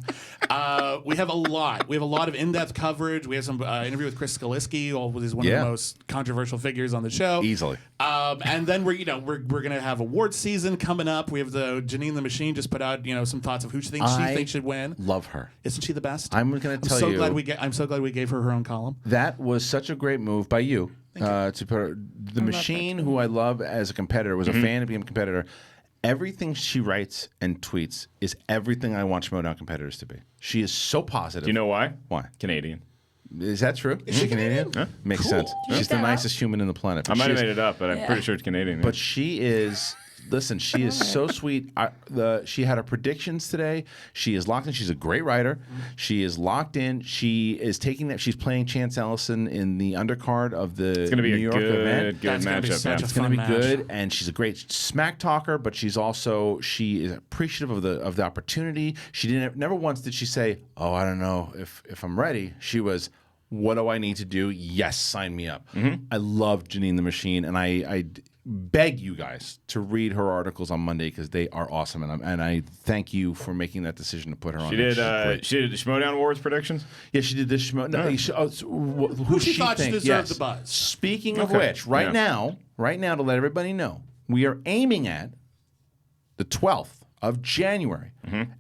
[SPEAKER 8] We have a lot. We have a lot of in-depth coverage. We have some interview with Chris Skaliski, who is one of
[SPEAKER 1] Yeah.
[SPEAKER 8] the most controversial figures on the show.
[SPEAKER 1] Easily.
[SPEAKER 8] And then we're gonna have awards season coming up. We have the Janine the Machine just put out some thoughts of who she thinks should win.
[SPEAKER 1] Love her.
[SPEAKER 8] Isn't she the best?
[SPEAKER 1] I'm gonna tell
[SPEAKER 8] so
[SPEAKER 1] you-
[SPEAKER 8] glad I'm so glad we gave her own column.
[SPEAKER 1] That was such a great move by you to put her, the machine, who I love as a competitor, was a fan to become a competitor. Everything she writes and tweets is everything I want Schmoedown competitors to be. She is so positive.
[SPEAKER 3] Do you know why?
[SPEAKER 1] Why?
[SPEAKER 3] Canadian.
[SPEAKER 1] Is that true? Is she Canadian? Makes
[SPEAKER 8] Cool.
[SPEAKER 1] sense.
[SPEAKER 2] Make
[SPEAKER 1] She's the
[SPEAKER 2] that up.
[SPEAKER 1] nicest human in the planet.
[SPEAKER 3] I might have
[SPEAKER 1] She's-
[SPEAKER 3] made it up, but I'm pretty sure it's Canadian.
[SPEAKER 1] But she is. Listen, she is so sweet. She had her predictions today. She is locked in. She's a great writer. She is locked in. She is taking that. She's playing Chance Ellison in the undercard of the
[SPEAKER 3] it's going to be
[SPEAKER 1] New
[SPEAKER 3] a
[SPEAKER 1] York event.
[SPEAKER 3] good
[SPEAKER 8] That's gonna be
[SPEAKER 3] matchup.
[SPEAKER 8] such
[SPEAKER 3] yeah.
[SPEAKER 8] a
[SPEAKER 1] It's going to be
[SPEAKER 8] fun match.
[SPEAKER 1] good, and she's a great smack talker. But she is appreciative of the opportunity. She never once did she say, "Oh, I don't know if I'm ready." She was, "What do I need to do? Yes, sign me up." I love Janine the Machine, and I beg you guys to read her articles on Monday because they are awesome, and I thank you for making that decision to put her on.
[SPEAKER 3] She
[SPEAKER 1] there.
[SPEAKER 3] did.
[SPEAKER 1] She's great.
[SPEAKER 3] She did the Schmoedown Awards predictions.
[SPEAKER 1] Yeah, she did this. No, who
[SPEAKER 8] she thought
[SPEAKER 1] thinks?
[SPEAKER 8] deserved
[SPEAKER 1] Yes.
[SPEAKER 8] the buzz.
[SPEAKER 1] Speaking of
[SPEAKER 3] Okay.
[SPEAKER 1] which, right now, to let everybody know, we are aiming at the 12th of January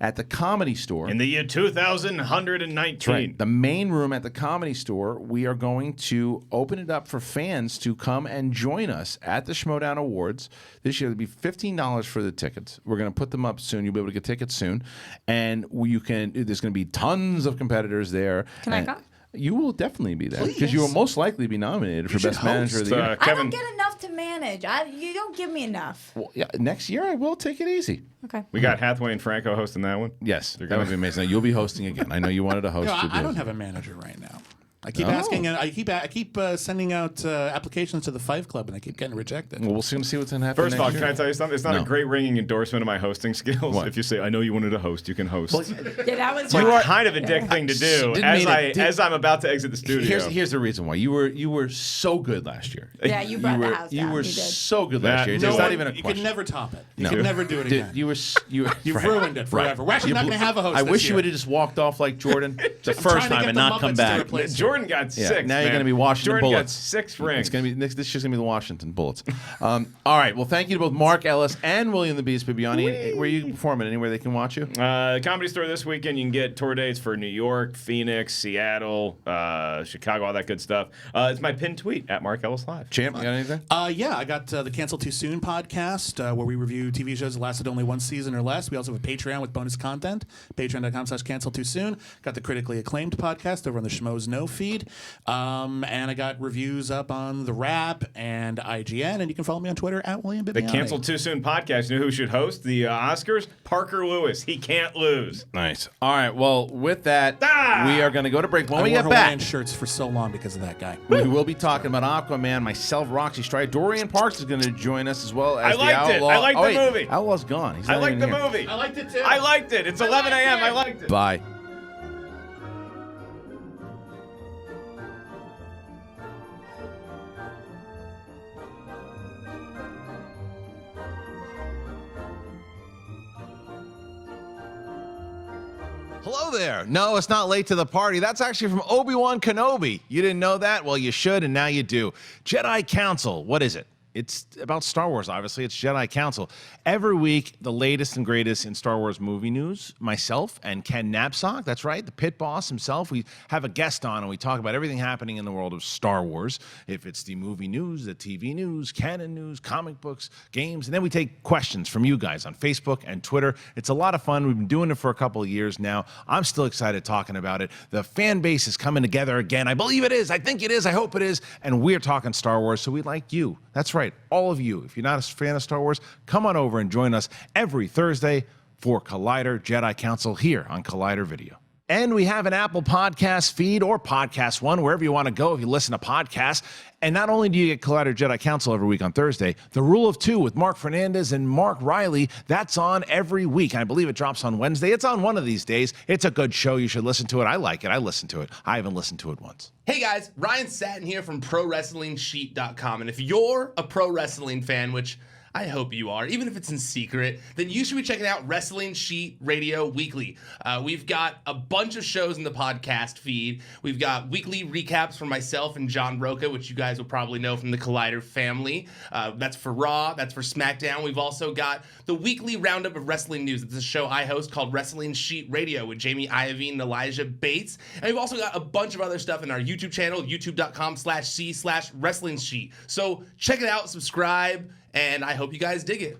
[SPEAKER 1] at the Comedy Store.
[SPEAKER 3] In the year 2119.
[SPEAKER 1] Right. The main room at the Comedy Store, we are going to open it up for fans to come and join us at the Schmoedown Awards. This year, it'll be $15 for the tickets. We're going to put them up soon. You'll be able to get tickets soon. And there's going to be tons of competitors there.
[SPEAKER 2] Can I
[SPEAKER 1] And
[SPEAKER 2] come?
[SPEAKER 1] You will definitely be there because you will most likely be nominated for
[SPEAKER 8] should
[SPEAKER 1] Best Manager of the Year.
[SPEAKER 2] I
[SPEAKER 3] Kevin,
[SPEAKER 2] don't get enough to manage. You don't give me enough.
[SPEAKER 1] Well, yeah, next year, I will take it easy.
[SPEAKER 2] Okay.
[SPEAKER 3] we got Hathaway and Franco hosting that one.
[SPEAKER 1] Yes,
[SPEAKER 3] They're
[SPEAKER 1] that would
[SPEAKER 3] gonna-
[SPEAKER 1] be amazing. You'll be hosting again. I know you wanted to host. You'll be
[SPEAKER 8] I don't
[SPEAKER 1] hosting.
[SPEAKER 8] have a manager right now. I keep
[SPEAKER 1] Oh.
[SPEAKER 8] asking. I keep sending out applications to the Five Club, and I keep getting rejected.
[SPEAKER 1] Well, we'll see what's going to happen.
[SPEAKER 3] First of all,
[SPEAKER 1] next
[SPEAKER 3] can I
[SPEAKER 1] year.
[SPEAKER 3] tell you something? It's not
[SPEAKER 1] No.
[SPEAKER 3] a great ringing endorsement of my hosting skills.
[SPEAKER 1] What?
[SPEAKER 3] If you say, "I know you wanted to host," you can host.
[SPEAKER 2] Yeah, that was
[SPEAKER 3] It's like kind of a dick thing to do.
[SPEAKER 1] Didn't
[SPEAKER 3] As
[SPEAKER 1] mean it.
[SPEAKER 3] as I'm about to exit the studio.
[SPEAKER 1] Here's the reason why you were so good last year.
[SPEAKER 2] Yeah, you brought the house
[SPEAKER 1] You
[SPEAKER 2] down.
[SPEAKER 1] were
[SPEAKER 2] You did.
[SPEAKER 1] so good last
[SPEAKER 3] That-
[SPEAKER 1] year.
[SPEAKER 3] no
[SPEAKER 1] It's
[SPEAKER 3] one-
[SPEAKER 1] not even a
[SPEAKER 8] You
[SPEAKER 1] question.
[SPEAKER 8] can never top it. You
[SPEAKER 1] No.
[SPEAKER 8] can never do it
[SPEAKER 1] Dude,
[SPEAKER 8] again.
[SPEAKER 1] You've
[SPEAKER 8] You've ruined it forever. We're actually not going to have a host
[SPEAKER 1] I
[SPEAKER 8] this
[SPEAKER 1] wish
[SPEAKER 8] year.
[SPEAKER 1] you would have just walked off like Jordan the
[SPEAKER 8] I'm
[SPEAKER 1] first
[SPEAKER 8] trying to
[SPEAKER 1] time
[SPEAKER 8] get
[SPEAKER 1] and
[SPEAKER 8] the
[SPEAKER 1] not come
[SPEAKER 8] Muppets to
[SPEAKER 1] back.
[SPEAKER 8] replace you.
[SPEAKER 3] Jordan got 6.
[SPEAKER 1] Now you're going to be Washington
[SPEAKER 3] Jordan
[SPEAKER 1] Bullets.
[SPEAKER 3] got 6 rings.
[SPEAKER 1] It's going to be this is just going to be the Washington Bullets. All right. Well, thank you to both Mark Ellis and William the Beast Bibbiani. Where are you performing? Anywhere they can watch you?
[SPEAKER 3] Comedy Store this weekend. You can get tour dates for New York, Phoenix, Seattle, Chicago, all that good stuff. It's my pinned tweet at Mark Ellis Live.
[SPEAKER 1] Champ, you got anything?
[SPEAKER 8] Yeah, I got the Cancel Too Soon podcast where we review TV shows that lasted only one season or less. We also have a Patreon with bonus content, patreon.com/canceltoosoon. Got the critically acclaimed podcast over on the Schmoes No feed. And I got reviews up on The Wrap and IGN. And you can follow me on Twitter at William Bibbiani.
[SPEAKER 3] The Cancel Too Soon podcast. You know who should host the Oscars? Parker Lewis. He can't lose.
[SPEAKER 1] Nice. All right. Well, with that, we are going to go to break. When we
[SPEAKER 8] wore
[SPEAKER 1] get back,
[SPEAKER 8] Hawaiian shirts for so long because of that guy.
[SPEAKER 1] we will be talking about Aquaman. Myself, Roxy Striar. Dorian Parks is going to join us as well as
[SPEAKER 3] I liked it. I liked the movie.
[SPEAKER 1] Outlaw's gone. He's
[SPEAKER 3] I
[SPEAKER 1] not
[SPEAKER 3] liked
[SPEAKER 1] even
[SPEAKER 3] the
[SPEAKER 1] here.
[SPEAKER 3] movie.
[SPEAKER 8] I liked it too.
[SPEAKER 3] I liked it. It's 11 a.m. I liked it.
[SPEAKER 1] Bye.
[SPEAKER 10] Hello there. No, it's not late to the party. That's actually from Obi-Wan Kenobi. You didn't know that? Well, you should, and now you do. Jedi Council. What is it? It's about Star Wars, obviously. It's Jedi Council. Every week, the latest and greatest in Star Wars movie news. Myself and Ken Napzok, that's right, the pit boss himself. We have a guest on, and we talk about everything happening in the world of Star Wars. If it's the movie news, the TV news, canon news, comic books, games. And then we take questions from you guys on Facebook and Twitter. It's a lot of fun. We've been doing it for a couple of years now. I'm still excited talking about it. The fan base is coming together again. I believe it is. I think it is. I hope it is. And we're talking Star Wars, so we like you. That's right. All of you. If you're not a fan of Star Wars, come on over and join us every Thursday for Collider Jedi Council here on Collider Video. And we have an Apple Podcast feed or Podcast One, wherever you want to go if you listen to podcasts. And not only do you get Collider Jedi Council every week on Thursday, The Rule of Two with Mark Fernandez and Mark Reilly, that's on every week. And I believe it drops on Wednesday. It's on one of these days. It's a good show. You should listen to it. I like it. I listen to it. I haven't listened to it once.
[SPEAKER 11] Hey guys, Ryan Satin here from ProWrestlingSheet.com. And if you're a pro wrestling fan, which I hope you are, even if it's in secret, then you should be checking out Wrestling Sheet Radio Weekly. We've got a bunch of shows in the podcast feed. We've got weekly recaps from myself and John Roca, which you guys will probably know from the Collider family. That's for Raw, that's for SmackDown. We've also got the weekly roundup of wrestling news. It's a show I host called Wrestling Sheet Radio with Jamie Iovine and Elijah Bates. And we've also got a bunch of other stuff in our YouTube channel, youtube.com/c/wrestling sheet. So check it out, subscribe, and I hope you guys dig it.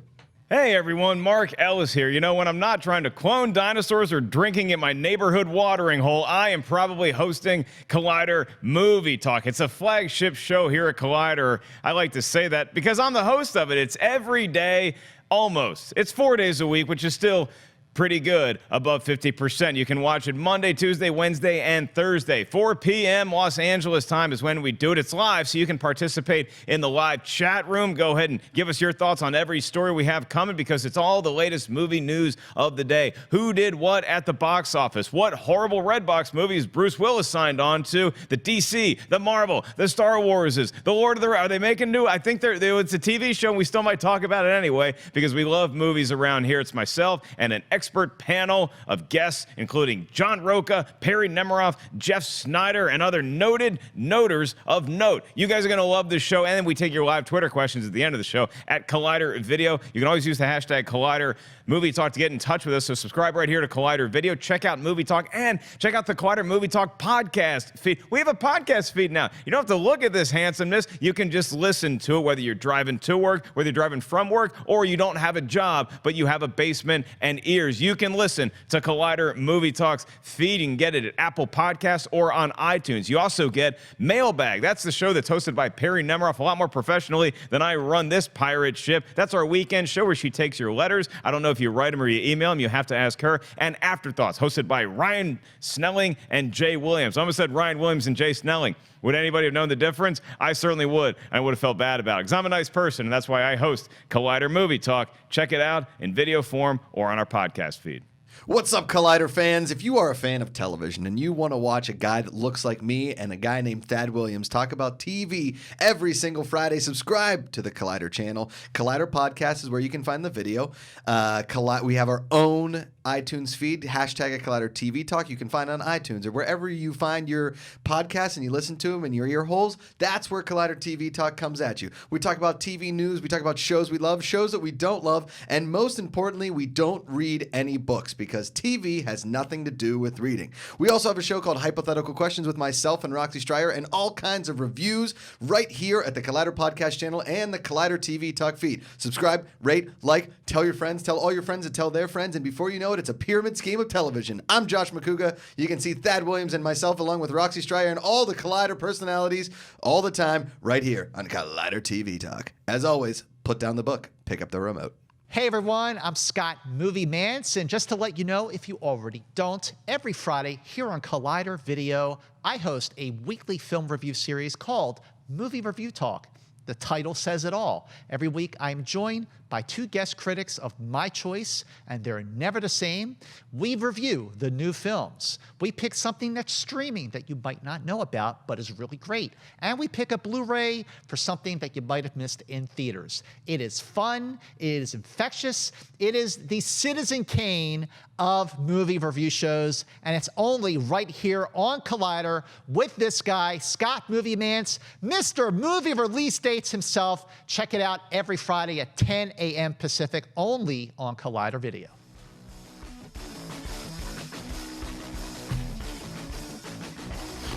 [SPEAKER 3] Hey everyone, Mark Ellis here. You know, when I'm not trying to clone dinosaurs or drinking at my neighborhood watering hole, I am probably hosting Collider Movie Talk. It's a flagship show here at Collider. I like to say that because I'm the host of it. It's every day, almost. It's 4 days a week, which is still pretty good, above 50%. You can watch it Monday, Tuesday, Wednesday, and Thursday. 4 p.m. Los Angeles time is when we do it. It's live, so you can participate in the live chat room. Go ahead and give us your thoughts on every story we have coming because it's all the latest movie news of the day. Who did what at the box office? What horrible Redbox movies Bruce Willis signed on to? The DC, the Marvel, the Star Warses, the Lord of the Rings. Are they making new? I think it's a TV show, and we still might talk about it anyway because we love movies around here. It's myself and an expert panel of guests, including John Roca, Perri Nemiroff, Jeff Snyder, and other noted noters of note. You guys are going to love this show, and then we take your live Twitter questions at the end of the show at Collider Video. You can always use the hashtag Collider Movie Talk to get in touch with us, so subscribe right here to Collider Video. Check out Movie Talk, and check out the Collider Movie Talk podcast feed. We have a podcast feed now. You don't have to look at this handsomeness. You can just listen to it, whether you're driving to work, whether you're driving from work, or you don't have a job, but you have a basement and ears. You can listen to Collider Movie Talk's feed. You can get it at Apple Podcasts or on iTunes. You also get Mailbag. That's the show that's hosted by Perri Nemiroff a lot more professionally than I run this pirate ship. That's our weekend show where she takes your letters. I don't know if you write them or you email them. You have to ask her. And Afterthoughts, hosted by Ryan Snelling and Jay Williams. I almost said Ryan Williams and Jay Snelling. Would anybody have known the difference? I certainly would. I would have felt bad about it because I'm a nice person, and that's why I host Collider Movie Talk. Check it out in video form or on our podcast feed.
[SPEAKER 4] What's up, Collider fans? If you are a fan of television and you want to watch a guy that looks like me and a guy named Thad Williams talk about TV every single Friday, subscribe to the Collider channel. Collider Podcast is where you can find the video. We have our own iTunes feed, hashtag Collider TV Talk. You can find on iTunes or wherever you find your podcasts and you listen to them in your ear holes. That's where Collider TV Talk comes at you. We talk about TV news. We talk about shows we love, shows that we don't love, and most importantly, we don't read any books because TV has nothing to do with reading. We also have a show called Hypothetical Questions with myself and Roxy Striar and all kinds of reviews right here at the Collider Podcast channel and the Collider TV Talk feed. Subscribe, rate, like, tell your friends, tell all your friends to tell their friends, and before you know it, it's a pyramid scheme of television. I'm Josh McCouga. You can see Thad Williams and myself along with Roxy Striar and all the Collider personalities all the time right here on Collider TV Talk. As always, put down the book, pick up the remote.
[SPEAKER 12] Hey everyone, I'm Scott Movie Manson. Just to let you know, if you already don't, every Friday here on Collider Video, I host a weekly film review series called Movie Review Talk. The title says it all. Every week I'm joined by two guest critics of my choice, and they're never the same. We review the new films. We pick something that's streaming that you might not know about, but is really great. And we pick a Blu-ray for something that you might have missed in theaters. It is fun. It is infectious. It is the Citizen Kane of movie review shows, and it's only right here on Collider with this guy, Scott Movie Mance, Mr. Movie Release Dates himself. Check it out every Friday at 10 a.m. Pacific, only on Collider Video.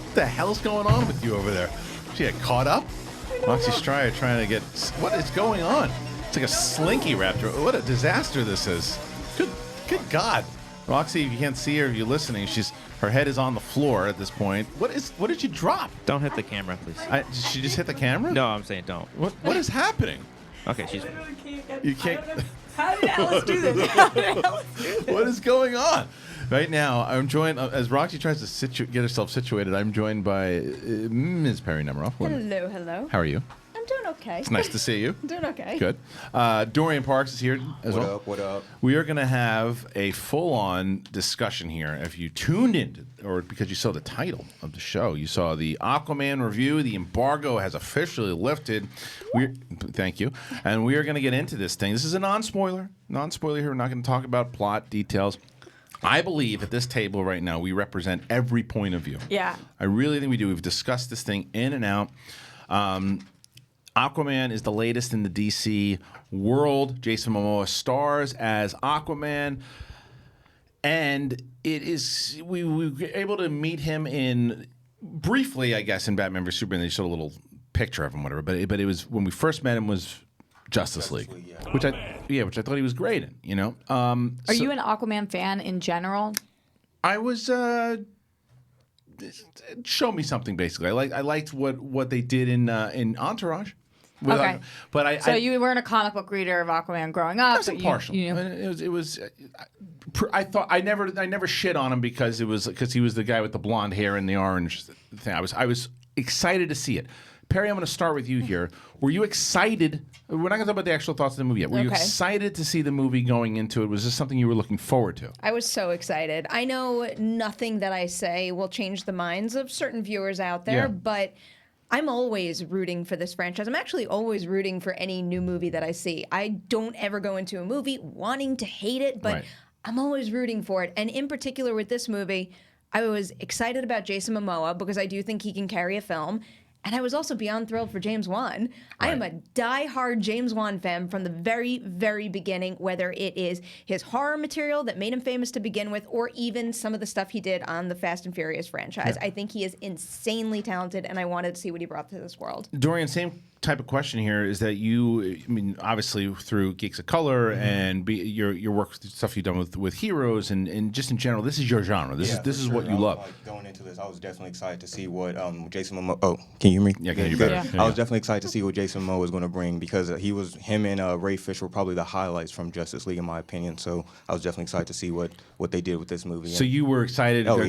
[SPEAKER 1] What the hell's going on with you over there? She get caught up? Roxy Striar trying to get... What is going on? It's like a slinky raptor. What a disaster this is. Good God. Roxy, if you can't see her, if you're listening, her head is on the floor at this point. What did you drop?
[SPEAKER 6] Don't hit the camera, please.
[SPEAKER 1] Did she just hit the camera?
[SPEAKER 6] No, I'm saying don't.
[SPEAKER 1] What is happening?
[SPEAKER 6] Okay, she's fine.
[SPEAKER 1] You can't...
[SPEAKER 2] How did Ellis do this? How did Ellis do this?
[SPEAKER 1] What is going on? Right now, I'm joined, as Roxy tries to get herself situated, I'm joined by Ms. Perri Nemiroff.
[SPEAKER 13] Hello, hello.
[SPEAKER 1] How are you?
[SPEAKER 13] I'm doing okay.
[SPEAKER 1] It's nice to see you.
[SPEAKER 13] I'm doing okay.
[SPEAKER 1] Good. Dorian Parks is here as well.
[SPEAKER 14] What up?
[SPEAKER 1] We are going to have a full-on discussion here. If you tuned in, or because you saw the title of the show, you saw the Aquaman review. The embargo has officially lifted. Thank you. And we are going to get into this thing. This is a non-spoiler. Non-spoiler here. We're not going to talk about plot details. I believe at this table right now we represent every point of view.
[SPEAKER 2] Yeah.
[SPEAKER 1] I really think we do. We've discussed this thing in and out. Aquaman is the latest in the DC world. Jason Momoa stars as Aquaman. And it is we were able to meet him in briefly, I guess, in Batman vs Superman. They showed a little picture of him, whatever. But it was when we first met him was Justice League, yeah. which I thought he was great in. You know.
[SPEAKER 2] Are you an Aquaman fan in general?
[SPEAKER 1] I was. Show me something, basically. I liked what they did in Entourage.
[SPEAKER 2] Okay,
[SPEAKER 1] but
[SPEAKER 2] you weren't a comic book reader of Aquaman growing up.
[SPEAKER 1] I was impartial. It was. I thought I never shit on him because he was the guy with the blonde hair and the orange thing. I was excited to see it. Perri, I'm going to start with you here. Were you excited? We're not going to talk about the actual thoughts of the movie yet. Were you excited to see the movie going into it? Was this something you were looking forward to?
[SPEAKER 13] I was so excited. I know nothing that I say will change the minds of certain viewers out there, but I'm always rooting for this franchise. I'm actually always rooting for any new movie that I see. I don't ever go into a movie wanting to hate it, but I'm always rooting for it. And in particular with this movie, I was excited about Jason Momoa because I do think he can carry a film. And I was also beyond thrilled for James Wan. Right. I am a die-hard James Wan fan from the very, very beginning, whether it is his horror material that made him famous to begin with, or even some of the stuff he did on the Fast and Furious franchise. Yeah. I think he is insanely talented, and I wanted to see what he brought to this world.
[SPEAKER 1] Dorian, same type of question here is that obviously through Geeks of Color and your work, stuff you've done with heroes and just in general, this is your genre. This is what you love.
[SPEAKER 14] Like, going into this, I was definitely excited to see what Jason Momoa. Oh, can you hear me?
[SPEAKER 1] Yeah, can you better?
[SPEAKER 14] Yeah. I was definitely excited to see what Jason Momoa was going to bring because him and Ray Fisher were probably the highlights from Justice League in my opinion. So I was definitely excited to see what they did with this movie.
[SPEAKER 1] So you were excited going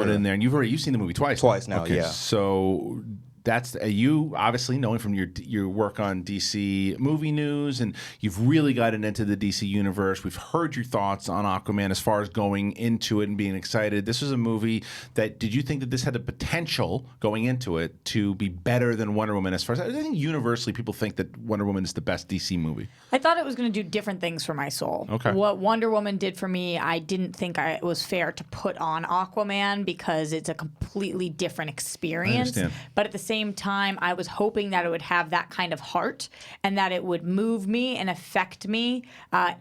[SPEAKER 1] in there, and you've seen the movie twice.
[SPEAKER 14] Twice now,
[SPEAKER 1] okay,
[SPEAKER 14] yeah.
[SPEAKER 1] So that's you obviously knowing from your work on DC movie news, and you've really gotten into the DC universe. We've heard your thoughts on Aquaman as far as going into it and being excited. This was a movie that, did you think that this had the potential going into it to be better than Wonder Woman? As far as I think universally people think that Wonder Woman is the best DC movie.
[SPEAKER 2] I thought it was going to do different things for my soul.
[SPEAKER 1] Okay.
[SPEAKER 2] What Wonder Woman did for me, I didn't think it was fair to put on Aquaman because it's a completely different experience.
[SPEAKER 1] I understand.
[SPEAKER 2] But at the same time, I was hoping that it would have that kind of heart and that it would move me and affect me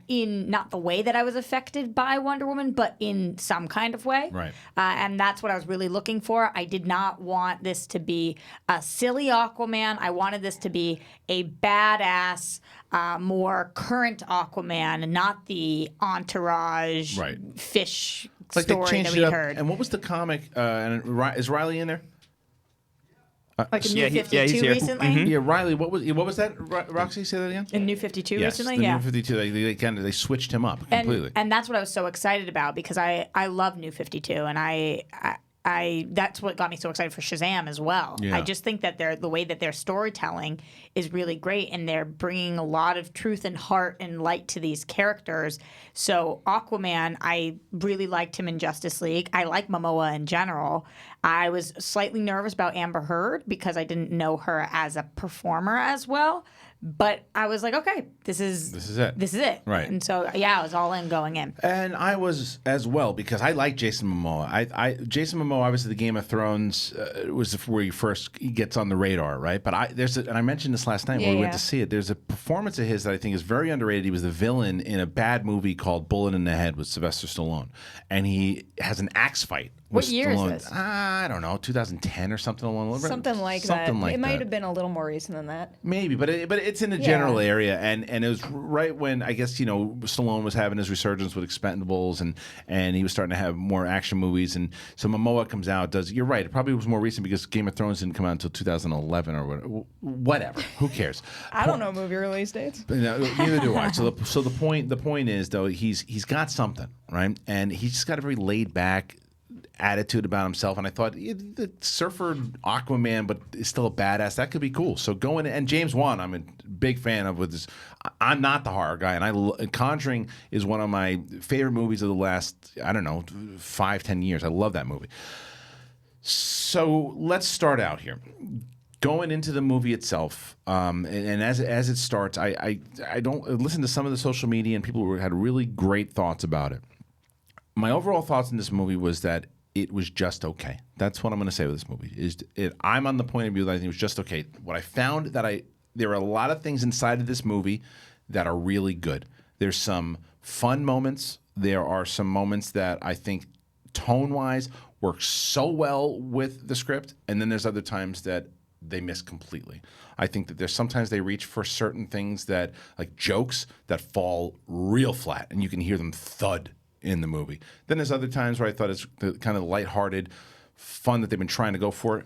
[SPEAKER 2] in not the way that I was affected by Wonder Woman, but in some kind of way.
[SPEAKER 1] Right.
[SPEAKER 2] And that's what I was really looking for. I did not want this to be a silly Aquaman. I wanted this to be a badass, more current Aquaman, not the entourage fish
[SPEAKER 1] It's like they
[SPEAKER 2] story
[SPEAKER 1] changed
[SPEAKER 2] that
[SPEAKER 1] it
[SPEAKER 2] we
[SPEAKER 1] up.
[SPEAKER 2] heard.
[SPEAKER 1] And what was the comic? And is Reilly in there?
[SPEAKER 2] Like in New 52 recently?
[SPEAKER 1] Yeah, Reilly. What was that? Roxy, say that again.
[SPEAKER 2] In New 52
[SPEAKER 1] Yes,
[SPEAKER 2] recently?
[SPEAKER 1] the
[SPEAKER 2] Yeah.
[SPEAKER 1] New 52. They switched him up completely.
[SPEAKER 2] And that's what I was so excited about because I love New 52 and I that's what got me so excited for Shazam as well.
[SPEAKER 1] Yeah.
[SPEAKER 2] I just think that the way that their storytelling is really great and they're bringing a lot of truth and heart and light to these characters. So Aquaman, I really liked him in Justice League. I like Momoa in general. I was slightly nervous about Amber Heard because I didn't know her as a performer as well. But I was like, okay, this is it. This is it.
[SPEAKER 1] Right.
[SPEAKER 2] And so, yeah, I was all in going in.
[SPEAKER 1] And I was as well because I like Jason Momoa. Jason Momoa, obviously, the Game of Thrones was where he gets on the radar, right? But and I mentioned this last night when we went to see it. There's a performance of his that I think is very underrated. He was the villain in a bad movie called Bullet in the Head with Sylvester Stallone, and he has an axe fight.
[SPEAKER 13] What year is
[SPEAKER 1] Stallone.
[SPEAKER 13] this?
[SPEAKER 1] I don't know, 2010 or something along those lines.
[SPEAKER 13] Something like that. It might have been a little more recent than that.
[SPEAKER 1] Maybe, but it's in the general area, and it was right when I guess Stallone was having his resurgence with Expendables, and he was starting to have more action movies, and so Momoa comes out. You're right? It probably was more recent because Game of Thrones didn't come out until 2011 or whatever. Who cares?
[SPEAKER 13] I don't know movie release dates.
[SPEAKER 1] Neither do I. So the point is though he's got something, right, and he's just got a very laid back attitude about himself, and I thought the surfer Aquaman, but is still a badass. That could be cool. So going and James Wan, I'm a big fan of. With this, I'm not the horror guy, and Conjuring is one of my favorite movies of the last 5-10 years. I love that movie. So let's start out here. Going into the movie itself, and as it starts, I don't listen to some of the social media and people who had really great thoughts about it. My overall thoughts in this movie was that it was just okay. That's what I'm going to say with this movie. I'm on the point of view that I think it was just okay. What I found there are a lot of things inside of this movie that are really good. There's some fun moments. There are some moments that I think tone-wise work so well with the script, and then there's other times that they miss completely. I think that there's sometimes they reach for certain things that, like jokes, that fall real flat, and you can hear them thud in the movie. Then there's other times where I thought it's the kind of lighthearted fun that they've been trying to go for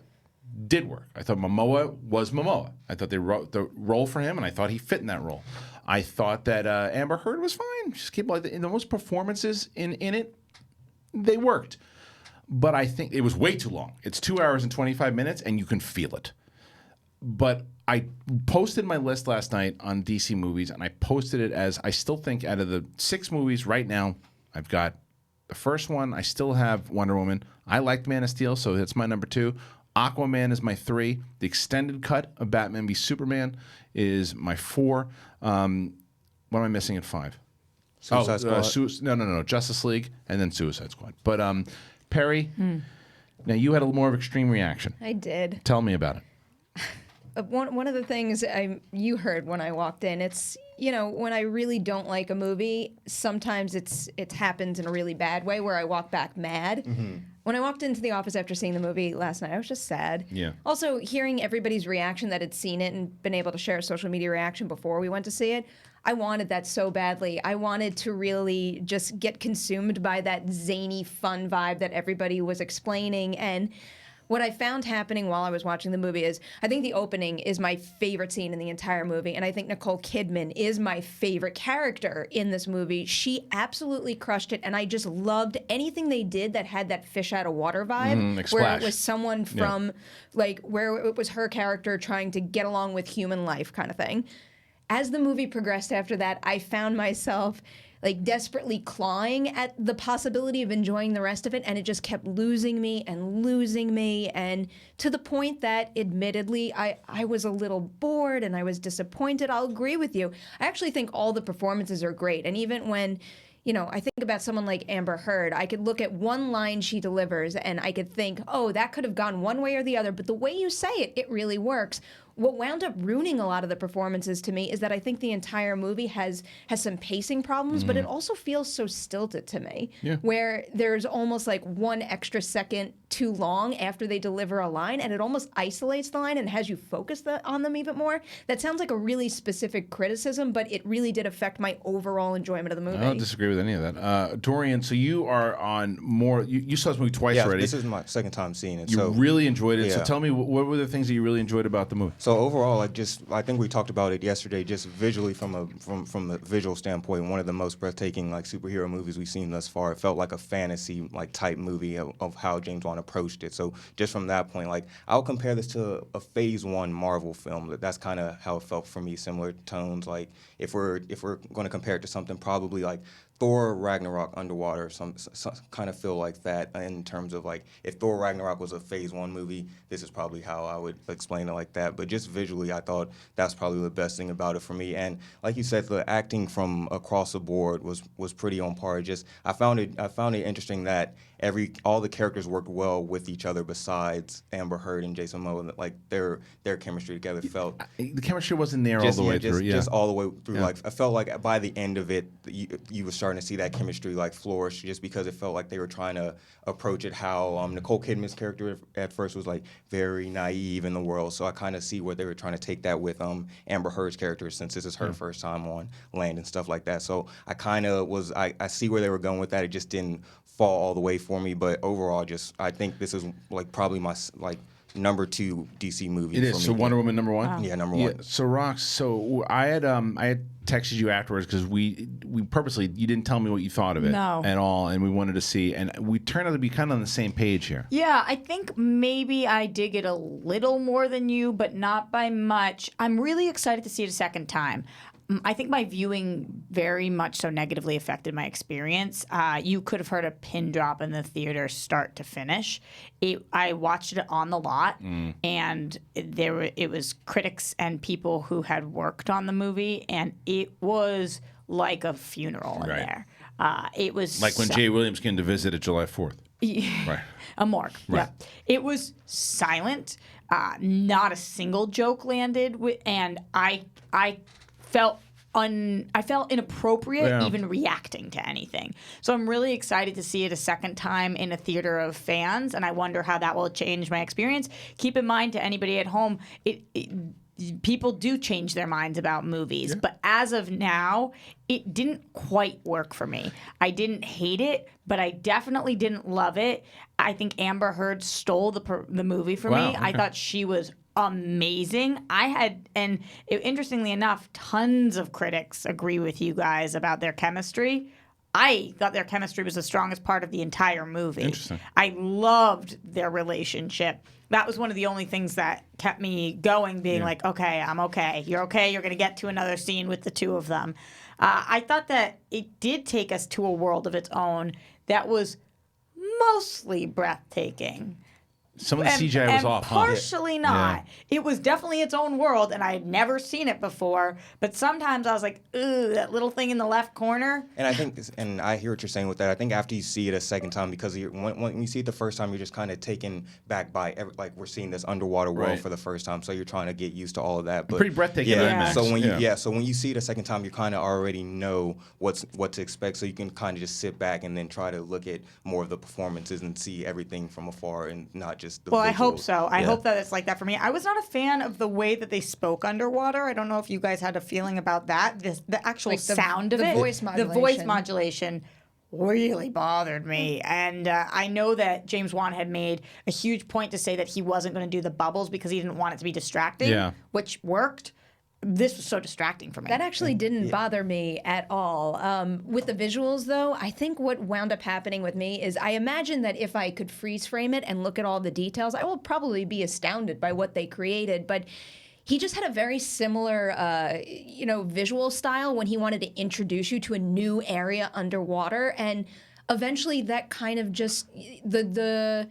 [SPEAKER 1] did work. I thought Momoa was Momoa. I thought they wrote the role for him, and I thought he fit in that role. I thought that Amber Heard was fine. Just keep like in those performances in it, they worked. But I think it was way too long. It's 2 hours and 25 minutes, and you can feel it. But I posted my list last night on DC movies, and I posted it as I still think out of the 6 movies right now, I've got the first one. I still have Wonder Woman. I liked Man of Steel, so that's my number 2. Aquaman is my 3. The extended cut of Batman v Superman is my 4. What am I missing at 5?
[SPEAKER 14] Suicide Squad.
[SPEAKER 1] No. Justice League and then Suicide Squad. But Perri, now you had a more of extreme reaction.
[SPEAKER 13] I did.
[SPEAKER 1] Tell me about it.
[SPEAKER 13] One of the things you heard when I walked in, it's, when I really don't like a movie, sometimes it happens in a really bad way where I walk back mad. Mm-hmm. When I walked into the office after seeing the movie last night, I was just sad.
[SPEAKER 1] Yeah.
[SPEAKER 13] Also, hearing everybody's reaction that had seen it and been able to share a social media reaction before we went to see it, I wanted that so badly. I wanted to really just get consumed by that zany, fun vibe that everybody was explaining. And what I found happening while I was watching the movie is I think the opening is my favorite scene in the entire movie, and I think Nicole Kidman is my favorite character in this movie. She absolutely crushed it, and I just loved anything they did that had that fish out of water vibe,
[SPEAKER 1] like
[SPEAKER 13] where
[SPEAKER 1] Splash.
[SPEAKER 13] it was someone from, like, where it was her character trying to get along with human life kind of thing. As the movie progressed after that, I found myself like desperately clawing at the possibility of enjoying the rest of it, and it just kept losing me, and to the point that admittedly I was a little bored and I was disappointed. I'll agree with you. I actually think all the performances are great, and even when I think about someone like Amber Heard, I could look at one line she delivers and I could think, oh, that could have gone one way or the other, but the way you say it, it really works. What wound up ruining a lot of the performances to me is that I think the entire movie has some pacing problems, but it also feels so stilted to me, where there's almost like one extra second too long after they deliver a line, and it almost isolates the line and has you focus on them even more. That sounds like a really specific criticism, but it really did affect my overall enjoyment of the movie.
[SPEAKER 1] I don't disagree with any of that. Dorian, so you are on more. You saw this movie twice already.
[SPEAKER 14] This is my second time seeing it.
[SPEAKER 1] You really enjoyed it. So tell me, what were the things that you really enjoyed about the movie?
[SPEAKER 14] So overall, I think we talked about it yesterday. Just visually, from a visual standpoint, one of the most breathtaking superhero movies we've seen thus far. It felt like a fantasy type movie of how James Wan approached it. So just from that point, I'll compare this to a Phase 1 Marvel film. That's kind of how it felt for me. Similar tones. If we're going to compare it to something, probably like Thor Ragnarok underwater, some kind of feel like that in terms of if Thor Ragnarok was a Phase 1 movie, this is probably how I would explain it like that. But just visually, I thought that's probably the best thing about it for me. And like you said, the acting from across the board was pretty on par. I found it interesting that all the characters worked well with each other besides Amber Heard and Jason Momoa. Their chemistry together felt
[SPEAKER 1] the chemistry wasn't there all the way through.
[SPEAKER 14] Just all the way through. I felt like by the end of it, you were starting to see that chemistry flourish, just because it felt like they were trying to approach it how Nicole Kidman's character at first was very naive in the world. So I kind of see where they were trying to take that with Amber Heard's character, since this is her first time on land and stuff like that. So I kind of I see where they were going with that. It just didn't fall all the way for me, but overall, I think this is probably my number 2 DC movie.
[SPEAKER 1] It is.
[SPEAKER 14] For me.
[SPEAKER 1] So Wonder Woman number 1.
[SPEAKER 13] Wow.
[SPEAKER 14] Yeah, number 1.
[SPEAKER 1] So Rox, so I had texted you afterwards because we purposely, you didn't tell me what you thought of it at all, and we wanted to see, and we turned out to be kind of on the same page here.
[SPEAKER 2] Yeah, I think maybe I dig it a little more than you, but not by much. I'm really excited to see it a second time. I think my viewing very much so negatively affected my experience. You could have heard a pin drop in the theater start to finish. I watched it on the lot, and it was critics and people who had worked on the movie, and it was like a funeral in there. It was
[SPEAKER 1] like when Jay Williams came to visit at July 4th. Right.
[SPEAKER 2] A morgue.
[SPEAKER 1] Right.
[SPEAKER 2] Yeah. It was silent. Not a single joke landed, and I felt inappropriate even reacting to anything. So I'm really excited to see it a second time in a theater of fans, and I wonder how that will change my experience. Keep in mind, to anybody at home, people do change their minds about movies, but as of now, it didn't quite work for me. I didn't hate it, but I definitely didn't love it. I think Amber Heard stole the movie for me. I thought she was amazing. Interestingly enough, tons of critics agree with you guys about their chemistry. I thought their chemistry was the strongest part of the entire movie.
[SPEAKER 1] Interesting.
[SPEAKER 2] I loved their relationship. That was one of the only things that kept me going, being like, okay, I'm okay. You're okay. You're going to get to another scene with the two of them. I thought that it did take us to a world of its own that was mostly breathtaking.
[SPEAKER 1] Some of the CGI was off, huh?
[SPEAKER 2] Partially not. It was definitely its own world, and I had never seen it before. But sometimes I was like, "Ooh, that little thing in the left corner."
[SPEAKER 14] And I think, and I hear what you're saying with that. I think after you see it a second time, because when you see it the first time, you're just kind of taken back by we're seeing this underwater world for the first time, so you're trying to get used to all of that. But
[SPEAKER 1] pretty breathtaking.
[SPEAKER 14] So when you see it a second time, you kind of already know what to expect, so you can kind of just sit back and then try to look at more of the performances and see everything from afar and not just the
[SPEAKER 2] I hope
[SPEAKER 14] visuals.
[SPEAKER 2] so. I hope that it's like that for me. I was not a fan of the way that they spoke underwater. I don't know if you guys had a feeling about that. The actual sound of it.
[SPEAKER 13] The voice modulation.
[SPEAKER 2] The voice modulation really bothered me. And I know that James Wan had made a huge point to say that he wasn't going to do the bubbles because he didn't want it to be distracting, which worked. This was so distracting for me.
[SPEAKER 13] That actually didn't bother me at all. With the visuals, though, I think what wound up happening with me is I imagine that if I could freeze frame it and look at all the details, I will probably be astounded by what they created. But he just had a very similar, visual style when he wanted to introduce you to a new area underwater, and eventually that kind of just the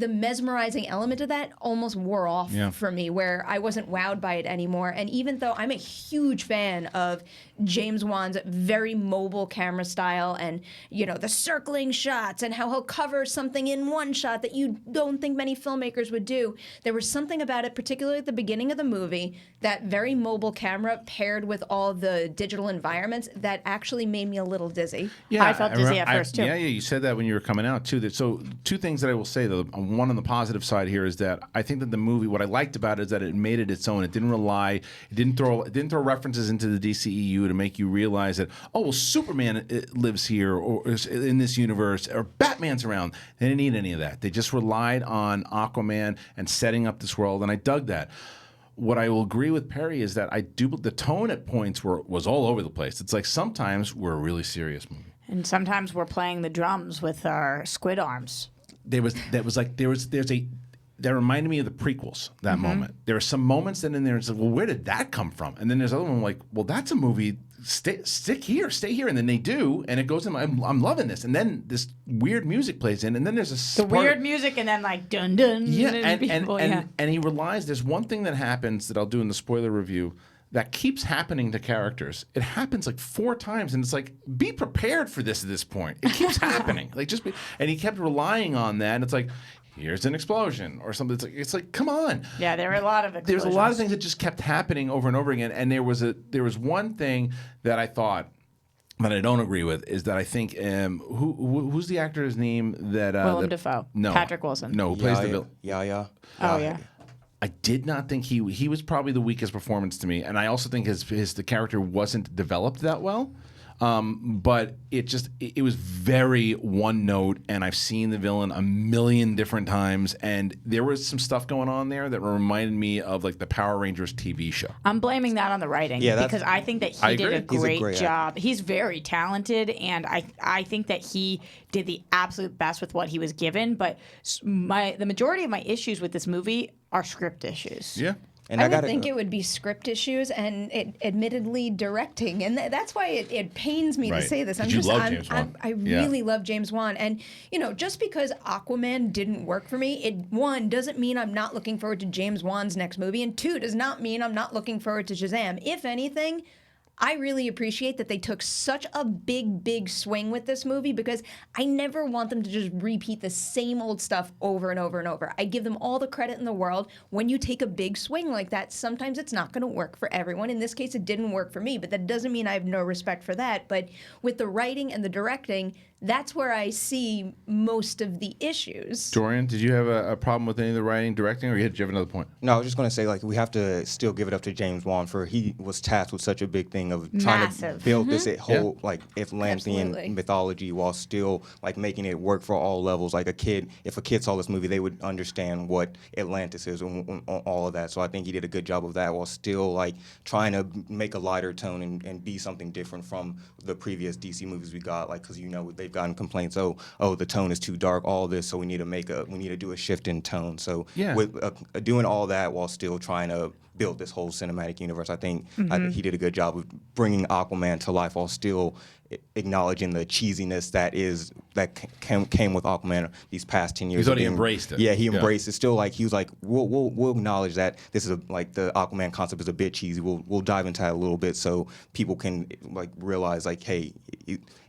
[SPEAKER 13] mesmerizing element of that almost wore off for me, where I wasn't wowed by it anymore. And even though I'm a huge fan of James Wan's very mobile camera style and, the circling shots and how he'll cover something in one shot that you don't think many filmmakers would do, there was something about it, particularly at the beginning of the movie, that very mobile camera paired with all the digital environments that actually made me a little dizzy.
[SPEAKER 1] Yeah,
[SPEAKER 2] I felt dizzy at first, too.
[SPEAKER 1] Yeah, you said that when you were coming out, too. So two things that I will say, though. One on the positive side here is that I think that the movie, what I liked about it is that it made it its own. It didn't throw references into the DCEU to make you realize that, Superman lives here or is in this universe, or Batman's around. They didn't need any of that. They just relied on Aquaman and setting up this world, and I dug that. What I will agree with Perri is that the tone at points was all over the place. It's like sometimes we're a really serious movie,
[SPEAKER 2] and sometimes we're playing the drums with our squid arms.
[SPEAKER 1] That reminded me of the prequels, that moment. There are some moments that in there, it's like, well, where did that come from? And then there's other one like, well, that's a movie, stay here. And then they do, and it goes in, I'm loving this. And then this weird music plays in, and then there's
[SPEAKER 2] weird music, and then like dun dun.
[SPEAKER 1] Yeah, and he relies, there's one thing that happens that I'll do in the spoiler review that keeps happening to characters. It happens like 4 times, and it's like, be prepared for this at this point. It keeps happening. And he kept relying on that, and it's like, here's an explosion or something. It's like, come on.
[SPEAKER 2] Yeah, there were a lot of explosions.
[SPEAKER 1] There's a lot of things that just kept happening over and over again, and there was one thing that I thought that I don't agree with is that I think who's the actor's name that
[SPEAKER 2] Willem Dafoe.
[SPEAKER 1] No,
[SPEAKER 2] Patrick Wilson.
[SPEAKER 1] No, who plays the villain?
[SPEAKER 14] Yeah.
[SPEAKER 2] Oh yeah.
[SPEAKER 1] I did not think he was probably the weakest performance to me, and I also think the character wasn't developed that well. But it was very one note, and I've seen the villain a million different times, and there was some stuff going on there that reminded me of like the Power Rangers TV show.
[SPEAKER 2] I'm blaming that on the writing because I think that he did a great job. He's very talented, and I think that he did the absolute best with what he was given. But the majority of my issues with this movie are script issues.
[SPEAKER 1] Yeah.
[SPEAKER 13] And I would think it would be script issues and admittedly directing, and that's why it pains me to say this.
[SPEAKER 1] James Wan.
[SPEAKER 13] I really love James Wan, and just because Aquaman didn't work for me, it doesn't mean I'm not looking forward to James Wan's next movie, and 2 does not mean I'm not looking forward to Shazam. If anything, I really appreciate that they took such a big swing with this movie, because I never want them to just repeat the same old stuff over and over and over. I give them all the credit in the world. When you take a big swing like that, sometimes it's not going to work for everyone. In this case, it didn't work for me, but that doesn't mean I have no respect for that. But with the writing and the directing, that's where I see most of the issues.
[SPEAKER 1] Dorian, did you have a problem with any of the writing, directing, or did you have another point?
[SPEAKER 14] No, I was just going to say, we have to still give it up to James Wan, for he was tasked with such a big thing of trying to build this whole Atlantean mythology while still making it work for all levels. Like if a kid saw this movie, they would understand what Atlantis is and all of that. So I think he did a good job of that while still trying to make a lighter tone and be something different from the previous DC movies we got. Because they've gotten complaints. Oh, the tone is too dark. All this, so we need to do a shift in tone. So with doing all that while still trying to build this whole cinematic universe, I think he did a good job of bringing Aquaman to life while still acknowledging the cheesiness that came with Aquaman these past 10 years.
[SPEAKER 1] He thought he embraced it.
[SPEAKER 14] Yeah, he embraced it. Still, he was like, we'll acknowledge that this is the Aquaman concept is a bit cheesy. We'll dive into that a little bit so people can realize hey,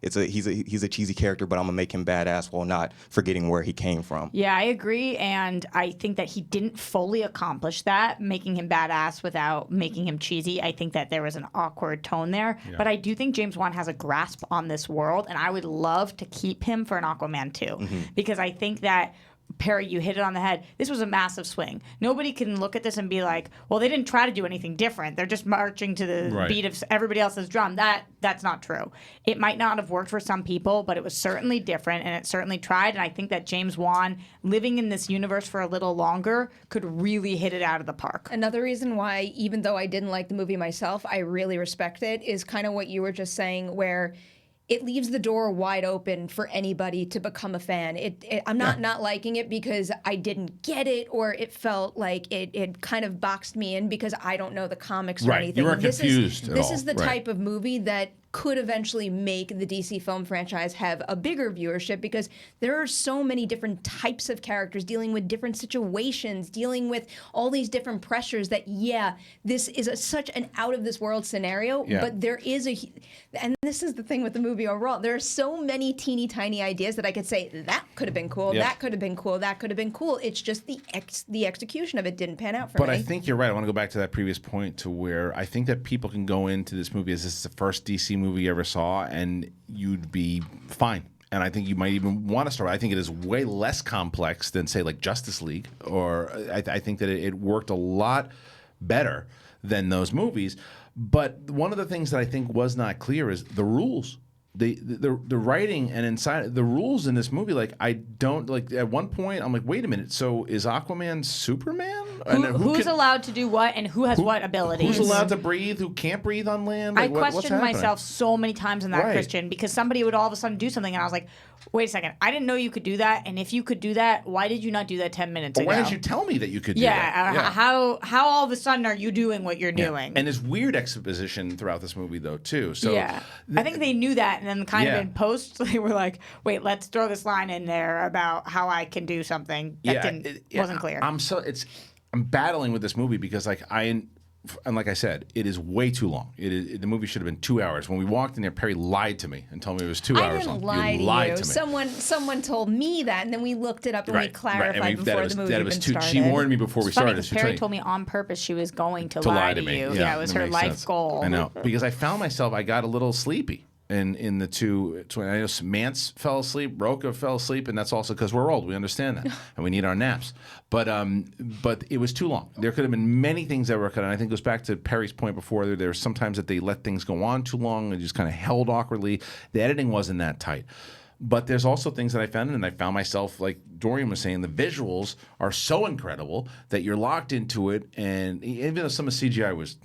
[SPEAKER 14] he's a cheesy character, but I'm gonna make him badass while not forgetting where he came from.
[SPEAKER 2] Yeah, I agree, and I think that he didn't fully accomplish that, making him badass without making him cheesy. I think that there was an awkward tone there, but I do think James Wan has a grasp on this world, and I would love to keep him for an Aquaman 2, because I think that Perri, you hit it on the head. This was a massive swing. Nobody can look at this and be like, well, they didn't try to do anything different. They're just marching to the beat of everybody else's drum. That's not true. It might not have worked for some people, but it was certainly different, and it certainly tried. And I think that James Wan, living in this universe for a little longer, could really hit it out of the park.
[SPEAKER 13] Another reason why, even though I didn't like the movie myself, I really respect it is kind of what you were just saying, where it leaves the door wide open for anybody to become a fan. I'm not liking it because I didn't get it, or it felt like it kind of boxed me in because I don't know the comics or anything.
[SPEAKER 1] You weren't confused at all.
[SPEAKER 13] This is the type of movie that could eventually make the DC film franchise have a bigger viewership, because there are so many different types of characters dealing with different situations, dealing with all these different pressures that, this is such an out of this world scenario, but there is and this is the thing with the movie overall, there are so many teeny tiny ideas that I could say, that could have been cool, that could have been cool, that could have been cool. It's just the execution of it didn't pan out for me.
[SPEAKER 1] But I think you're right. I want to go back to that previous point to where I think that people can go into this movie as this is the first DC movie you ever saw, and you'd be fine. And I think you might even want to start. I think it is way less complex than, say, like Justice League, or I think that it worked a lot better than those movies. But one of the things that I think was not clear is the rules. The writing and inside the rules in this movie, like I don't like. At one point, I'm like, wait a minute. So is Aquaman Superman?
[SPEAKER 2] Who's allowed to do what, and who has what abilities?
[SPEAKER 1] Who's allowed to breathe? Who can't breathe on land? Like,
[SPEAKER 2] I questioned myself so many times in that,
[SPEAKER 1] Right.
[SPEAKER 2] Kristian, because somebody would all of a sudden do something, and I was like, wait a second, I didn't know you could do that. And if you could do that, why did you not do that 10 minutes ago?
[SPEAKER 1] Why didn't you tell me that you could do that?
[SPEAKER 2] How all of a sudden are you doing what you're doing?
[SPEAKER 1] And there's weird exposition throughout this movie, though, too. So
[SPEAKER 2] I think they knew that, and then kind of in post, they were like, wait, let's throw this line in there about how I can do something that wasn't clear.
[SPEAKER 1] I'm battling with this movie because, like, and like I said, it is way too long. The movie should have been 2 hours. When we walked in there, Perri lied to me and told me it was 2 hours long.
[SPEAKER 13] I didn't lie to you.
[SPEAKER 1] To me.
[SPEAKER 13] Someone told me that, and then we looked it up and we clarified before the movie even started.
[SPEAKER 1] She warned me before we started.
[SPEAKER 2] Perri told me on purpose she was going to lie to you. Yeah, it was her life goal.
[SPEAKER 1] I know, because I found myself, I got a little sleepy. In the two, I know Mance fell asleep, Rocha fell asleep, and that's also because we're old. We understand that, and we need our naps. But it was too long. There could have been many things that were cut. And I think it goes back to Perry's point before. There's sometimes that they let things go on too long and just kind of held awkwardly. The editing wasn't that tight. But there's also things that I found, and I found myself, like Dorian was saying, the visuals are so incredible that you're locked into it. And even though some of the CGI was,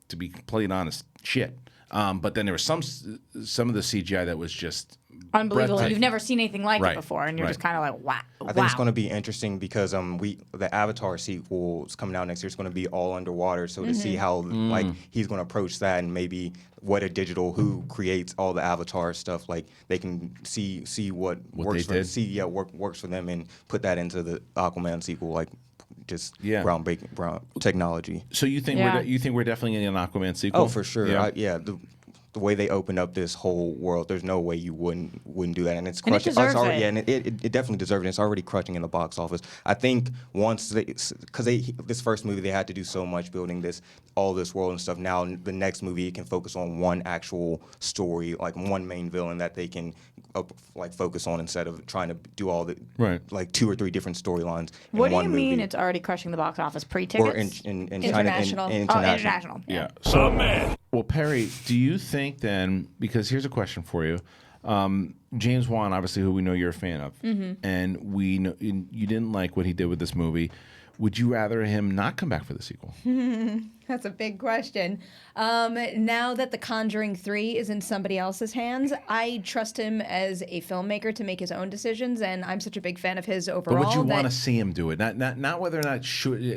[SPEAKER 1] to be completely honest, shit. But then there was some of the CGI that was just
[SPEAKER 2] unbelievable. You've never seen anything like it before, and you're just kind of like, wow.
[SPEAKER 14] I think it's going to be interesting because the Avatar sequel is coming out next year. It's going to be all underwater, so to see how like he's going to approach that, and maybe who creates all the Avatar stuff, like they can see what works for works for them, and put that into the Aquaman sequel, like. Just groundbreaking technology.
[SPEAKER 1] So you think we're definitely getting an Aquaman sequel?
[SPEAKER 14] Oh, for sure. The way they opened up this whole world, there's no way you wouldn't do that, and it's crushing.
[SPEAKER 2] And it deserves it.
[SPEAKER 14] Yeah, and it definitely deserves it. It's already crushing in the box office. I think once this first movie they had to do so much building all this world and stuff. Now the next movie can focus on one actual story, like one main villain that they can focus on instead of trying to do all the like 2 or 3 different storylines.
[SPEAKER 2] What do you
[SPEAKER 14] movie.
[SPEAKER 2] mean it's already crushing the box office? Pre-tickets?
[SPEAKER 14] Or in China,
[SPEAKER 2] international. International.
[SPEAKER 1] Yeah. So, well, Perri, do you think then? Because here's a question for you. James Wan, obviously, who we know you're a fan of, and we know you didn't like what he did with this movie. Would you rather him not come back for the sequel?
[SPEAKER 13] That's a big question. Now that The Conjuring 3 is in somebody else's hands, I trust him as a filmmaker to make his own decisions, and I'm such a big fan of his overall.
[SPEAKER 1] But would you want to see him do it? Not whether or not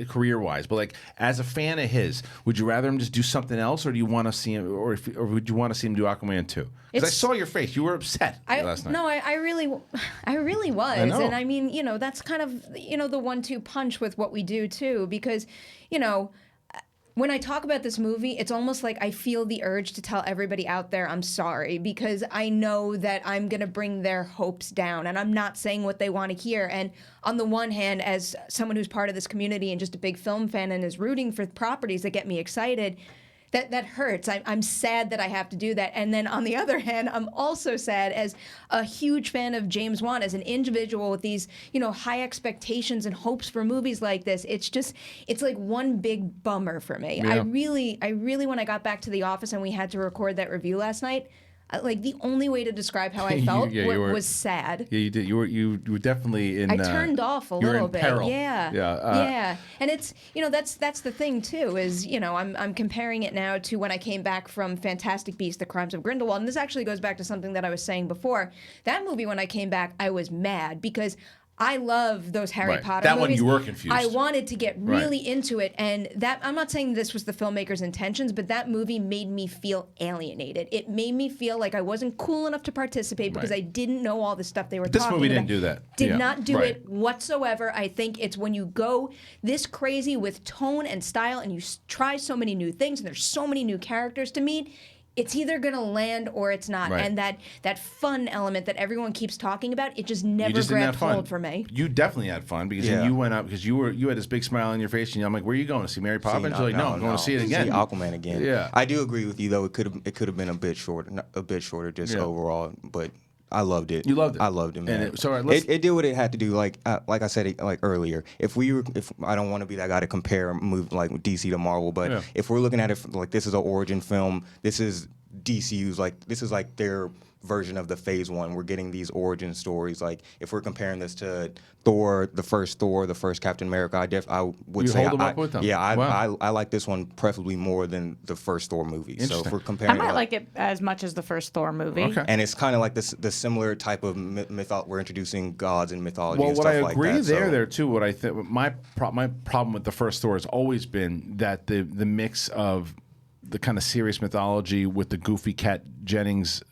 [SPEAKER 1] career-wise, but like as a fan of his, would you rather him just do something else, or do you want to see him, or would you want to see him do Aquaman 2? Because I saw your face; you were upset last night.
[SPEAKER 13] No, I really was,
[SPEAKER 1] I know.
[SPEAKER 13] and I mean, that's kind of the 1-2 punch with what we do too, because when I talk about this movie, it's almost like I feel the urge to tell everybody out there I'm sorry, because I know that I'm going to bring their hopes down, and I'm not saying what they want to hear. And on the one hand, as someone who's part of this community and just a big film fan and is rooting for properties that get me excited, That hurts. I'm sad that I have to do that. And then on the other hand, I'm also sad as a huge fan of James Wan, as an individual with these, high expectations and hopes for movies like this. It's like one big bummer for me.
[SPEAKER 1] Yeah.
[SPEAKER 13] I really, when I got back to the office and we had to record that review last night, like the only way to describe how I felt was sad.
[SPEAKER 1] Yeah, you did. You were definitely in.
[SPEAKER 13] I turned off a
[SPEAKER 1] you were
[SPEAKER 13] little
[SPEAKER 1] in
[SPEAKER 13] bit.
[SPEAKER 1] peril.
[SPEAKER 13] Yeah.
[SPEAKER 1] Yeah.
[SPEAKER 13] And it's that's the thing too is I'm comparing it now to when I came back from Fantastic Beasts: The Crimes of Grindelwald, and this actually goes back to something that I was saying before. That movie, when I came back, I was mad because I love those Harry
[SPEAKER 1] Right.
[SPEAKER 13] Potter
[SPEAKER 1] That
[SPEAKER 13] movies.
[SPEAKER 1] one you were confused.
[SPEAKER 13] I wanted to get really
[SPEAKER 1] Right.
[SPEAKER 13] into it, and that I'm not saying this was the filmmaker's intentions, but that movie made me feel alienated. It made me feel like I wasn't cool enough to participate because I didn't know all the stuff they were
[SPEAKER 1] This
[SPEAKER 13] talking about.
[SPEAKER 1] movie didn't do that.
[SPEAKER 13] Did
[SPEAKER 1] Yeah.
[SPEAKER 13] not do
[SPEAKER 1] Right.
[SPEAKER 13] it whatsoever. I think it's when you go this crazy with tone and style and you try so many new things and there's so many new characters to meet, it's either going to land or it's not.
[SPEAKER 1] Right.
[SPEAKER 13] And that fun element that everyone keeps talking about, it just never
[SPEAKER 1] You just didn't
[SPEAKER 13] grabbed
[SPEAKER 1] have fun.
[SPEAKER 13] hold for me.
[SPEAKER 1] You definitely had fun because
[SPEAKER 14] Yeah.
[SPEAKER 1] you went up because you had this big smile on your face and I'm like, where are you going to see Mary Poppins? You're like, no, I'm going to see it again.
[SPEAKER 14] See Aquaman again.
[SPEAKER 1] Yeah.
[SPEAKER 14] I do agree with you though. It could have been a bit shorter, just overall, but. I loved it.
[SPEAKER 1] You loved it.
[SPEAKER 14] I loved it, man.
[SPEAKER 1] And all right,
[SPEAKER 14] it did what it had to do. Like I said, like earlier, if I don't want to be that guy to compare move like DC to Marvel, but if we're looking at it like this is an origin film, this is DCU's this is like their version of the Phase 1. We're getting these origin stories. Like if we're comparing this to Thor, the first Captain America, I would
[SPEAKER 1] You
[SPEAKER 14] say
[SPEAKER 1] hold them up with them.
[SPEAKER 14] Yeah,
[SPEAKER 1] Wow.
[SPEAKER 14] I like this one preferably more than the first Thor movie. So if we're
[SPEAKER 2] I
[SPEAKER 14] comparing,
[SPEAKER 2] might like it as much as the first Thor movie.
[SPEAKER 1] Okay.
[SPEAKER 14] and it's kind of like the similar type of we're introducing gods and mythology
[SPEAKER 1] Well,
[SPEAKER 14] and
[SPEAKER 1] what
[SPEAKER 14] stuff
[SPEAKER 1] I
[SPEAKER 14] like
[SPEAKER 1] agree
[SPEAKER 14] that.
[SPEAKER 1] there too. What I think my problem with the first Thor has always been that the mix of the kind of serious mythology with the goofy Kat Jennings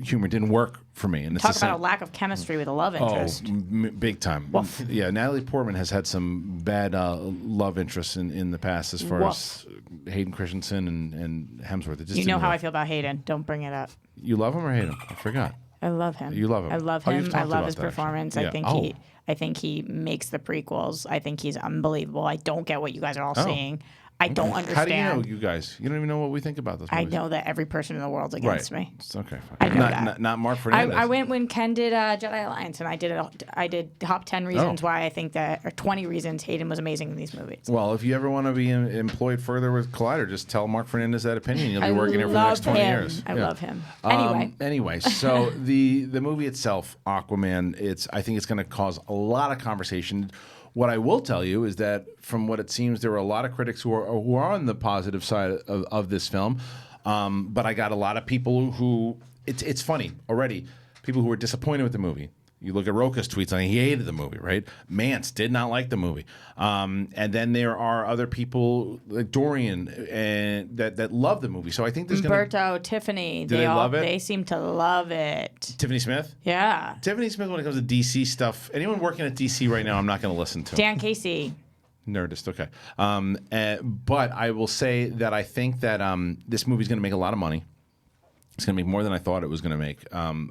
[SPEAKER 1] humor didn't work for me. And it's
[SPEAKER 2] Talk
[SPEAKER 1] the same.
[SPEAKER 2] about a lack of chemistry with a love interest.
[SPEAKER 1] Big time.
[SPEAKER 2] Woof.
[SPEAKER 1] Yeah, Natalie Portman has had some bad love interests in the past as far as Hayden Christensen and Hemsworth. It just
[SPEAKER 2] You know
[SPEAKER 1] didn't
[SPEAKER 2] how
[SPEAKER 1] work.
[SPEAKER 2] I feel about Hayden. Don't bring it up.
[SPEAKER 1] You love him or hate him? I forgot.
[SPEAKER 2] I love him.
[SPEAKER 1] You love him.
[SPEAKER 2] I love
[SPEAKER 1] Oh, you've
[SPEAKER 2] him.
[SPEAKER 1] talked
[SPEAKER 2] I love
[SPEAKER 1] about
[SPEAKER 2] his
[SPEAKER 1] that, actually.
[SPEAKER 2] performance.
[SPEAKER 1] Yeah.
[SPEAKER 2] I think he makes the prequels. I think he's unbelievable. I don't get what you guys are all saying. I don't understand.
[SPEAKER 1] How do you know, you guys? You don't even know what we think about those
[SPEAKER 2] I
[SPEAKER 1] movies.
[SPEAKER 2] know that every person in the world's against me.
[SPEAKER 1] It's okay. Fine.
[SPEAKER 2] I know that.
[SPEAKER 1] Not Mark Fernandez.
[SPEAKER 2] I went when Ken did Jedi Alliance, and I did top 10 reasons why I think that, or 20 reasons Hayden was amazing in these movies.
[SPEAKER 1] Well, if you ever want to be employed further with Collider, just tell Mark Fernandez that opinion. You'll be working here for the next 20 years.
[SPEAKER 2] I love him.
[SPEAKER 1] Anyway, so the movie itself, Aquaman, I think it's going to cause a lot of conversation. What I will tell you is that, from what it seems, there were a lot of critics who are on the positive side of this film, but I got a lot of people who it's funny already. People who were disappointed with the movie. You look at Roka's tweets, and he hated the movie, right? Mance did not like the movie. And then there are other people like Dorian that love the movie. So I think there's going to...
[SPEAKER 2] Umberto, Tiffany,
[SPEAKER 1] Do they love it?
[SPEAKER 2] They seem to love it.
[SPEAKER 1] Tiffany Smith?
[SPEAKER 2] Yeah.
[SPEAKER 1] Tiffany Smith, when it comes to DC stuff, anyone working at DC right now, I'm not going to listen to.
[SPEAKER 2] Dan Casey.
[SPEAKER 1] Nerdist, okay. But I will say that I think that this movie's going to make a lot of money. It's going to make more than I thought it was going to make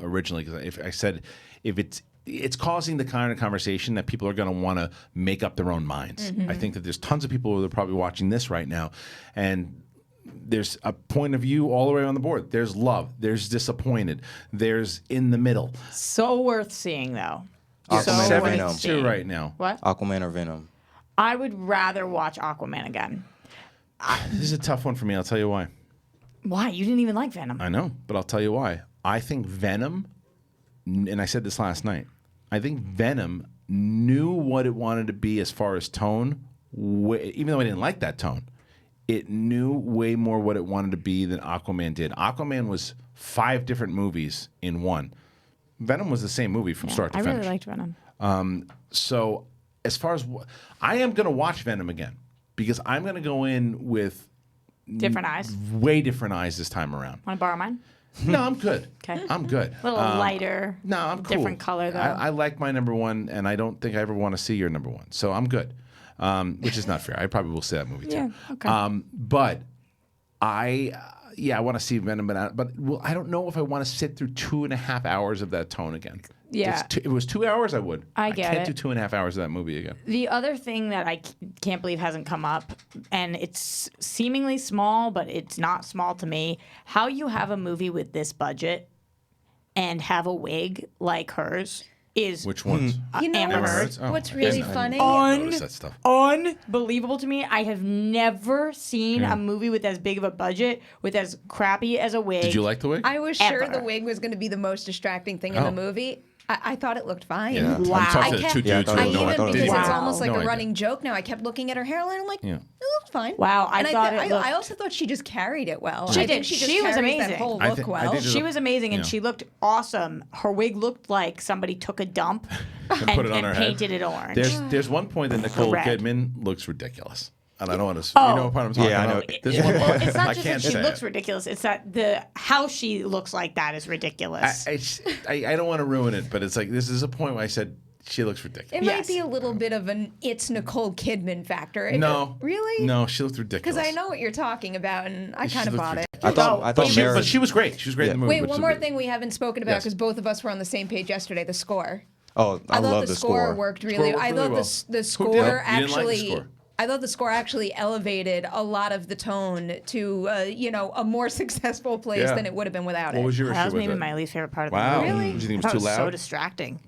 [SPEAKER 1] originally. Because it's causing the kind of conversation that people are going to want to make up their own minds.
[SPEAKER 2] Mm-hmm.
[SPEAKER 1] I think that there's tons of people who are probably watching this right now, and there's a point of view all the way on the board. There's love. There's disappointed. There's in the middle.
[SPEAKER 2] So worth seeing, though.
[SPEAKER 14] Aquaman or Venom?
[SPEAKER 1] 72 right now.
[SPEAKER 2] What?
[SPEAKER 14] Aquaman or Venom?
[SPEAKER 2] I would rather watch Aquaman again.
[SPEAKER 1] This is a tough one for me. I'll tell you why.
[SPEAKER 2] Why? You didn't even like Venom.
[SPEAKER 1] I know, but I'll tell you why. I think Venom, and I said this last night, I think Venom knew what it wanted to be as far as tone, even though I didn't like that tone. It knew way more what it wanted to be than Aquaman did. Aquaman was 5 different movies in one. Venom was the same movie from start to
[SPEAKER 2] I
[SPEAKER 1] finish.
[SPEAKER 2] really liked Venom.
[SPEAKER 1] So as far as... I am going to watch Venom again because I'm going to go in with...
[SPEAKER 2] Different eyes.
[SPEAKER 1] Way different eyes this time around.
[SPEAKER 2] Want to borrow mine?
[SPEAKER 1] No, I'm good.
[SPEAKER 2] Okay.
[SPEAKER 1] I'm good.
[SPEAKER 2] A little lighter.
[SPEAKER 1] No, I'm cool.
[SPEAKER 2] Different color, though.
[SPEAKER 1] I like my number one, and I don't think I ever want to see your number one. So I'm good, which is not fair. I probably will see that movie too.
[SPEAKER 2] Yeah, okay.
[SPEAKER 1] But I want to see Venom, but I don't know if I want to sit through 2.5 hours of that tone again.
[SPEAKER 2] Yeah.
[SPEAKER 1] it was 2 hours, I would.
[SPEAKER 2] I get
[SPEAKER 1] can't
[SPEAKER 2] it.
[SPEAKER 1] do 2.5 hours of that movie again.
[SPEAKER 2] The other thing that I can't believe hasn't come up, and it's seemingly small, but it's not small to me, how you have a movie with this budget and have a wig like hers is
[SPEAKER 1] Which ones?
[SPEAKER 13] You know
[SPEAKER 2] Amber
[SPEAKER 13] what's,
[SPEAKER 2] Heard's.
[SPEAKER 13] what's really funny?
[SPEAKER 1] Notice that stuff.
[SPEAKER 2] unbelievable to me. I have never seen a movie with as big of a budget, with as crappy as a wig.
[SPEAKER 1] Did you like the wig?
[SPEAKER 13] I was sure
[SPEAKER 2] Ever.
[SPEAKER 13] the wig was going to be the most distracting thing in the movie. I thought it looked fine.
[SPEAKER 1] Yeah.
[SPEAKER 2] Wow.
[SPEAKER 1] I talked
[SPEAKER 13] I
[SPEAKER 1] to the
[SPEAKER 13] kept-
[SPEAKER 1] two
[SPEAKER 14] Yeah, I
[SPEAKER 1] dudes
[SPEAKER 14] thought
[SPEAKER 1] who
[SPEAKER 14] it was-
[SPEAKER 1] know
[SPEAKER 14] I
[SPEAKER 1] it.
[SPEAKER 14] thought it was
[SPEAKER 13] because it's
[SPEAKER 2] Wow.
[SPEAKER 13] almost like
[SPEAKER 1] No
[SPEAKER 13] a
[SPEAKER 1] idea.
[SPEAKER 13] running joke now. I kept looking at her hairline. I'm like,
[SPEAKER 1] Yeah.
[SPEAKER 13] it looked fine.
[SPEAKER 2] Wow, I
[SPEAKER 13] And
[SPEAKER 2] thought it
[SPEAKER 13] I
[SPEAKER 2] looked-
[SPEAKER 13] also thought she just carried it well.
[SPEAKER 2] She
[SPEAKER 13] I think
[SPEAKER 2] did.
[SPEAKER 13] She, just
[SPEAKER 2] She was
[SPEAKER 13] carries
[SPEAKER 2] amazing.
[SPEAKER 13] That whole
[SPEAKER 1] I
[SPEAKER 13] look
[SPEAKER 1] thi- I
[SPEAKER 13] well.
[SPEAKER 1] think
[SPEAKER 2] She was amazing, and
[SPEAKER 1] Yeah.
[SPEAKER 2] she looked awesome. Her wig looked like somebody took a dump and,
[SPEAKER 1] put it on her head.
[SPEAKER 2] painted it orange.
[SPEAKER 1] There's one point that Nicole
[SPEAKER 2] Red.
[SPEAKER 1] Kidman looks ridiculous. And I don't want to.
[SPEAKER 2] Oh.
[SPEAKER 1] You know what part I'm talking
[SPEAKER 14] Yeah, I
[SPEAKER 1] about?
[SPEAKER 14] know.
[SPEAKER 1] There's one part.
[SPEAKER 2] It's
[SPEAKER 1] I
[SPEAKER 2] not just that
[SPEAKER 1] can't
[SPEAKER 2] she
[SPEAKER 1] say
[SPEAKER 2] looks
[SPEAKER 1] it.
[SPEAKER 2] ridiculous. It's that how she looks like that is ridiculous.
[SPEAKER 1] I don't want to ruin it, but it's like this is a point where I said she looks ridiculous.
[SPEAKER 13] It might be a little bit of an it's Nicole Kidman factor.
[SPEAKER 1] No.
[SPEAKER 13] Really?
[SPEAKER 1] No, she looked ridiculous.
[SPEAKER 13] Because I know what you're talking about, and I kind of
[SPEAKER 1] looked
[SPEAKER 13] bought it.
[SPEAKER 14] I thought
[SPEAKER 1] But she was great. She was great in the movie.
[SPEAKER 13] Wait,
[SPEAKER 1] which
[SPEAKER 13] one
[SPEAKER 1] is
[SPEAKER 13] more
[SPEAKER 1] good.
[SPEAKER 13] thing we haven't spoken about
[SPEAKER 1] Yes.
[SPEAKER 13] because both of us were on the same page yesterday. The score.
[SPEAKER 14] Oh, I
[SPEAKER 13] thought
[SPEAKER 14] love
[SPEAKER 13] the score worked really.
[SPEAKER 1] worked
[SPEAKER 13] I
[SPEAKER 1] really
[SPEAKER 13] thought
[SPEAKER 1] well.
[SPEAKER 13] the
[SPEAKER 1] Who did?
[SPEAKER 13] score
[SPEAKER 1] You didn't like the
[SPEAKER 13] actually.
[SPEAKER 1] score?
[SPEAKER 13] I thought the score actually elevated a lot of the tone to a more successful place
[SPEAKER 1] Yeah.
[SPEAKER 13] than it would have been without
[SPEAKER 1] What
[SPEAKER 13] it.
[SPEAKER 1] was your
[SPEAKER 2] That was
[SPEAKER 1] issue with
[SPEAKER 2] maybe
[SPEAKER 1] it?
[SPEAKER 2] my least favorite part of
[SPEAKER 1] Wow.
[SPEAKER 2] the movie.
[SPEAKER 1] Really? Did you think it
[SPEAKER 2] I
[SPEAKER 1] was
[SPEAKER 2] thought
[SPEAKER 1] too
[SPEAKER 2] so
[SPEAKER 1] loud?
[SPEAKER 2] distracting.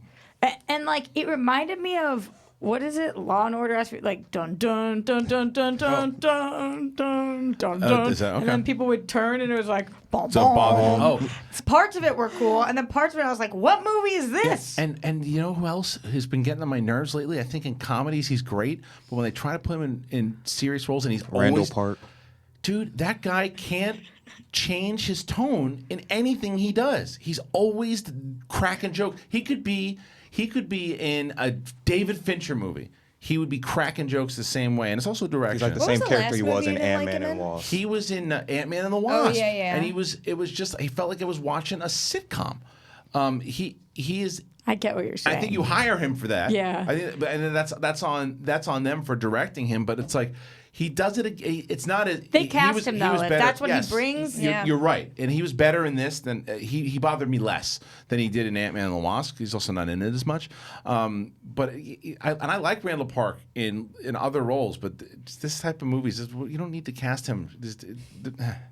[SPEAKER 2] And like it reminded me of what is it? Law and Order SVU, like dun dun dun dun dun dun dun dun dun dun.
[SPEAKER 1] Is that- okay.
[SPEAKER 2] And then people would turn and it was like boom,
[SPEAKER 1] So bothered. Oh.
[SPEAKER 2] Parts of it were cool, and then parts of it I was like, what movie is this?
[SPEAKER 1] And you know who else has been getting on my nerves lately? I think in comedies he's great, but when they try to put him in serious roles and he's
[SPEAKER 14] Randall
[SPEAKER 1] always
[SPEAKER 14] Park.
[SPEAKER 1] dude, that guy can't change his tone in anything he does. He's always cracking joke. He could be in a David Fincher movie. He would be cracking jokes the same way, and it's also direction.
[SPEAKER 14] He's like the
[SPEAKER 13] What was
[SPEAKER 14] same
[SPEAKER 13] the
[SPEAKER 14] character
[SPEAKER 13] last
[SPEAKER 14] he was
[SPEAKER 13] movie
[SPEAKER 14] in
[SPEAKER 13] you didn't like
[SPEAKER 14] Ant-Man
[SPEAKER 13] him
[SPEAKER 14] and
[SPEAKER 13] in?
[SPEAKER 14] Wasp.
[SPEAKER 1] He was in Ant-Man and the Wasp.
[SPEAKER 13] yeah, yeah.
[SPEAKER 1] And it was just he felt like I was watching a sitcom. He is.
[SPEAKER 2] I get what you're saying.
[SPEAKER 1] I think you hire him for that.
[SPEAKER 2] Yeah.
[SPEAKER 1] I think, and then that's on them for directing him. But it's like he does it. It's not as
[SPEAKER 2] They cast him, though. If that's what he brings, yeah.
[SPEAKER 1] You're right, and he was better in this than he bothered me less than he did in Ant-Man and the Wasp. He's also not in it as much. But I like Randall Park in other roles, but this type of movies, you don't need to cast him.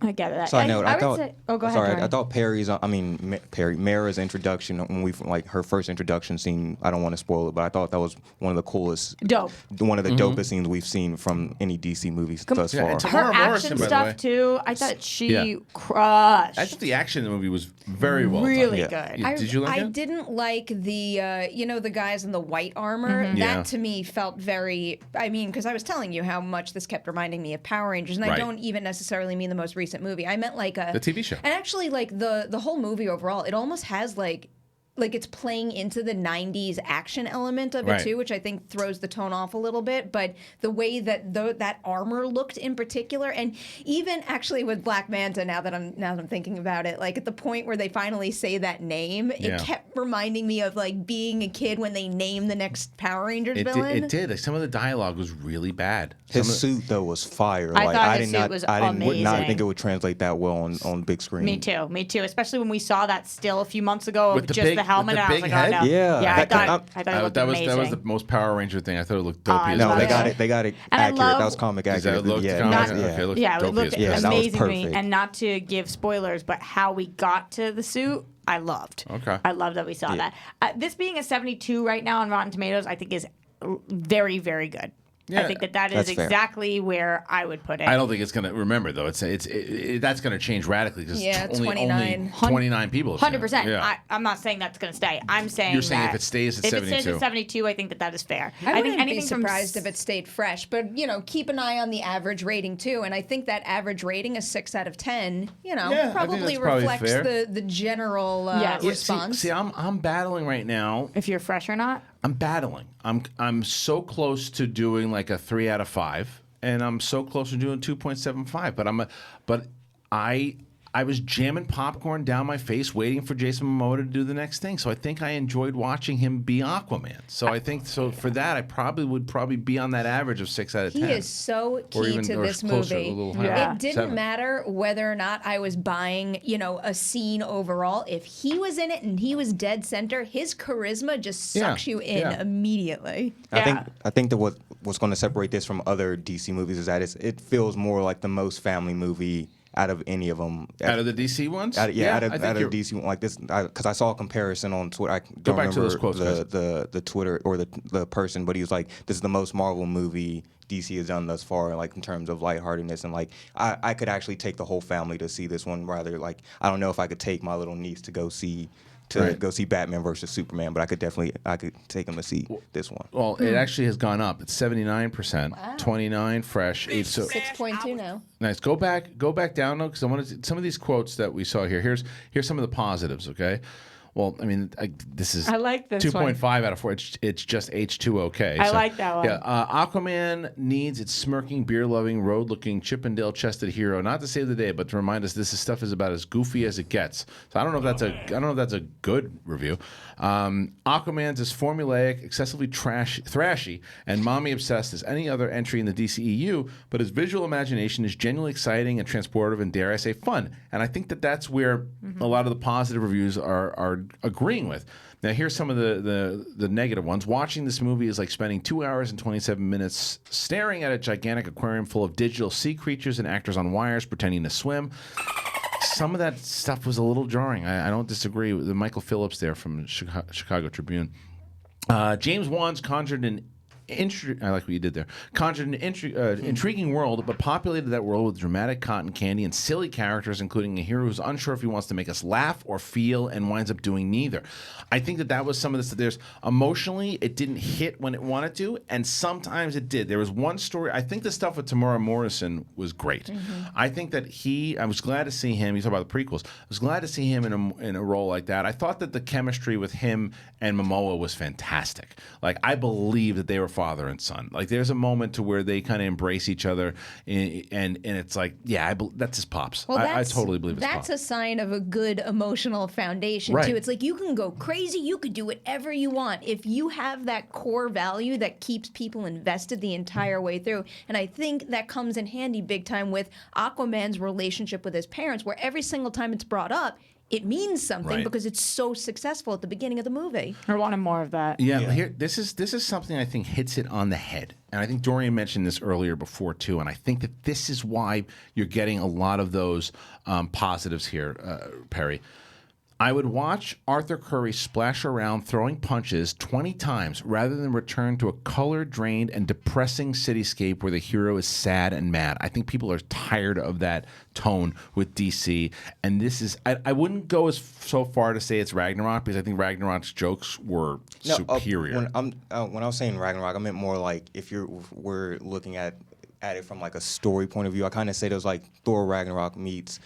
[SPEAKER 2] I get it.
[SPEAKER 14] Side note, I
[SPEAKER 2] would
[SPEAKER 14] thought.
[SPEAKER 2] say, oh, go ahead.
[SPEAKER 14] Sorry,
[SPEAKER 2] Dorian.
[SPEAKER 14] I thought Mara's introduction when her first introduction scene. I don't want to spoil it, but I thought that was one of the coolest,
[SPEAKER 2] Dope.
[SPEAKER 14] one of the dopest scenes we've seen from any DC movies thus
[SPEAKER 1] Yeah,
[SPEAKER 14] far.
[SPEAKER 1] it's
[SPEAKER 2] Her
[SPEAKER 1] Tamara Morrison,
[SPEAKER 2] action
[SPEAKER 1] by the
[SPEAKER 2] stuff
[SPEAKER 1] way.
[SPEAKER 2] too. I thought she
[SPEAKER 1] Yeah.
[SPEAKER 2] crushed.
[SPEAKER 1] I thought the action in the movie was very well
[SPEAKER 2] really
[SPEAKER 1] done.
[SPEAKER 2] good.
[SPEAKER 1] Did you like
[SPEAKER 13] I
[SPEAKER 1] it?
[SPEAKER 13] didn't like the the guys in the white armor.
[SPEAKER 2] Mm-hmm.
[SPEAKER 1] Yeah.
[SPEAKER 13] That to me felt very. I mean, because I was telling you how much this kept reminding me of Power Rangers, and I
[SPEAKER 1] Right.
[SPEAKER 13] don't even necessarily mean the most recent movie. I meant like
[SPEAKER 1] The TV show.
[SPEAKER 13] And actually, like the whole movie overall, it almost has like it's playing into the 90s action element of it
[SPEAKER 1] Right.
[SPEAKER 13] too, which I think throws the tone off a little bit. But the way that that armor looked in particular, and even actually with Black Manta, now that I'm thinking about it, like at the point where they finally say that name,
[SPEAKER 1] Yeah.
[SPEAKER 13] it kept reminding me of like being a kid when they name the next Power Rangers
[SPEAKER 1] It
[SPEAKER 13] villain.
[SPEAKER 1] did. Some of the dialogue was really bad.
[SPEAKER 14] His suit though was fire.
[SPEAKER 2] I
[SPEAKER 14] like
[SPEAKER 2] thought
[SPEAKER 14] I
[SPEAKER 2] his
[SPEAKER 14] did
[SPEAKER 2] suit
[SPEAKER 14] not,
[SPEAKER 2] was
[SPEAKER 14] I didn't, would not
[SPEAKER 2] amazing.
[SPEAKER 14] think it would translate that well on big screen.
[SPEAKER 2] Me too. Especially when we saw that still a few months ago
[SPEAKER 1] With
[SPEAKER 2] of
[SPEAKER 1] the
[SPEAKER 2] just
[SPEAKER 1] big-
[SPEAKER 2] the helmet.
[SPEAKER 1] with the
[SPEAKER 2] And I was
[SPEAKER 1] big
[SPEAKER 2] like,
[SPEAKER 1] head?
[SPEAKER 2] oh no.
[SPEAKER 14] Yeah.
[SPEAKER 2] I
[SPEAKER 14] That-
[SPEAKER 2] thought it looked
[SPEAKER 1] that
[SPEAKER 2] amazing.
[SPEAKER 1] was the most Power Ranger thing. I thought it looked
[SPEAKER 2] Oh,
[SPEAKER 1] dopey
[SPEAKER 2] I
[SPEAKER 1] as
[SPEAKER 14] No,
[SPEAKER 2] love
[SPEAKER 14] they
[SPEAKER 2] it.
[SPEAKER 14] got it. They got it
[SPEAKER 2] And I
[SPEAKER 14] accurate.
[SPEAKER 2] love-
[SPEAKER 14] That was comic
[SPEAKER 1] Is that
[SPEAKER 14] accurate.
[SPEAKER 1] looked
[SPEAKER 14] Yeah,
[SPEAKER 1] comic?
[SPEAKER 2] Not-
[SPEAKER 1] Okay, it looked
[SPEAKER 2] Yeah, it
[SPEAKER 1] dopey
[SPEAKER 2] looked
[SPEAKER 1] as
[SPEAKER 14] Yeah,
[SPEAKER 1] fuck.
[SPEAKER 14] that was
[SPEAKER 2] amazing to me.
[SPEAKER 14] perfect.
[SPEAKER 2] And not to give spoilers, but how we got to the suit, I loved.
[SPEAKER 1] Okay.
[SPEAKER 2] I love that we saw that. This being a 72 right now on Rotten Tomatoes, I think is very, very good.
[SPEAKER 1] Yeah,
[SPEAKER 2] I think that is
[SPEAKER 14] that's fair.
[SPEAKER 2] exactly where I would put it.
[SPEAKER 1] I don't think it's gonna. Remember though, that's gonna change radically because
[SPEAKER 13] Yeah,
[SPEAKER 1] only
[SPEAKER 13] 29.
[SPEAKER 1] 29 people. have seen it.
[SPEAKER 2] 100%.
[SPEAKER 1] Yeah.
[SPEAKER 2] I'm not saying that's going to stay. I'm saying
[SPEAKER 1] You're saying
[SPEAKER 2] that
[SPEAKER 1] if it stays at
[SPEAKER 2] if
[SPEAKER 1] 72.
[SPEAKER 2] it stays at 72, I think that is fair.
[SPEAKER 13] I
[SPEAKER 2] think
[SPEAKER 13] wouldn't
[SPEAKER 2] anything
[SPEAKER 13] be
[SPEAKER 2] from
[SPEAKER 13] surprised if it stayed fresh, but keep an eye on the average rating too. And I think that average rating is 6 out of 10.
[SPEAKER 1] I think
[SPEAKER 13] Probably
[SPEAKER 1] that's probably
[SPEAKER 13] reflects
[SPEAKER 1] fair.
[SPEAKER 13] the general
[SPEAKER 2] Yes. Yeah,
[SPEAKER 13] response.
[SPEAKER 1] See, I'm battling right now.
[SPEAKER 2] if you're fresh or not.
[SPEAKER 1] I'm battling. I'm so close to doing like a 3 out of 5, and I'm so close to doing 2.75. But I I was jamming popcorn down my face, waiting for Jason Momoa to do the next thing. So I think I enjoyed watching him be Aquaman. So I think for that, I would be on that average of 6 out of 10.
[SPEAKER 13] He is so key to this
[SPEAKER 1] closer,
[SPEAKER 13] movie.
[SPEAKER 1] a little higher.
[SPEAKER 13] It didn't
[SPEAKER 1] 7.
[SPEAKER 13] matter whether or not I was buying, a scene overall. If he was in it and he was dead center, his charisma just sucks you in immediately.
[SPEAKER 14] I think that what's going to separate this from other DC movies is that it feels more like the most family movie out of any of them.
[SPEAKER 1] Out of the DC ones?
[SPEAKER 14] Out of DC one, like this, because I saw a comparison on Twitter. I don't
[SPEAKER 1] back to
[SPEAKER 14] remember
[SPEAKER 1] those quotes,
[SPEAKER 14] the Twitter or the person, but he was like, "This is the most Marvel movie DC has done thus far, like in terms of lightheartedness." And like, I could actually take the whole family to see this one. Rather, like, I don't know if I could take my little niece to go see. Go see Batman versus Superman, but I could take him to see this one.
[SPEAKER 1] Well, it actually has gone up. It's 79%,
[SPEAKER 13] Wow.
[SPEAKER 1] 29 fresh.
[SPEAKER 13] 6.2 now.
[SPEAKER 1] Nice. Go back down though, because I wanted some of these quotes that we saw here. Here's some of the positives. Okay. Well, I mean, this is
[SPEAKER 2] I like this
[SPEAKER 1] 2.5 out of 4. It's just H2 okay.
[SPEAKER 2] I like that one.
[SPEAKER 1] Yeah, Aquaman needs its smirking, beer-loving, road-looking, Chippendale-chested hero not to save the day, but to remind us this stuff is about as goofy as it gets. So I don't know if that's a good review. Aquaman's as formulaic, excessively thrashy, and mommy-obsessed as any other entry in the DCEU, but his visual imagination is genuinely exciting and transportive and, dare I say, fun. And I think that's where a lot of the positive reviews are agreeing with. Now, here's some of the negative ones. Watching this movie is like spending 2 hours and 27 minutes staring at a gigantic aquarium full of digital sea creatures and actors on wires pretending to swim. Some of that stuff was a little jarring. I don't disagree with Michael Phillips there from Chicago Tribune. James Wan's conjured an I like what you did there. Conjured an intriguing world, but populated that world with dramatic cotton candy and silly characters, including a hero who's unsure if he wants to make us laugh or feel and winds up doing neither. I think that was some of this. There's emotionally, it didn't hit when it wanted to, and sometimes it did. There was one story. I think the stuff with Tamara Morrison was great. I think that I was glad to see him. You talk about the prequels. I was glad to see him in a role like that. I thought that the chemistry with him and Momoa was fantastic. Like, I believe that they were father and son. Like, there's a moment to where they kind of embrace each other, and it's like, yeah, that's his pops.
[SPEAKER 13] Well,
[SPEAKER 1] I totally believe his
[SPEAKER 13] that's
[SPEAKER 1] pops.
[SPEAKER 13] a sign of a good emotional foundation
[SPEAKER 1] Right.
[SPEAKER 13] too. It's like you can go crazy, you could do whatever you want if you have that core value that keeps people invested the entire way through. And I think that comes in handy big time with Aquaman's relationship with his parents, where every single time it's brought up, it means something
[SPEAKER 1] Right.
[SPEAKER 13] because it's so successful at the beginning of the movie.
[SPEAKER 2] I wanted more of that.
[SPEAKER 1] Yeah, here this is something I think hits it on the head, and I think Dorian mentioned this earlier before too, and I think that this is why you're getting a lot of those positives here, Perri. I would watch Arthur Curry splash around throwing punches 20 times rather than return to a color-drained and depressing cityscape where the hero is sad and mad. I think people are tired of that tone with DC, and this is I wouldn't go so far to say it's Ragnarok, because I think Ragnarok's jokes were superior.
[SPEAKER 14] When I was saying Ragnarok, I meant more like if we're looking at it from like a story point of view. I kind of say those like Thor Ragnarok meets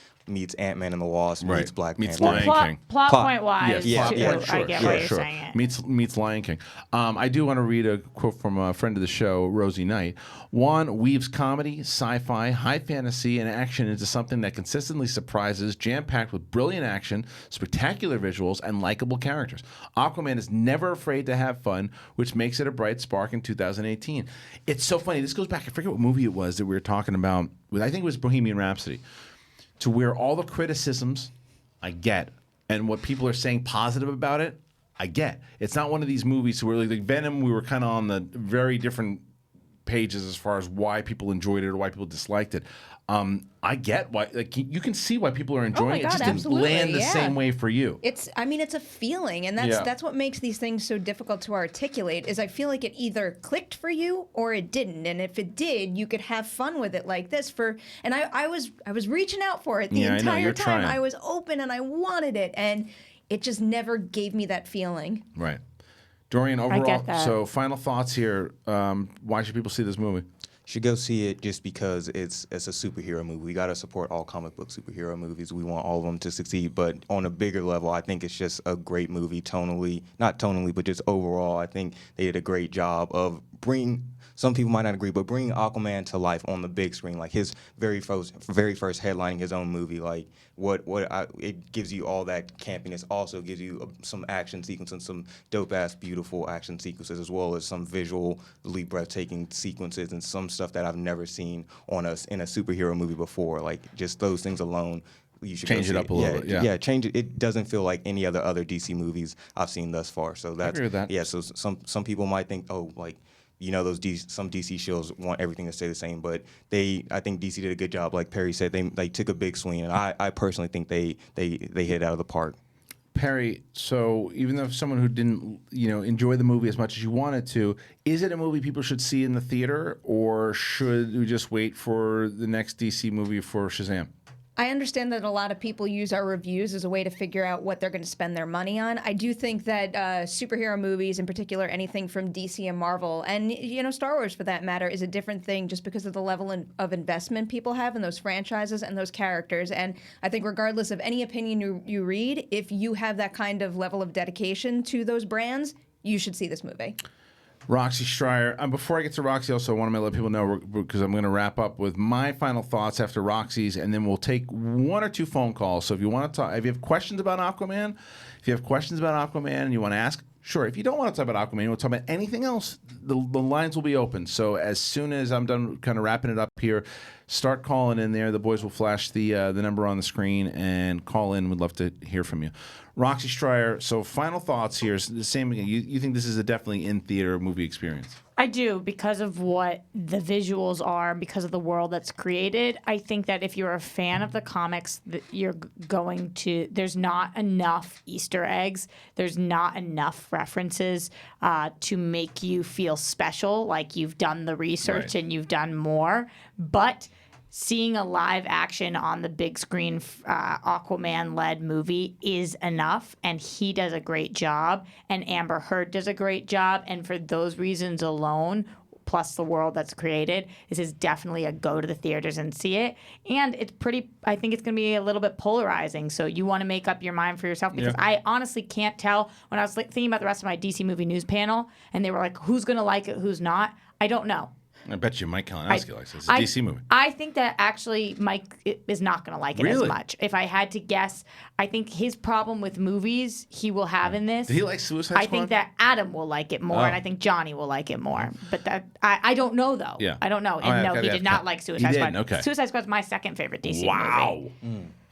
[SPEAKER 14] Ant-Man and the Wasp, meets Black
[SPEAKER 1] meets
[SPEAKER 14] Panther.
[SPEAKER 1] Lion King.
[SPEAKER 2] Plot point wise,
[SPEAKER 1] Yes,
[SPEAKER 2] too, I get why you're saying it.
[SPEAKER 1] Meets Lion King. I do want to read a quote from a friend of the show, Rosie Knight. Wan weaves comedy, sci-fi, high fantasy, and action into something that consistently surprises, jam-packed with brilliant action, spectacular visuals, and likable characters. Aquaman is never afraid to have fun, which makes it a bright spark in 2018. It's so funny. This goes back, I forget what movie it was that we were talking about. I think it was Bohemian Rhapsody. To where all the criticisms I get and what people are saying positive about it, I get. It's not one of these movies where like Venom, we were kind of on the very different pages as far as why people enjoyed it or why people disliked it. I get why. Like, you can see why people are enjoying it. It just didn't land the same way for you.
[SPEAKER 13] It's a feeling, and that's what makes these things so difficult to articulate. Is I feel like it either clicked for you or it didn't, and if it did, you could have fun with it like this. And I was reaching out for it the entire time.
[SPEAKER 1] Trying.
[SPEAKER 13] I was open and I wanted it, and it just never gave me that feeling.
[SPEAKER 1] Right. Dorian, overall,
[SPEAKER 2] get that.
[SPEAKER 1] so final thoughts here. Why should people see this movie?
[SPEAKER 14] should go see it just because it's a superhero movie. We got to support all comic book superhero movies. We want all of them to succeed. But on a bigger level, I think it's just a great movie tonally, not tonally, but just overall. I think they did a great job of bringing. Some people might not agree, but bringing Aquaman to life on the big screen, like his very first headlining his own movie, like it gives you all that campiness. Also gives you some action sequences, some dope ass beautiful action sequences, as well as some visually breathtaking sequences and some stuff that I've never seen in a superhero movie before. Like just those things alone. You should
[SPEAKER 1] change it up a little bit. Yeah,
[SPEAKER 14] change it. It doesn't feel like any other DC movies I've seen thus far. So that's,
[SPEAKER 1] I agree with that.
[SPEAKER 14] Yeah, so some people might think, oh, like, you know, some DC shows want everything to stay the same, but I think DC did a good job. Like Perri said, they took a big swing, and I personally think they hit it out of the park.
[SPEAKER 1] Perri, so even though someone who didn't, enjoy the movie as much as you wanted to, is it a movie people should see in the theater, or should we just wait for the next DC movie for Shazam?
[SPEAKER 13] I understand that a lot of people use our reviews as a way to figure out what they're going to spend their money on. I do think that superhero movies, in particular, anything from DC and Marvel, and Star Wars for that matter, is a different thing just because of the level of investment people have in those franchises and those characters. And I think regardless of any opinion you read, if you have that kind of level of dedication to those brands, you should see this movie.
[SPEAKER 1] Roxy Striar. Before I get to Roxy, also I want to let people know, because I'm going to wrap up with my final thoughts after Roxy's, and then we'll take one or two phone calls. So if you want to talk, if you have questions about Aquaman, and you want to ask, sure. If you don't want to talk about Aquaman, you want to talk about anything else, the lines will be open. So as soon as I'm done kind of wrapping it up here, start calling in there. The boys will flash the number on the screen and call in. We'd love to hear from you. Roxy Striar, so final thoughts here. The same again. You think this is a definitely in-theater movie experience?
[SPEAKER 2] I do, because of what the visuals are, because of the world that's created. I think that if you're a fan of the comics, that there's not enough Easter eggs. There's not enough references to make you feel special, like you've done the research and you've done more. But seeing a live action on the big screen Aquaman-led movie is enough, and he does a great job, and Amber Heard does a great job, and for those reasons alone, plus the world that's created, this is definitely a go to the theaters and see it. And I think it's going to be a little bit polarizing, so you want to make up your mind for yourself, because I honestly can't tell. When I was thinking about the rest of my DC movie news panel, and they were like, who's going to like it, who's not, I don't know.
[SPEAKER 1] I bet you Mike Kalinowski likes it. It's a DC movie.
[SPEAKER 2] I think that actually Mike is not going to like it as much. If I had to guess, I think his problem with movies he will have in this.
[SPEAKER 1] Did he like Suicide Squad?
[SPEAKER 2] I think that Adam will like it more, and I think Johnny will like it more. But that I don't know, though.
[SPEAKER 1] Yeah.
[SPEAKER 2] I don't know. And no, he did not like Suicide Squad.
[SPEAKER 1] Okay.
[SPEAKER 2] Suicide Squad's my second favorite DC movie.
[SPEAKER 1] Wow.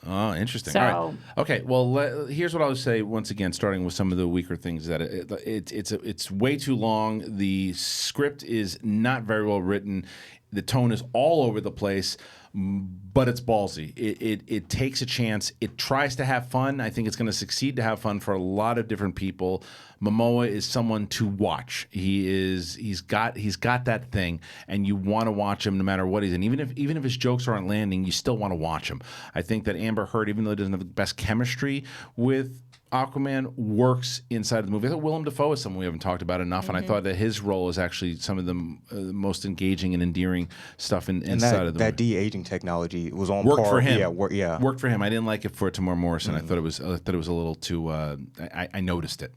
[SPEAKER 1] Oh, interesting. All right. Okay. Well, here's what I would say once again, starting with some of the weaker things. That it's way too long. The script is not very well written. The tone is all over the place, but it's ballsy. It takes a chance. It tries to have fun. I think it's going to succeed to have fun for a lot of different people. Momoa is someone to watch. He's got that thing, and you want to watch him no matter what he's in. Even if his jokes aren't landing, you still want to watch him. I think that Amber Heard, even though he doesn't have the best chemistry with Aquaman, works inside of the movie. I thought Willem Dafoe is someone we haven't talked about enough, and I thought that his role is actually some of the most engaging and endearing stuff inside of the movie.
[SPEAKER 14] That de-aging technology was on
[SPEAKER 1] worked
[SPEAKER 14] par.
[SPEAKER 1] for him.
[SPEAKER 14] Yeah,
[SPEAKER 1] worked for him. I didn't like it for Tamora Morrison. I thought it was a little too. I noticed it.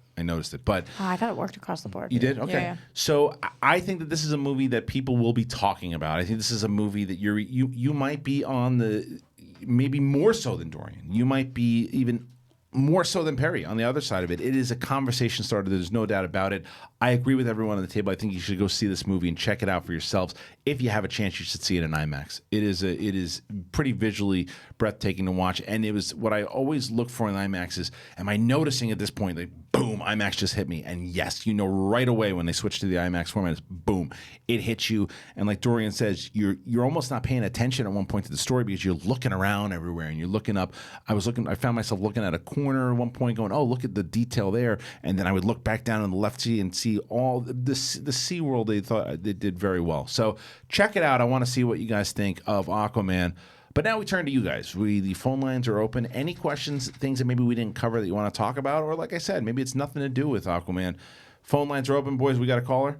[SPEAKER 1] But
[SPEAKER 2] I thought it worked across the board.
[SPEAKER 1] You did? Okay.
[SPEAKER 2] Yeah.
[SPEAKER 1] So I think that this is a movie that people will be talking about. I think this is a movie that you might be on the, maybe more so than Dorian. You might be even more so than Perri on the other side of it. It is a conversation starter. There's no doubt about it. I agree with everyone on the table. I think you should go see this movie and check it out for yourselves. If you have a chance, you should see it in IMAX. It is pretty visually breathtaking to watch. And it was what I always look for in IMAX is, am I noticing at this point, like, boom, IMAX just hit me. And yes, you know right away when they switch to the IMAX format, it's boom, it hits you. And like Dorian says, you're almost not paying attention at one point to the story because you're looking around everywhere and you're looking up. I found myself looking at a corner at one point going, oh, look at the detail there. And then I would look back down on the left sea and see all the Sea World. They thought they did very well. So check it out. I want to see what you guys think of Aquaman. But now we turn to you guys. The phone lines are open. Any questions, things that maybe we didn't cover that you want to talk about? Or like I said, maybe it's nothing to do with Aquaman. Phone lines are open. Boys, we got a caller?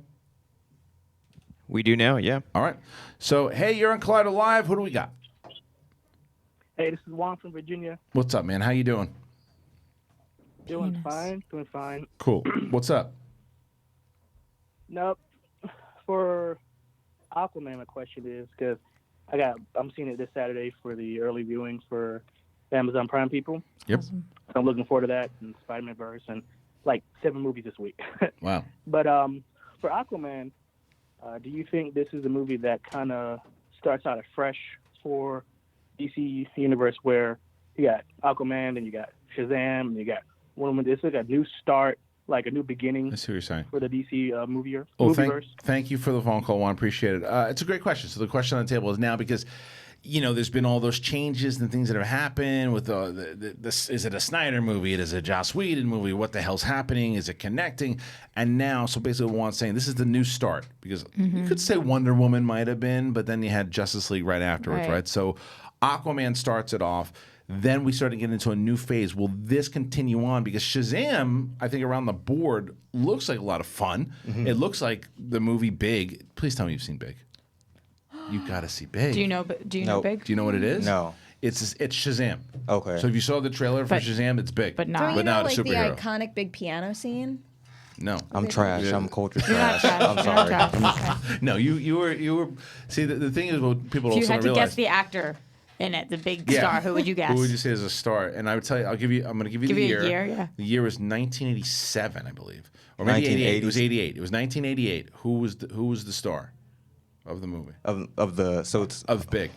[SPEAKER 6] We do now, yeah.
[SPEAKER 1] All right. So, hey, you're on Collider Live. Who do we got?
[SPEAKER 15] Hey, this is Juan from Virginia.
[SPEAKER 1] What's up, man? How you doing?
[SPEAKER 15] Doing fine.
[SPEAKER 1] Cool. What's up?
[SPEAKER 15] Nope. For Aquaman, my question is because I'm seeing it this Saturday for the early viewing for the Amazon Prime people.
[SPEAKER 1] Yep.
[SPEAKER 15] So I'm looking forward to that and Spider-Man verse and like 7 movies this week.
[SPEAKER 1] Wow.
[SPEAKER 15] But for Aquaman, do you think this is a movie that kind of starts out afresh for DC Universe, where you got Aquaman, then you got Shazam, and you got Wonder Woman? It's like a new start, like a new beginning.
[SPEAKER 1] I see what you're saying.
[SPEAKER 15] For the DC movieverse.
[SPEAKER 1] Well, thank you for the phone call, Juan. Appreciate it. It's a great question. So the question on the table is now because, there's been all those changes and things that have happened with this. Is it a Snyder movie? Is it a Joss Whedon movie? What the hell's happening? Is it connecting? And now, so basically Juan's saying this is the new start because you could say Wonder Woman might have been, but then you had Justice League right afterwards, right? So Aquaman starts it off. Then we start to get into a new phase. Will this continue on? Because Shazam, I think around the board, looks like a lot of fun. It looks like the movie Big. Please tell me you've seen Big. You got to see Big.
[SPEAKER 2] Do you know Big?
[SPEAKER 1] Do you know what it is?
[SPEAKER 14] No.
[SPEAKER 1] It's Shazam.
[SPEAKER 14] Okay.
[SPEAKER 1] So if you saw the trailer for Shazam, it's Big.
[SPEAKER 2] But not.
[SPEAKER 13] Don't you know,
[SPEAKER 1] not
[SPEAKER 13] like
[SPEAKER 1] a
[SPEAKER 13] the
[SPEAKER 1] superhero.
[SPEAKER 13] iconic big piano scene?
[SPEAKER 1] No.
[SPEAKER 14] I'm trash. I'm culture
[SPEAKER 2] You're not
[SPEAKER 14] trash.
[SPEAKER 2] trash.
[SPEAKER 14] I'm
[SPEAKER 2] You're not
[SPEAKER 14] sorry.
[SPEAKER 2] trash.
[SPEAKER 1] No, you were. See, the thing is, what people
[SPEAKER 2] If you
[SPEAKER 1] also
[SPEAKER 2] had
[SPEAKER 1] don't
[SPEAKER 2] to
[SPEAKER 1] realize.
[SPEAKER 2] guess the actor in it, the big star, who would you guess?
[SPEAKER 1] Who would you say is a star? And I would tell you, I'm going to give you the year.
[SPEAKER 2] A year, yeah.
[SPEAKER 1] The year was 1987, I believe, or maybe 88. It was 88. It was 1988. Who was the star of the movie?
[SPEAKER 14] Of
[SPEAKER 1] Big.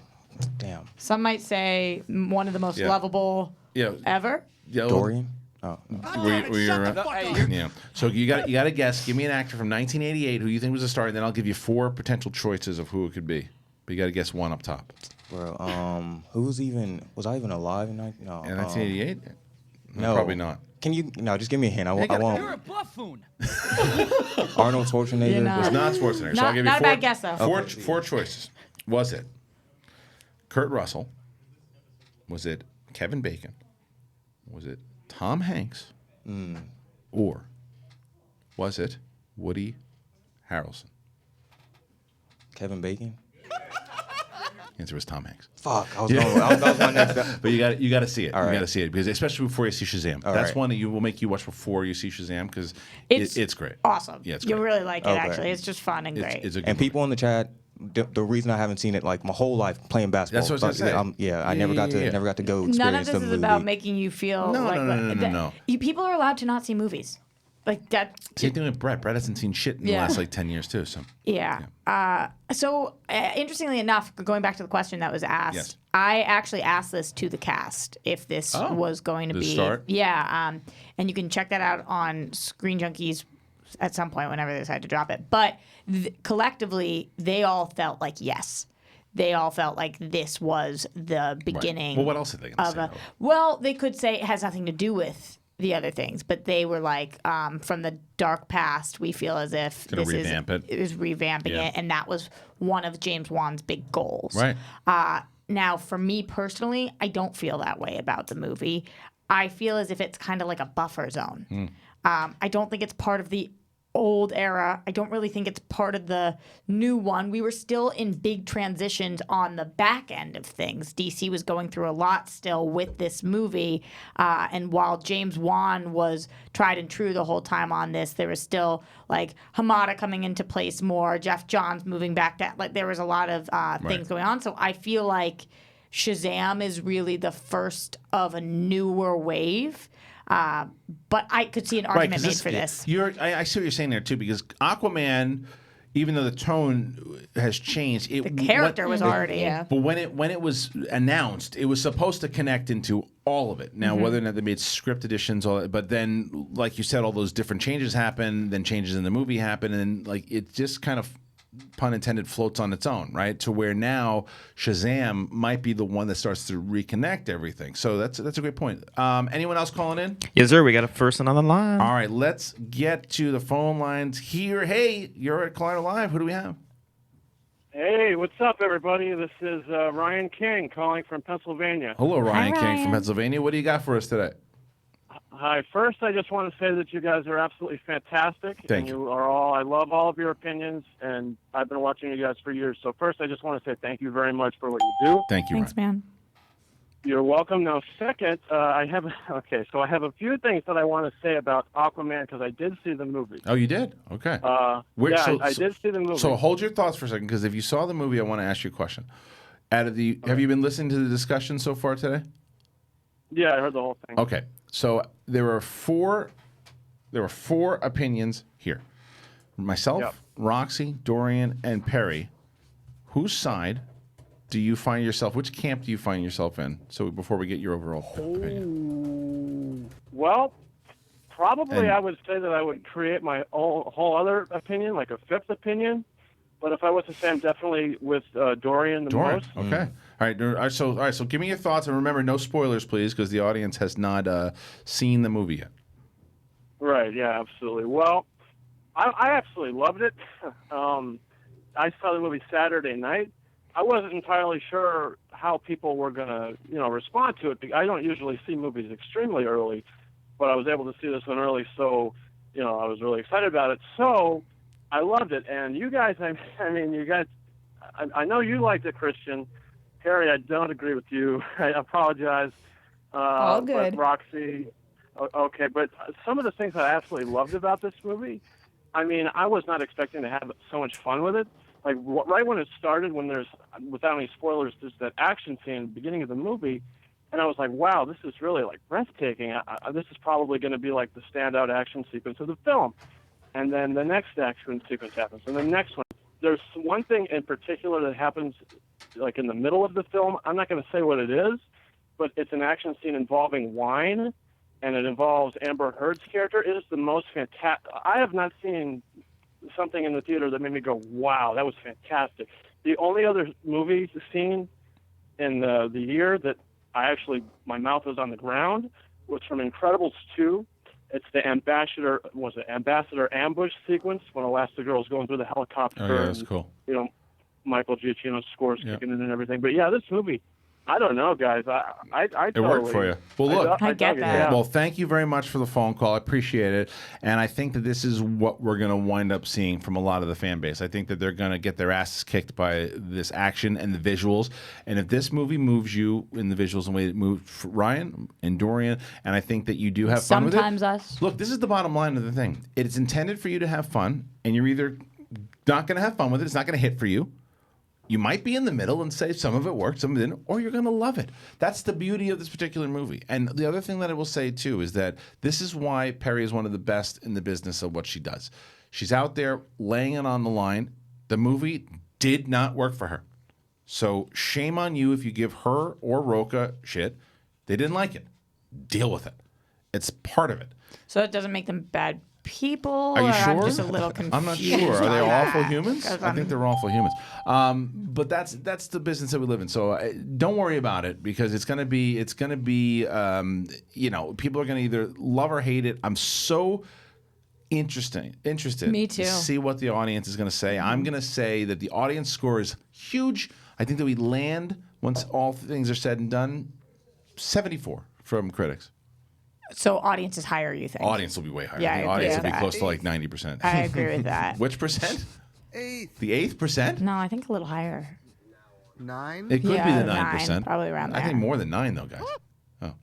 [SPEAKER 14] Damn.
[SPEAKER 2] Some might say one of the most lovable ever.
[SPEAKER 1] Yeah,
[SPEAKER 14] Dorian. Oh.
[SPEAKER 1] Were you around? Yeah. So you got to guess. Give me an actor from 1988 who you think was a star, and then I'll give you 4 potential choices of who it could be. But you got to guess one up top.
[SPEAKER 14] Bro, was I even alive in
[SPEAKER 1] 1988?
[SPEAKER 14] No,
[SPEAKER 1] probably not.
[SPEAKER 14] Can you just give me a hint? I won't.
[SPEAKER 5] You're a buffoon.
[SPEAKER 14] Arnold Schwarzenegger
[SPEAKER 1] Was not Schwarzenegger. So I'll give you
[SPEAKER 2] not a
[SPEAKER 1] 4,
[SPEAKER 2] bad guess, though.
[SPEAKER 1] Four choices. Was it Kurt Russell? Was it Kevin Bacon? Was it Tom Hanks? Or was it Woody Harrelson?
[SPEAKER 14] Kevin Bacon.
[SPEAKER 1] The answer was Tom Hanks.
[SPEAKER 14] Fuck, I was going. That was my next.
[SPEAKER 1] But you got to see it.
[SPEAKER 14] All
[SPEAKER 1] You
[SPEAKER 14] right.
[SPEAKER 1] got to see it because especially before you see Shazam.
[SPEAKER 14] All
[SPEAKER 1] That's
[SPEAKER 14] right.
[SPEAKER 1] one that you will make you watch before you see Shazam because
[SPEAKER 2] It's
[SPEAKER 1] great.
[SPEAKER 2] Awesome.
[SPEAKER 1] Yeah, it's
[SPEAKER 2] You'll
[SPEAKER 1] great.
[SPEAKER 2] really like it.
[SPEAKER 14] Okay.
[SPEAKER 2] Actually, it's just fun and great.
[SPEAKER 1] It's a good
[SPEAKER 14] And people in the chat, the reason I haven't seen it like my whole life playing basketball.
[SPEAKER 1] That's what I was gonna say.
[SPEAKER 14] I never got to go experience
[SPEAKER 2] None of this
[SPEAKER 14] the
[SPEAKER 2] is
[SPEAKER 14] movie.
[SPEAKER 2] about making you feel
[SPEAKER 1] No,
[SPEAKER 2] like
[SPEAKER 1] no.
[SPEAKER 2] People are allowed to not see movies. Like that.
[SPEAKER 1] Same thing with Brett. Brett hasn't seen shit in the last 10 years too. So
[SPEAKER 2] Yeah. So interestingly enough, going back to the question that was asked,
[SPEAKER 1] Yes.
[SPEAKER 2] I actually asked this to the cast if this was going to
[SPEAKER 1] the
[SPEAKER 2] be.
[SPEAKER 1] start?
[SPEAKER 2] Yeah. And you can check that out on Screen Junkies at some point whenever they decide to drop it. But collectively, they all felt like yes. They all felt like this was the beginning.
[SPEAKER 1] Well, what else are they going to say?
[SPEAKER 2] Well, they could say it has nothing to do with the other things, but they were like, from the dark past, we feel as if
[SPEAKER 1] Gonna
[SPEAKER 2] this
[SPEAKER 1] revamp it.
[SPEAKER 2] is revamping
[SPEAKER 1] Yeah.
[SPEAKER 2] it, and that was one of James Wan's big goals.
[SPEAKER 1] Right.
[SPEAKER 2] Now, for me personally, I don't feel that way about the movie. I feel as if it's kind of like a buffer zone. I don't think it's part of the old era. I don't really think it's part of the new one. We were still in big transitions on the back end of things. DC was going through a lot still with this movie. And while James Wan was tried and true the whole time on this, there was still like Hamada coming into place more, Jeff Johns moving back. There was a lot of things going on. So I feel like Shazam is really the first of a newer wave. But I could see an argument made for this.
[SPEAKER 1] I see what you're saying there too, because Aquaman, even though the tone has changed,
[SPEAKER 2] The character was already.
[SPEAKER 1] But when it was announced, it was supposed to connect into all of it. Now, whether or not they made script additions, but then, like you said, all those different changes happen, then changes in the movie happen, and like it just kind of, pun intended, floats on its own, right? To where now Shazam might be the one that starts to reconnect everything. So that's a great point. Anyone else calling in?
[SPEAKER 6] Yes, sir. We got a person on the line.
[SPEAKER 1] All right, let's get to the phone lines here. Hey, you're at Collider Live. Who do we have?
[SPEAKER 16] Hey, what's up, everybody? This is Ryan King calling from Pennsylvania.
[SPEAKER 1] Hello, Ryan
[SPEAKER 2] Hi,
[SPEAKER 1] King from
[SPEAKER 2] Ryan.
[SPEAKER 1] Pennsylvania. What do you got for us today?
[SPEAKER 16] Hi. First, I just want to say that you guys are absolutely fantastic.
[SPEAKER 1] Thank
[SPEAKER 16] you. Are all. I love all of your opinions, and I've been watching you guys for years. So first, I just want to say thank you very much for what you do.
[SPEAKER 1] Thank you.
[SPEAKER 2] Thanks, man.
[SPEAKER 16] You're welcome. Now, second, I have a few things that I want to say about Aquaman because I did see the movie.
[SPEAKER 1] Oh, you did? Okay.
[SPEAKER 16] I did see the movie.
[SPEAKER 1] So hold your thoughts for a second, because if you saw the movie, I want to ask you a question. Have you been listening to the discussion so far today?
[SPEAKER 16] Yeah, I heard the whole thing.
[SPEAKER 1] Okay. So there were four opinions here. Myself, Roxy, Dorian, and Perri. Whose side do you find yourself? Which camp do you find yourself in? So before we get your overall opinion.
[SPEAKER 16] Well, probably I would say that I would create my own whole other opinion, like a fifth opinion. But if I was to say, I'm definitely with Dorian the most.
[SPEAKER 1] Okay. All right. So give me your thoughts, and remember, no spoilers, please, because the audience has not seen the movie yet.
[SPEAKER 16] Right. Yeah. Absolutely. Well, I absolutely loved it. I saw the movie Saturday night. I wasn't entirely sure how people were going to, respond to it. I don't usually see movies extremely early, but I was able to see this one early, so I was really excited about it. So I loved it, and you guys, I know you liked it, Kristian. Perri, I don't agree with you. I apologize.
[SPEAKER 13] All good.
[SPEAKER 16] But Roxy, okay, but some of the things I absolutely loved about this movie, I was not expecting to have so much fun with it. Like, right when it started, without any spoilers, there's that action scene at the beginning of the movie, and I was like, wow, this is really, breathtaking. This is probably going to be, the standout action sequence of the film. And then the next action sequence happens, and the next one. There's one thing in particular that happens, in the middle of the film. I'm not going to say what it is, but it's an action scene involving wine, and it involves Amber Heard's character. It is the most fantastic. I have not seen something in the theater that made me go, wow, that was fantastic. The only other movie scene in the year that my mouth was on the ground was from Incredibles 2. It's the Ambassador ambush sequence when Elastigirl's going through the helicopter.
[SPEAKER 1] Oh, yeah, that's cool.
[SPEAKER 16] Michael Giacchino's scores kicking in and everything. But yeah, this movie, I don't know, guys. I
[SPEAKER 1] It worked for you. Well, look.
[SPEAKER 2] I get that.
[SPEAKER 16] Yeah.
[SPEAKER 1] Well, thank you very much for the phone call. I appreciate it. And I think that this is what we're going to wind up seeing from a lot of the fan base. I think that they're going to get their asses kicked by this action and the visuals. And if this movie moves you in the visuals and the way it moved Ryan and Dorian, and I think that you do have fun with it.
[SPEAKER 2] Sometimes us.
[SPEAKER 1] Look, this is the bottom line of the thing. It's intended for you to have fun, and you're either not going to have fun with it, it's not going to hit for you. You might be in the middle and say some of it worked, some of it didn't, or you're going to love it. That's the beauty of this particular movie. And the other thing that I will say, too, is that this is why Perri is one of the best in the business of what she does. She's out there laying it on the line. The movie did not work for her. So shame on you if you give her or Roca shit. They didn't like it. Deal with it. It's part of it.
[SPEAKER 2] So it doesn't make them bad people?
[SPEAKER 1] Are you sure?
[SPEAKER 2] I'm just a little confused.
[SPEAKER 1] I'm not sure. Are they awful humans? I think
[SPEAKER 2] I'm-
[SPEAKER 1] they're awful humans. But that's the business that we live in. So don't worry about it, because it's gonna be people are gonna either love or hate it. I'm so interested
[SPEAKER 2] Me too.
[SPEAKER 1] to see what the audience is gonna say. I'm gonna say that the audience score is huge. I think that we land, once all things are said and done, 74 from critics.
[SPEAKER 2] So audience is higher, you think?
[SPEAKER 1] Audience will be way higher.
[SPEAKER 2] Yeah,
[SPEAKER 1] The
[SPEAKER 2] I
[SPEAKER 1] audience will
[SPEAKER 2] agree
[SPEAKER 1] be
[SPEAKER 2] with
[SPEAKER 1] close to 90%.
[SPEAKER 2] I agree with that.
[SPEAKER 1] Which percent? 8th. The 8th percent?
[SPEAKER 2] No, I think a little higher.
[SPEAKER 4] 9?
[SPEAKER 1] It could be the 9%.
[SPEAKER 2] 9, probably around
[SPEAKER 1] I
[SPEAKER 2] there.
[SPEAKER 1] think more than 9, though, guys.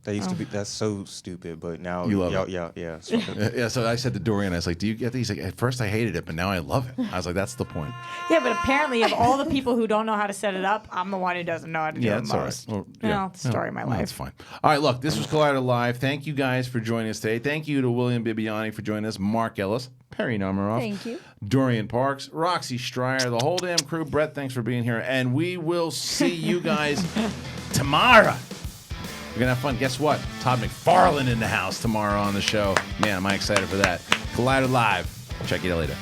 [SPEAKER 14] That used to be. That's so stupid, but now
[SPEAKER 1] You love it.
[SPEAKER 14] Yeah.
[SPEAKER 1] Yeah, so I said to Dorian, I was like, do you get these? He's like, at first I hated it, but now I love it. I was like, that's the point.
[SPEAKER 2] Yeah, but apparently of all the people who don't know how to set it up, I'm the one who doesn't know how to do
[SPEAKER 1] Yeah,
[SPEAKER 2] it
[SPEAKER 1] that's all right.
[SPEAKER 2] most.
[SPEAKER 1] Well,
[SPEAKER 2] Well, it's the story of my life.
[SPEAKER 1] That's fine. All right, look, this was Collider Live. Thank you guys for joining us today. Thank you to William Bibbiani for joining us, Mark Ellis, Perri Nemiroff,
[SPEAKER 13] Thank you.
[SPEAKER 1] Dorian Parks, Roxy Striar, the whole damn crew. Brett, thanks for being here. And we will see you guys tomorrow. We're going to have fun. Guess what? Todd McFarlane in the house tomorrow on the show. Man, am I excited for that. Collider Live. Check you later.